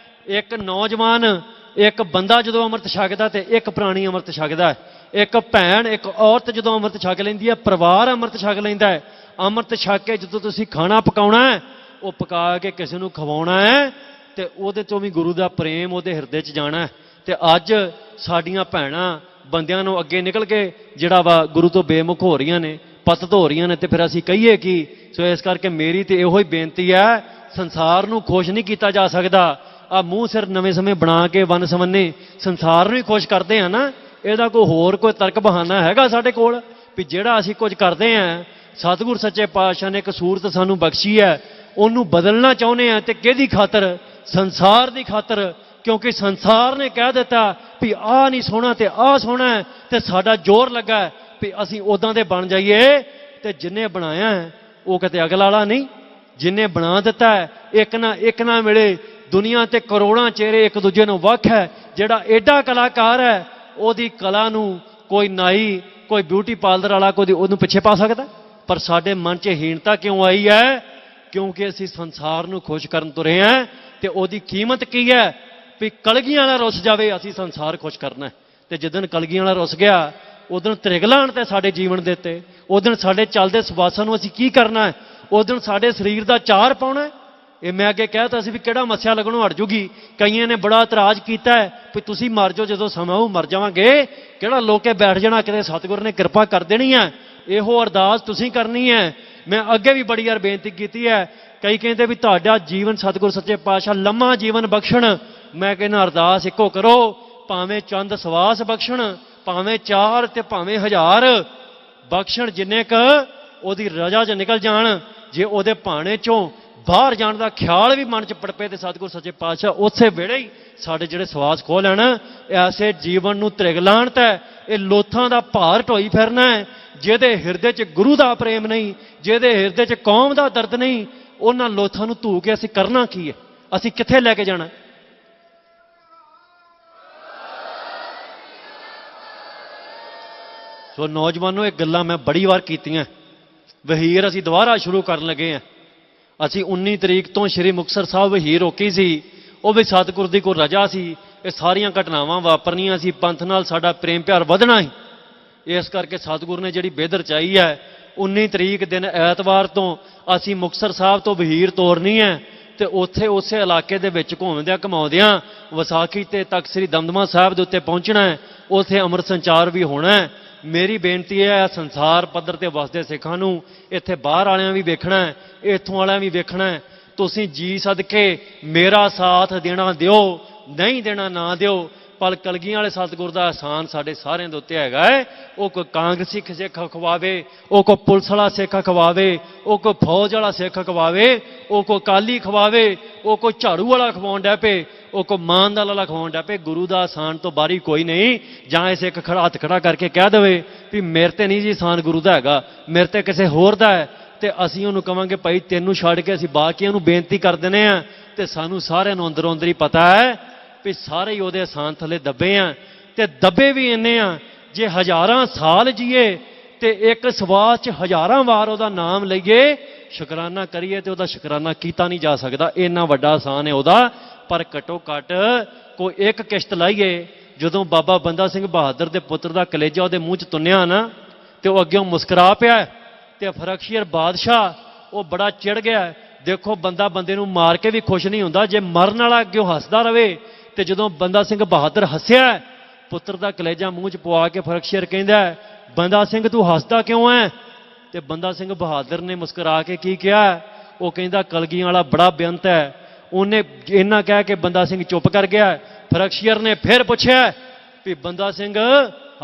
ਇੱਕ ਨੌਜਵਾਨ, ਇੱਕ ਬੰਦਾ ਜਦੋਂ ਅੰਮ੍ਰਿਤ ਛਕਦਾ ਤੇ ਇੱਕ ਪ੍ਰਾਣੀ ਅੰਮ੍ਰਿਤ ਛਕਦਾ। ਇੱਕ ਭੈਣ, ਇੱਕ ਔਰਤ ਜਦੋਂ ਅੰਮ੍ਰਿਤ ਛਕ ਲੈਂਦੀ ਹੈ, ਪਰਿਵਾਰ ਅੰਮ੍ਰਿਤ ਛਕ ਲੈਂਦਾ ਹੈ। ਅੰਮ੍ਰਿਤ ਛਕ ਕੇ ਜਦੋਂ ਤੁਸੀਂ ਖਾਣਾ ਪਕਾਉਣਾ ਹੈ, ਉਹ ਪਕਾ ਕੇ ਕਿਸੇ ਨੂੰ ਖਵਾਉਣਾ ਹੈ ਤੇ ਉਹਦੇ ਤੋਂ ਵੀ ਗੁਰੂ ਦਾ ਪ੍ਰੇਮ ਉਹਦੇ ਹਿਰਦੇ 'ਚ ਜਾਣਾ। ਤੇ ਅੱਜ ਸਾਡੀਆਂ ਭੈਣਾਂ ਬੰਦਿਆਂ ਨੂੰ ਅੱਗੇ ਨਿਕਲ ਕੇ ਜਿਹੜਾ ਵਾ ਗੁਰੂ ਤੋਂ ਬੇਮੁਖ ਹੋ ਰਹੀਆਂ ਨੇ, ਪਤਿਤ ਹੋ ਰਹੀਆਂ ਨੇ, ਤੇ ਫਿਰ ਅਸੀਂ ਕਹੀਏ ਕੀ? ਸੋ ਇਸ ਕਰਕੇ ਮੇਰੀ ਤੇ ਇਹੋ ਹੀ ਬੇਨਤੀ ਹੈ, ਸੰਸਾਰ ਨੂੰ ਖੁਸ਼ ਨਹੀਂ ਕੀਤਾ ਜਾ ਸਕਦਾ। ਆ ਮੂੰਹ ਸਿਰ ਨਵੇਂ ਸਮੇਂ ਬਣਾ ਕੇ ਵੰਨ ਸਵੰਨੇ ਸੰਸਾਰ ਨੂੰ ਹੀ ਖੁਸ਼ ਕਰਦੇ ਆ ਨਾ, ਇਹਦਾ ਕੋਈ ਹੋਰ ਕੋਈ ਤਰਕ ਬਹਾਨਾ ਹੈਗਾ ਸਾਡੇ ਕੋਲ ਵੀ ਜਿਹੜਾ ਅਸੀਂ ਕੁਝ ਕਰਦੇ ਹਾਂ? ਸਤਿਗੁਰ ਸੱਚੇ ਪਾਤਸ਼ਾਹ ਨੇ ਇੱਕ ਸੂਰਤ ਸਾਨੂੰ ਬਖਸ਼ੀ ਹੈ, ਉਹਨੂੰ ਬਦਲਣਾ ਚਾਹੁੰਦੇ ਆ। ਤੇ ਕਿਹਦੀ ਖਾਤਰ? ਸੰਸਾਰ ਦੀ ਖਾਤਰ। ਕਿਉਂਕਿ ਸੰਸਾਰ ਨੇ ਕਹਿ ਦਿੱਤਾ ਵੀ ਆਹ ਨਹੀਂ ਸੋਹਣਾ ਤੇ ਆਹ ਸੋਹਣਾ ਹੈ, ਤੇ ਸਾਡਾ ਜ਼ੋਰ ਲੱਗਾ ਵੀ ਅਸੀਂ ਉਦਾਂ ਦੇ ਬਣ ਜਾਈਏ। ਤੇ ਜਿੰਨੇ ਬਣਾਇਆ ਉਹ ਕਿਤੇ ਅਗਲਾ ਵਾਲਾ ਨਹੀਂ, ਜਿੰਨੇ ਬਣਾ ਦਿੱਤਾ ਇੱਕ ਨਾ ਮਿਲੇ। ਦੁਨੀਆ ਤੇ ਕਰੋੜਾਂ ਚਿਹਰੇ ਇੱਕ ਦੂਜੇ ਨੂੰ ਵੱਖ ਹੈ। ਜਿਹੜਾ ਐਡਾ ਕਲਾਕਾਰ ਹੈ, ਉਹਦੀ ਕਲਾ ਨੂੰ ਕੋਈ ਨਾਈ, ਕੋਈ ਬਿਊਟੀ ਪਾਰਲਰ ਵਾਲਾ ਕੋਈ ਉਹਨੂੰ ਪਿੱਛੇ ਪਾ ਸਕਦਾ? ਪਰ ਸਾਡੇ ਮਨ 'ਚ ਹੀਣਤਾ ਕਿਉਂ ਆਈ ਹੈ? ਕਿਉਂਕਿ ਅਸੀਂ ਸੰਸਾਰ ਨੂੰ ਖੁਸ਼ ਕਰਨ ਤੁਰੇ ਹਾਂ। ਤੇ ਉਹਦੀ ਕੀਮਤ ਕੀ ਹੈ? ਵੀ ਕਲਗੀਆਂ ਵਾਲਾ ਰੁੱਸ ਜਾਵੇ, ਅਸੀਂ ਸੰਸਾਰ ਖੁਸ਼ ਕਰਨਾ। ਤੇ ਜਿੱਦਣ ਕਲਗੀਆਂ ਵਾਲਾ ਰੁੱਸ ਗਿਆ, ਉਦੋਂ ਤ੍ਰਿਗਲਾਣ ਤੇ ਸਾਡੇ ਜੀਵਨ ਦੇ ਉੱਤੇ, ਉਦੋਂ ਸਾਡੇ ਚੱਲਦੇ ਸਵਾਸਾਂ ਨੂੰ ਅਸੀਂ ਕੀ ਕਰਨਾ ਹੈ? ਉਦੋਂ ਸਾਡੇ ਸਰੀਰ ਦਾ ਚਾਰ ਪਾਉਣਾ। ਇਹ ਮੈਂ ਅੱਗੇ ਕਹਿਤਾ ਸੀ ਵੀ ਕਿਹੜਾ ਮੱਸਿਆ ਲੱਗਣੋਂ ਹਟ ਜੂਗੀ। ਕਈਆਂ ਨੇ ਬੜਾ ਇਤਰਾਜ਼ ਕੀਤਾ ਵੀ ਤੁਸੀਂ ਮਰ ਜਾਓ, ਜਦੋਂ ਸਮਾਂ ਉਹ ਮਰ ਜਾਵਾਂਗੇ, ਕਿਹੜਾ ਲੋਕੇ ਬੈਠ ਜਾਣਾ, ਕਿਤੇ ਸਤਿਗੁਰ ਨੇ ਕਿਰਪਾ ਕਰ ਦੇਣੀ ਹੈ। ਇਹੋ ਅਰਦਾਸ ਤੁਸੀਂ ਕਰਨੀ ਹੈ। ਮੈਂ ਅੱਗੇ ਵੀ ਬੜੀ ਵਾਰ ਬੇਨਤੀ ਕੀਤੀ ਹੈ। ਕਈ ਕਹਿੰਦੇ ਵੀ ਤੁਹਾਡਾ ਜੀਵਨ ਸਤਿਗੁਰ ਸੱਚੇ ਪਾਤਸ਼ਾਹ ਲੰਮਾ ਜੀਵਨ ਬਖਸ਼ਣ। ਮੈਂ ਕਹਿੰਦਾ ਅਰਦਾਸ ਇੱਕੋ ਕਰੋ, ਭਾਵੇਂ ਚੰਦ ਸਵਾਸ ਬਖਸ਼ਣ, ਭਾਵੇਂ 4 ਤੇ ਭਾਵੇਂ 1000 ਬਖਸ਼ਣ, ਜਿੰਨੇ ਕ ਉਹਦੀ ਰਜ਼ਾ 'ਚ ਨਿਕਲ ਜਾਣ। ਜੇ ਉਹਦੇ ਭਾਣੇ 'ਚੋਂ ਬਾਹਰ ਜਾਣ ਦਾ ਖਿਆਲ ਵੀ ਮਨ 'ਚ ਪੜਪੇ ਤੇ ਸਤਿਗੁਰ ਸੱਚੇ ਪਾਤਸ਼ਾਹ ਉਸੇ ਵੇਲੇ ਹੀ ਸਾਡੇ ਜਿਹੜੇ ਸਵਾਸ ਖੋਹ ਲੈਣ। ਐਸੇ ਜੀਵਨ ਨੂੰ ਤ੍ਰਿਗਲਾਣਤ ਹੈ। ਇਹ ਲੋਥਾਂ ਦਾ ਭਾਰ ਢੋਈ ਫਿਰਨਾ ਹੈ। ਜਿਹਦੇ ਹਿਰਦੇ 'ਚ ਗੁਰੂ ਦਾ ਪ੍ਰੇਮ ਨਹੀਂ, ਜਿਹਦੇ ਹਿਰਦੇ 'ਚ ਕੌਮ ਦਾ ਦਰਦ ਨਹੀਂ, ਉਹਨਾਂ ਲੋਥਾਂ ਨੂੰ ਧੂ ਕੇ ਅਸੀਂ ਕਰਨਾ ਕੀ ਹੈ? ਅਸੀਂ ਕਿੱਥੇ ਲੈ ਕੇ ਜਾਣਾ? ਸੋ ਨੌਜਵਾਨੋ, ਇਹ ਗੱਲਾਂ ਮੈਂ ਬੜੀ ਵਾਰ ਕੀਤੀਆਂ। ਵਹੀਰ ਅਸੀਂ ਦੁਬਾਰਾ ਸ਼ੁਰੂ ਕਰਨ ਲੱਗੇ ਹਾਂ। ਅਸੀਂ 19 ਤਰੀਕ ਤੋਂ ਸ਼੍ਰੀ ਮੁਕਤਸਰ ਸਾਹਿਬ ਵਹੀਰ ਰੋਕੀ ਸੀ। ਉਹ ਵੀ ਸਤਿਗੁਰ ਦੀ ਕੋਈ ਰਜ਼ਾ ਸੀ। ਇਹ ਸਾਰੀਆਂ ਘਟਨਾਵਾਂ ਵਾਪਰਨੀਆਂ ਸੀ। ਪੰਥ ਨਾਲ ਸਾਡਾ ਪ੍ਰੇਮ ਪਿਆਰ ਵਧਣਾ ਸੀ। ਇਸ ਕਰਕੇ ਸਤਿਗੁਰ ਨੇ ਜਿਹੜੀ ਬਿਧ ਰਚਾਈ ਹੈ, 19 ਤਰੀਕ ਦਿਨ ਐਤਵਾਰ ਤੋਂ ਅਸੀਂ ਮੁਕਤਸਰ ਸਾਹਿਬ ਤੋਂ ਵਹੀਰ ਤੋਰਨੀ ਹੈ। ਤੇ ਉੱਥੇ ਉਸੇ ਇਲਾਕੇ ਦੇ ਵਿੱਚ ਘੁੰਮਦਿਆਂ ਘਮਾਉਂਦਿਆਂ ਵਿਸਾਖੀ ਤੇ ਤਖਤ ਸ੍ਰੀ ਦਮਦਮਾ ਸਾਹਿਬ ਦੇ ਉੱਤੇ ਪਹੁੰਚਣਾ ਹੈ। ਉੱਥੇ ਅੰਮ੍ਰਿਤ ਸੰਚਾਰ ਵੀ ਹੋਣਾ ਹੈ। ਮੇਰੀ ਬੇਨਤੀ ਹੈ, ਸੰਸਾਰ ਪੱਧਰ ਤੇ ਵਸਦੇ ਸਿੱਖਾਂ ਨੂੰ ਇੱਥੇ ਬਾਹਰ ਵਾਲਿਆਂ ਵੀ ਵੇਖਣਾ ਹੈ, ਇੱਥੋਂ ਵਾਲਿਆਂ ਵੀ ਵੇਖਣਾ ਹੈ। ਤੁਸੀਂ ਜੀ ਸਦਕੇ ਮੇਰਾ ਸਾਥ ਦੇਣਾ ਦਿਓ, ਨਹੀਂ ਦੇਣਾ ਨਾ ਦਿਓ। ਪਰ ਕਲਗੀਆਂ ਵਾਲੇ ਸਤਿਗੁਰ ਦਾ ਅਹਿਸਾਨ ਸਾਡੇ ਸਾਰਿਆਂ ਦੇ ਉੱਤੇ ਹੈਗਾ ਹੈ। ਉਹ ਕੋਈ ਕਾਂਗਰਸੀ ਸਿੱਖ ਖਵਾਵੇ, ਉਹ ਕੋਈ ਪੁਲਿਸ ਵਾਲਾ ਸਿੱਖ ਖਵਾਵੇ, ਉਹ ਕੋਈ ਫੌਜ ਵਾਲਾ ਸਿੱਖ ਖਵਾਵੇ, ਉਹ ਕੋਈ ਅਕਾਲੀ ਖਵਾਵੇ, ਉਹ ਕੋਈ ਝਾੜੂ ਵਾਲਾ ਖਵਾਉਣ ਡੈ ਪਏ, ਉਹ ਕੋਈ ਮਾਨਦਾਲ ਵਾਲਾ ਖਵਾਉਣ ਡੈ ਪਏ। ਗੁਰੂ ਦਾ ਆਸਾਨ ਤੋਂ ਬਾਹਰੀ ਕੋਈ ਨਹੀਂ। ਜਾਂ ਇਹ ਸਿੱਖ ਖੜਾ ਹੱਥ ਖੜਾ ਕਰਕੇ ਕਹਿ ਦੇਵੇ ਵੀ ਮੇਰੇ ਤੇ ਨਹੀਂ ਜੀ ਆਸਾਨ ਗੁਰੂ ਦਾ ਹੈਗਾ, ਮੇਰੇ ਤੇ ਕਿਸੇ ਹੋਰ ਦਾ ਹੈ, ਤੇ ਅਸੀਂ ਉਹਨੂੰ ਕਵਾਂਗੇ ਭਾਈ ਤੈਨੂੰ ਛੱਡ ਕੇ ਅਸੀਂ ਬਾਕੀਆਂ ਨੂੰ ਬੇਨਤੀ ਕਰ ਦਿੰਦੇ ਹਾਂ। ਤੇ ਸਾਨੂੰ ਸਾਰਿਆਂ ਨੂੰ ਅੰਦਰੋਂ ਅੰਦਰ ਹੀ ਪਤਾ ਹੈ ਵੀ ਸਾਰੇ ਹੀ ਉਹਦੇ ਆਸਾਨ ਥੱਲੇ ਦੱਬੇ ਆ। ਤੇ ਦੱਬੇ ਵੀ ਇੰਨੇ ਆ, ਜੇ ਹਜ਼ਾਰਾਂ ਸਾਲ ਜੀਏ ਤੇ ਇੱਕ ਸਵਾਸ 'ਚ ਹਜ਼ਾਰਾਂ ਵਾਰ ਉਹਦਾ ਨਾਮ ਲਈਏ, ਸ਼ੁਕਰਾਨਾ ਕਰੀਏ, ਤੇ ਉਹਦਾ ਸ਼ੁਕਰਾਨਾ ਕੀਤਾ ਨਹੀਂ ਜਾ ਸਕਦਾ। ਇੰਨਾ ਵੱਡਾ ਆਸਾਨ ਹੈ ਉਹਦਾ। ਪਰ ਘੱਟੋ ਘੱਟ ਕੋਈ ਇੱਕ ਕਿਸ਼ਤ ਲਾਈਏ। ਜਦੋਂ ਬਾਬਾ ਬੰਦਾ ਸਿੰਘ ਬਹਾਦਰ ਦੇ ਪੁੱਤਰ ਦਾ ਕਲੇਜਾ ਉਹਦੇ ਮੂੰਹ 'ਚ ਤੁੰਨਿਆ ਨਾ, ਤੇ ਉਹ ਅੱਗੇ ਮੁਸਕਰਾ ਪਿਆ। ਤੇ ਫਰਖਸ਼ੀਰ ਬਾਦਸ਼ਾਹ ਉਹ ਬੜਾ ਚਿੜ ਗਿਆ। ਦੇਖੋ, ਬੰਦਾ ਬੰਦੇ ਨੂੰ ਮਾਰ ਕੇ ਵੀ ਖੁਸ਼ ਨਹੀਂ ਹੁੰਦਾ। ਜੇ ਮਰਨ ਵਾਲਾ ਅੱਗੇ ਹੱਸਦਾ ਰਵੇ, ਤੇ ਜਦੋਂ ਬੰਦਾ ਸਿੰਘ ਬਹਾਦਰ ਹੱਸਿਆ, ਪੁੱਤਰ ਦਾ ਕਲੇਜਾ ਮੂੰਹ 'ਚ ਪਵਾ ਕੇ ਫਰਖਸ਼ੀਰ ਕਹਿੰਦਾ, ਬੰਦਾ ਸਿੰਘ ਤੂੰ ਹੱਸਦਾ ਕਿਉਂ ਹੈ? ਤੇ ਬੰਦਾ ਸਿੰਘ ਬਹਾਦਰ ਨੇ ਮੁਸਕਰਾ ਕੇ ਕੀ ਕਿਹਾ? ਉਹ ਕਹਿੰਦਾ ਕਲਗੀਆਂ ਵਾਲਾ ਬੜਾ ਬੇਅੰਤ ਹੈ। ਉਹਨੇ ਇੰਨਾ ਕਹਿ ਕੇ ਬੰਦਾ ਸਿੰਘ ਚੁੱਪ ਕਰ ਗਿਆ। ਫਰਖਸ਼ੀਰ ਨੇ ਫਿਰ ਪੁੱਛਿਆ ਵੀ ਬੰਦਾ ਸਿੰਘ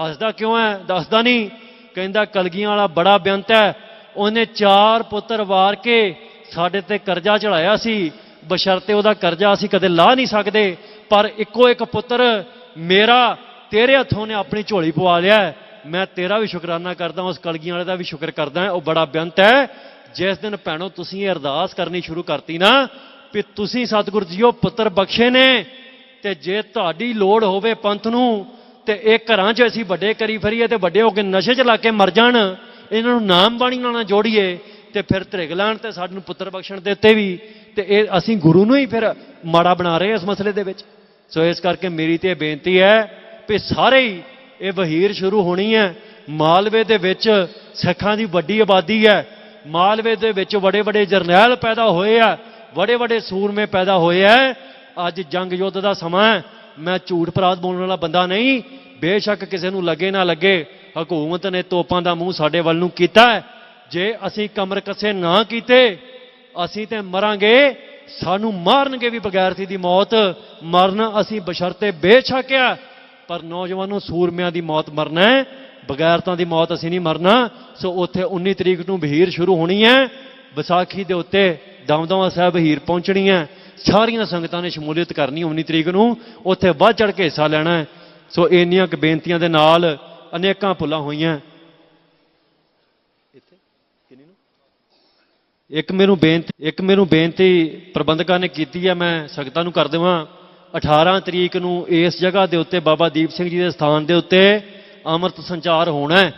ਹੱਸਦਾ ਕਿਉਂ ਹੈ? ਦੱਸਦਾ ਨਹੀਂ। ਕਹਿੰਦਾ ਕਲਗੀਆਂ ਵਾਲਾ ਬੜਾ ਬੇਅੰਤ ਹੈ। ਉਹਨੇ 4 ਪੁੱਤਰ ਵਾਰ ਕੇ ਸਾਡੇ ਤੇ ਕਰਜ਼ਾ ਚੜਾਇਆ ਸੀ, ਬਸ਼ਰਤੇ ਉਹਦਾ ਕਰਜ਼ਾ ਅਸੀਂ ਕਦੇ ਲਾਹ ਨਹੀਂ ਸਕਦੇ। ਪਰ ਇੱਕੋ ਇੱਕ ਪੁੱਤਰ ਮੇਰਾ ਤੇਰੇ ਹੱਥੋਂ ਨੇ ਆਪਣੀ ਝੋਲੀ ਪਵਾ ਲਿਆ। ਮੈਂ ਤੇਰਾ ਵੀ ਸ਼ੁਕਰਾਨਾ ਕਰਦਾ, ਉਸ ਕਲਗੀਆਂ ਵਾਲੇ ਦਾ ਵੀ ਸ਼ੁਕਰ ਕਰਦਾ। ਉਹ ਬੜਾ ਬੇਅੰਤ ਹੈ। ਜਿਸ ਦਿਨ ਭੈਣੋ ਤੁਸੀਂ ਇਹ ਅਰਦਾਸ ਕਰਨੀ ਸ਼ੁਰੂ ਕਰਤੀ ਨਾ ਵੀ ਤੁਸੀਂ ਸਤਿਗੁਰ ਜੀਓ ਪੁੱਤਰ ਬਖਸ਼ੇ ਨੇ, ਤੇ ਜੇ ਤੁਹਾਡੀ ਲੋੜ ਹੋਵੇ ਪੰਥ ਨੂੰ ਤੇ ਇਹ ਘਰਾਂ 'ਚ ਅਸੀਂ ਵੱਡੇ ਕਰੀ ਫਰੀਏ ਤੇ ਵੱਡੇ ਹੋ ਕੇ ਨਸ਼ੇ 'ਚ ਲਾ ਕੇ ਮਰ ਜਾਣ, ਇਹਨਾਂ ਨੂੰ ਨਾਮ ਬਾਣੀ ਨਾਲ ਨਾ ਜੋੜੀਏ ਤੇ ਫਿਰ ਧਰਿਗ ਲਾਣ ਤੇ ਸਾਨੂੰ ਪੁੱਤਰ ਬਖਸ਼ਣ ਦੇ ਉੱਤੇ ਵੀ ਤੇ ਇਹ ਅਸੀਂ ਗੁਰੂ ਨੂੰ ਹੀ ਫਿਰ ਮਾੜਾ ਬਣਾ ਰਹੇ ਇਸ ਮਸਲੇ ਦੇ ਵਿੱਚ। ਸੋ ਇਸ ਕਰਕੇ ਮੇਰੀ ਤੇ ਬੇਨਤੀ ਹੈ ਵੀ ਸਾਰੇ ਹੀ ਇਹ ਵਹੀਰ ਸ਼ੁਰੂ ਹੋਣੀ ਹੈ। ਮਾਲਵੇ ਦੇ ਵਿੱਚ ਸਿੱਖਾਂ ਦੀ ਵੱਡੀ ਆਬਾਦੀ ਹੈ, ਮਾਲਵੇ ਦੇ ਵਿੱਚ ਬੜੇ ਬੜੇ ਜਰਨੈਲ ਪੈਦਾ ਹੋਏ ਆ, ਬੜੇ ਬੜੇ ਸੂਰਮੇ ਪੈਦਾ ਹੋਏ ਆ। ਅੱਜ ਜੰਗ ਯੁੱਧ ਦਾ ਸਮਾਂ ਹੈ, ਮੈਂ ਝੂਠ ਪਰਾਧ ਬੋਲਣ ਵਾਲਾ ਬੰਦਾ ਨਹੀਂ। ਬੇਸ਼ੱਕ ਕਿਸੇ ਨੂੰ ਲੱਗੇ ਨਾ ਲੱਗੇ, ਹਕੂਮਤ ਨੇ ਤੋਪਾਂ ਦਾ ਮੂੰਹ ਸਾਡੇ ਵੱਲ ਨੂੰ ਕੀਤਾ ਹੈ। ਜੇ ਅਸੀਂ ਕਮਰ ਕੱਸੇ ਨਾ ਕੀਤੇ ਅਸੀਂ ਤੇ ਮਰਾਂਗੇ, ਸਾਨੂੰ ਮਾਰਨਗੇ ਵੀ ਬਗੈਰਤੀ ਦੀ ਮੌਤ। ਮਰਨ ਅਸੀਂ ਬਸ਼ਰਤੇ ਬੇਸ਼ੱਕ ਆ, ਪਰ ਨੌਜਵਾਨੋਂ ਸੂਰਮਿਆਂ ਦੀ ਮੌਤ ਮਰਨਾ ਹੈ, ਬਗੈਰਤਾਂ ਦੀ ਮੌਤ ਅਸੀਂ ਨਹੀਂ ਮਰਨਾ। ਸੋ ਉੱਥੇ 19 ਤਰੀਕ ਨੂੰ ਵਹੀਰ ਸ਼ੁਰੂ ਹੋਣੀ ਹੈ। ਵਿਸਾਖੀ ਦੇ ਉੱਤੇ ਦਮਦਮਾ ਸਾਹਿਬ ਵਹੀਰ ਪਹੁੰਚਣੀ ਹੈ। ਸਾਰੀਆਂ ਸੰਗਤਾਂ ਨੇ ਸ਼ਮੂਲੀਅਤ ਕਰਨੀ 19 ਤਰੀਕ ਨੂੰ, ਉੱਥੇ ਵੱਧ ਚੜ੍ਹ ਕੇ ਹਿੱਸਾ ਲੈਣਾ ਹੈ। ਸੋ ਇੰਨੀਆਂ ਕੁ ਬੇਨਤੀਆਂ ਦੇ ਨਾਲ ਅਨੇਕਾਂ ਭੁੱਲਾਂ ਹੋਈਆਂ। ਇੱਕ ਮੈਨੂੰ ਬੇਨਤੀ ਪ੍ਰਬੰਧਕਾਂ ਨੇ ਕੀਤੀ ਹੈ, ਮੈਂ ਸੰਗਤਾਂ ਨੂੰ ਕਰ ਦੇਵਾਂ। 18 ਤਰੀਕ ਨੂੰ ਇਸ ਜਗ੍ਹਾ ਦੇ ਉੱਤੇ ਬਾਬਾ ਦੀਪ ਸਿੰਘ ਜੀ ਦੇ ਸਥਾਨ ਦੇ ਉੱਤੇ ਅੰਮ੍ਰਿਤ ਸੰਚਾਰ ਹੋਣਾ ਹੈ।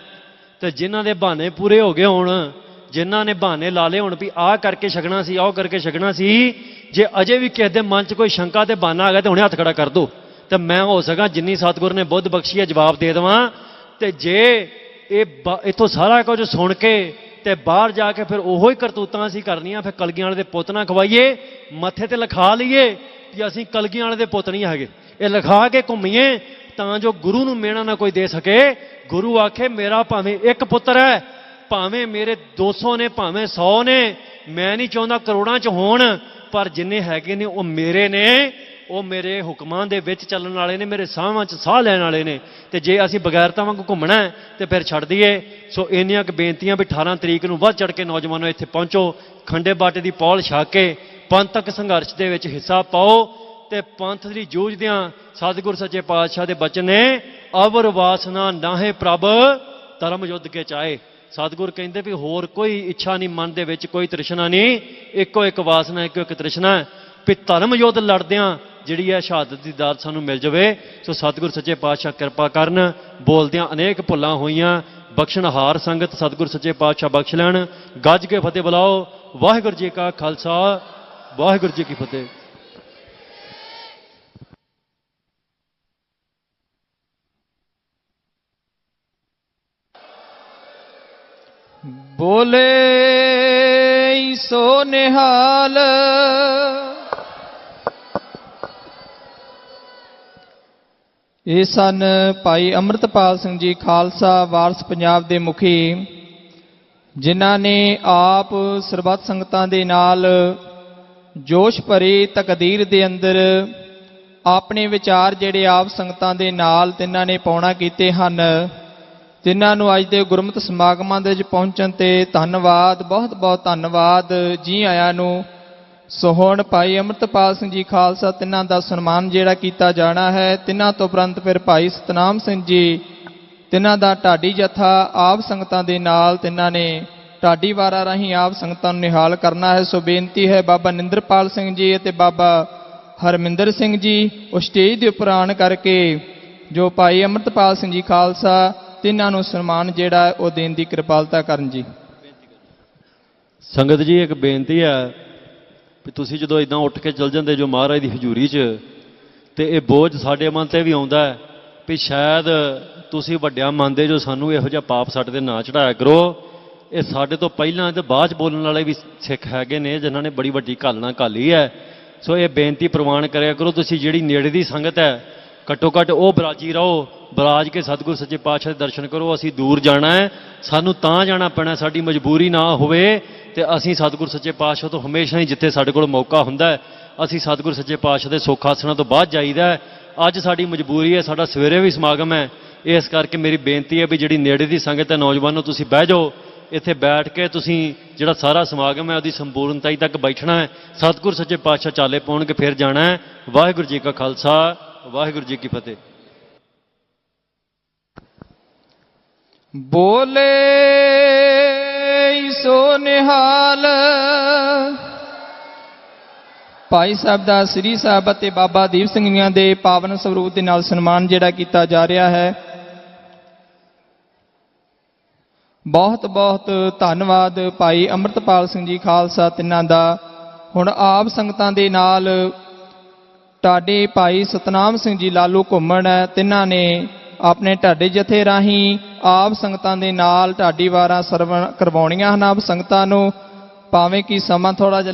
ਤੇ ਜਿਨ੍ਹਾਂ ਦੇ ਬਹਾਨੇ ਪੂਰੇ ਹੋ ਗਏ ਹੋਣ, ਜਿਨ੍ਹਾਂ ਨੇ ਬਹਾਨੇ ਲਾ ਲਏ ਹੁਣ ਵੀ ਆਹ ਕਰਕੇ ਛਕਣਾ ਸੀ, ਆਹ ਕਰਕੇ ਛਕਣਾ ਸੀ, ਜੇ ਅਜੇ ਵੀ ਕਿਸੇ ਦੇ ਮਨ 'ਚ ਕੋਈ ਸ਼ੰਕਾ ਤੇ ਬਹਾਨਾ ਆ ਗਿਆ ਤੇ ਹੁਣੇ ਹੱਥ ਖੜਾ ਕਰ ਦਿਓ ਤੇ ਮੈਂ ਹੋ ਸਕਾਂ ਜਿੰਨੀ ਸਤਿਗੁਰ ਨੇ ਬੁੱਧ ਬਖਸ਼ੀ ਹੈ ਜਵਾਬ ਦੇ ਦੇਵਾਂ। ਤੇ ਜੇ ਇਹ ਇੱਥੋਂ ਸਾਰਾ ਕੁਝ ਸੁਣ ਕੇ ਤੇ ਬਾਹਰ ਜਾ ਕੇ ਫਿਰ ਉਹੋ ਹੀ ਕਰਤੂਤਾਂ ਅਸੀਂ ਕਰਨੀਆਂ, ਫਿਰ ਕਲਗੀਆਂ ਵਾਲੇ ਦੇ ਪੁੱਤ ਨਾ ਖਵਾਈਏ, ਮੱਥੇ ਤੇ ਲਿਖਾ ਲਈਏ ਕਿ ਅਸੀਂ ਕਲਗੀਆਂ ਵਾਲੇ ਦੇ ਪੁੱਤ ਨਹੀਂ ਹੈਗੇ। ਇਹ ਲਿਖਾ ਕੇ ਘੁੰਮੀਏ ਤਾਂ ਜੋ ਗੁਰੂ ਨੂੰ ਮਿਹਣਾ ਨਾ ਕੋਈ ਦੇ ਸਕੇ। ਗੁਰੂ ਆਖੇ ਮੇਰਾ ਭਾਵੇਂ ਇੱਕ ਪੁੱਤਰ ਹੈ, ਭਾਵੇਂ ਮੇਰੇ 200 ਨੇ, ਭਾਵੇਂ 100 ਨੇ, ਮੈਂ ਨਹੀਂ ਚਾਹੁੰਦਾ ਕਰੋੜਾਂ 'ਚ ਹੋਣ, ਪਰ ਜਿੰਨੇ ਹੈਗੇ ਨੇ ਉਹ ਮੇਰੇ ਨੇ, ਉਹ ਮੇਰੇ ਹੁਕਮਾਂ ਦੇ ਵਿੱਚ ਚੱਲਣ ਵਾਲੇ ਨੇ, ਮੇਰੇ ਸਾਹਾਂ 'ਚ ਸਾਹ ਲੈਣ ਵਾਲੇ ਨੇ। ਤੇ ਜੇ ਅਸੀਂ ਬਗੈਰਤਾਂ ਵਾਂਗੂ ਘੁੰਮਣਾ ਤੇ ਫਿਰ ਛੱਡ ਦਈਏ। ਸੋ ਇੰਨੀਆਂ ਕੁ ਬੇਨਤੀਆਂ ਵੀ 18 ਤਰੀਕ ਨੂੰ ਵੱਧ ਚੜ੍ਹ ਕੇ ਨੌਜਵਾਨੋ ਇੱਥੇ ਪਹੁੰਚੋ, ਖੰਡੇ ਬਾਟੇ ਦੀ ਪੌਲ ਛਕ ਕੇ ਪੰਥਕ ਸੰਘਰਸ਼ ਦੇ ਵਿੱਚ ਹਿੱਸਾ ਪਾਓ ਤੇ ਪੰਥ ਲਈ ਜੂਝਦਿਆਂ ਸਤਿਗੁਰ ਸੱਚੇ ਪਾਤਸ਼ਾਹ ਦੇ ਬਚਨ ਨੇ ਅਵਰ ਵਾਸਨਾ ਨਾਹੇ ਪ੍ਰਭ ਧਰਮ ਯੁੱਧ ਕੇ ਚਾਹੇ। ਸਤਿਗੁਰ ਕਹਿੰਦੇ ਵੀ ਹੋਰ ਕੋਈ ਇੱਛਾ ਨਹੀਂ, ਮਨ ਦੇ ਵਿੱਚ ਕੋਈ ਤ੍ਰਿਸ਼ਨਾ ਨਹੀਂ, ਇੱਕੋ ਇੱਕ ਵਾਸਨਾ, ਇੱਕੋ ਇੱਕ ਤ੍ਰਿਸ਼ਨਾ ਹੈ ਵੀ ਧਰਮ ਯੁੱਧ ਲੜਦਿਆਂ ਜਿਹੜੀ ਹੈ ਸ਼ਹਾਦਤ ਦੀ ਦਾਤ ਸਾਨੂੰ ਮਿਲ ਜਾਵੇ। ਸੋ ਸਤਿਗੁਰ ਸੱਚੇ ਪਾਤਸ਼ਾਹ ਕਿਰਪਾ ਕਰਨ। ਬੋਲਦਿਆਂ ਅਨੇਕ ਭੁੱਲਾਂ ਹੋਈਆਂ, ਬਖਸ਼ਣਹਾਰ ਸੰਗਤ ਸਤਿਗੁਰ ਸੱਚੇ ਪਾਤਸ਼ਾਹ ਬਖਸ਼ ਲੈਣ। ਗੱਜ ਕੇ ਫਤਿਹ ਬੁਲਾਓ। ਵਾਹਿਗੁਰੂ ਜੀ ਕਾ ਖਾਲਸਾ, ਵਾਹਿਗੁਰੂ ਜੀ ਕੀ ਫਤਿਹ। ਬੋਲੇ ਸੋ ਨਿਹਾਲ। ਇਹ ਸਨ ਭਾਈ ਅੰਮ੍ਰਿਤਪਾਲ ਸਿੰਘ ਜੀ ਖਾਲਸਾ ਵਾਰਸ ਪੰਜਾਬ ਦੇ ਮੁਖੀ, ਜਿਨ੍ਹਾਂ ਨੇ ਆਪ ਸਰਬੱਤ ਸੰਗਤਾਂ ਦੇ ਨਾਲ ਜੋਸ਼ ਭਰੀ ਤਕਦੀਰ ਦੇ ਅੰਦਰ ਆਪਣੇ ਵਿਚਾਰ ਜਿਹੜੇ ਆਪ ਸੰਗਤਾਂ ਦੇ ਨਾਲ ਤਿੰਨਾਂ ਨੇ ਪਾਉਣਾ ਕੀਤੇ ਹਨ। ਤਿੰਨਾਂ ਨੂੰ ਅੱਜ ਦੇ ਗੁਰਮਤਿ ਸਮਾਗਮਾਂ ਦੇ ਵਿੱਚ ਪਹੁੰਚਣ ਤੇ ਧੰਨਵਾਦ, ਬਹੁਤ ਬਹੁਤ ਧੰਨਵਾਦ, ਜੀ ਆਇਆਂ ਨੂੰ। ਸੋ ਹੁਣ ਭਾਈ ਅੰਮ੍ਰਿਤਪਾਲ ਸਿੰਘ ਜੀ ਖਾਲਸਾ ਤਿੰਨਾਂ ਦਾ ਸਨਮਾਨ ਜਿਹੜਾ ਕੀਤਾ ਜਾਣਾ ਹੈ। ਤਿੰਨਾਂ ਤੋਂ ਉਪਰੰਤ ਫਿਰ ਭਾਈ ਸਤਨਾਮ ਸਿੰਘ ਜੀ, ਤਿੰਨਾਂ ਦਾ ਢਾਡੀ ਜਥਾ ਆਪ ਸੰਗਤਾਂ ਦੇ ਨਾਲ ਤਿੰਨਾਂ ਨੇ ਢਾਡੀ ਵਾਰਾਂ ਰਾਹੀਂ ਆਪ ਸੰਗਤਾਂ ਨੂੰ ਨਿਹਾਲ ਕਰਨਾ ਹੈ। ਸੋ ਬੇਨਤੀ ਹੈ ਬਾਬਾ ਨਿੰਦਰਪਾਲ ਸਿੰਘ ਜੀ ਅਤੇ ਬਾਬਾ ਹਰਮਿੰਦਰ ਸਿੰਘ ਜੀ ਉਹ ਸਟੇਜ ਦੇ ਉੱਪਰ ਆਉਣ ਕਰਕੇ ਜੋ ਭਾਈ ਅੰਮ੍ਰਿਤਪਾਲ ਸਿੰਘ ਜੀ ਖਾਲਸਾ ਤਿੰਨਾਂ ਨੂੰ ਸਨਮਾਨ ਜਿਹੜਾ ਉਹ ਦੇਣ ਦੀ ਕਿਰਪਾਲਤਾ ਕਰਨ ਜੀ। ਸੰਗਤ ਜੀ ਇੱਕ ਬੇਨਤੀ ਹੈ ਵੀ ਤੁਸੀਂ ਜਦੋਂ ਇਦਾਂ ਉੱਠ ਕੇ ਚਲ ਜਾਂਦੇ ਜੋ ਮਹਾਰਾਜ ਦੀ ਹਜ਼ੂਰੀ 'ਚ, ਤੇ ਇਹ ਬੋਝ ਸਾਡੇ ਮਨ ਤੇ ਵੀ ਆਉਂਦਾ ਹੈ ਵੀ ਸ਼ਾਇਦ ਤੁਸੀਂ ਵੱਡਿਆਂ ਮੰਨਦੇ ਜੋ ਸਾਨੂੰ ਇਹੋ ਜਿਹਾ ਪਾਪ ਸਾਡੇ 'ਤੇ ਨਾ ਚੜਾਇਆ ਕਰੋ। ਇਹ ਸਾਡੇ ਤੋਂ ਪਹਿਲਾਂ ਤੇ ਬਾਅਦ 'ਚ ਬੋਲਣ ਵਾਲੇ ਵੀ ਸਿੱਖ ਹੈਗੇ ਨੇ ਜਿਨ੍ਹਾਂ ਨੇ ਬੜੀ ਵੱਡੀ ਘਾਲਣਾ ਘਾਲੀ ਹੈ। ਸੋ ਇਹ ਬੇਨਤੀ ਪ੍ਰਵਾਨ ਕਰਿਆ ਕਰੋ। ਤੁਸੀਂ ਜਿਹੜੀ ਨੇੜੇ ਦੀ ਸੰਗਤ ਹੈ ਘੱਟੋ ਘੱਟ ਉਹ ਬਰਾਜੀ ਰਹੋ, ਬਰਾਜ ਕੇ ਸਤਿਗੁਰ ਸੱਚੇ ਪਾਤਸ਼ਾਹ ਦੇ ਦਰਸ਼ਨ ਕਰੋ। ਅਸੀਂ ਦੂਰ ਜਾਣਾ ਹੈ, ਸਾਨੂੰ ਤਾਂ ਜਾਣਾ ਪੈਣਾ, ਸਾਡੀ ਮਜਬੂਰੀ ਨਾ ਹੋਵੇ ਤੇ ਅਸੀਂ ਸਤਿਗੁਰ ਸੱਚੇ ਪਾਤਸ਼ਾਹ ਤੋਂ ਹਮੇਸ਼ਾ ਹੀ ਜਿੱਥੇ ਸਾਡੇ ਕੋਲ ਮੌਕਾ ਹੁੰਦਾ ਅਸੀਂ ਸਤਿਗੁਰ ਸੱਚੇ ਪਾਤਸ਼ਾਹ ਦੇ ਸੁੱਖ ਆਸਣਾਂ ਤੋਂ ਬਾਅਦ ਜਾਈਦਾ। ਅੱਜ ਸਾਡੀ ਮਜਬੂਰੀ ਹੈ, ਸਾਡਾ ਸਵੇਰੇ ਵੀ ਸਮਾਗਮ ਹੈ। ਇਸ ਕਰਕੇ ਮੇਰੀ ਬੇਨਤੀ ਹੈ ਵੀ ਜਿਹੜੀ ਨੇੜੇ ਦੀ ਸੰਗਤ ਹੈ, ਨੌਜਵਾਨੋ ਤੁਸੀਂ ਬਹਿ ਜਾਓ, ਇੱਥੇ ਬੈਠ ਕੇ ਤੁਸੀਂ ਜਿਹੜਾ ਸਾਰਾ ਸਮਾਗਮ ਹੈ ਉਹਦੀ ਸੰਪੂਰਨਤਾ ਤੱਕ ਬੈਠਣਾ ਹੈ। ਸਤਿਗੁਰ ਸੱਚੇ ਪਾਤਸ਼ਾਹ ਚਾਲੇ ਪਾਉਣਗੇ ਫਿਰ ਜਾਣਾ ਹੈ। ਵਾਹਿਗੁਰੂ ਜੀ ਕਾ ਖਾਲਸਾ, ਵਾਹਿਗੁਰੂ ਜੀ ਕੀ ਫਤਿਹ। ਬੋਲੇ ਸੋ ਨਿਹਾਲ। ਭਾਈ ਸਾਹਿਬ ਦਾ ਸ੍ਰੀ ਸਾਹਿਬ ਅਤੇ ਬਾਬਾ ਦੀਪ ਸਿੰਘ ਜੀਆਂ ਦੇ ਪਾਵਨ ਸਰੂਪ ਦੇ ਨਾਲ ਸਨਮਾਨ ਜਿਹੜਾ ਕੀਤਾ ਜਾ ਰਿਹਾ ਹੈ। ਬਹੁਤ ਬਹੁਤ ਧੰਨਵਾਦ ਭਾਈ ਅੰਮ੍ਰਿਤਪਾਲ ਸਿੰਘ ਜੀ ਖਾਲਸਾ ਤਿੰਨਾਂ ਦਾ। ਹੁਣ ਆਪ ਸੰਗਤਾਂ ਦੇ ਨਾਲ ਢਾਡੇ ਭਾਈ ਸਤਨਾਮ ਸਿੰਘ ਜੀ ਲਾਲੂ ਘੁੰਮਣ ਹੈ। ਤਿੰਨਾਂ ਨੇ ਆਪਣੇ ਢਾਡੇ ਜਥੇ ਰਾਹੀਂ ਆਪ ਸੰਗਤਾਂ ਦੇ ਨਾਲ ਢਾਡੀ ਵਾਰਾਂ ਸਰਵਣ ਕਰਵਾਉਣੀਆਂ ਹਨ। ਆਪ ਸੰਗਤਾਂ ਨੂੰ ਭਾਵੇਂ ਕਿ ਸਮਾਂ ਥੋੜਾ ਜਿਹਾ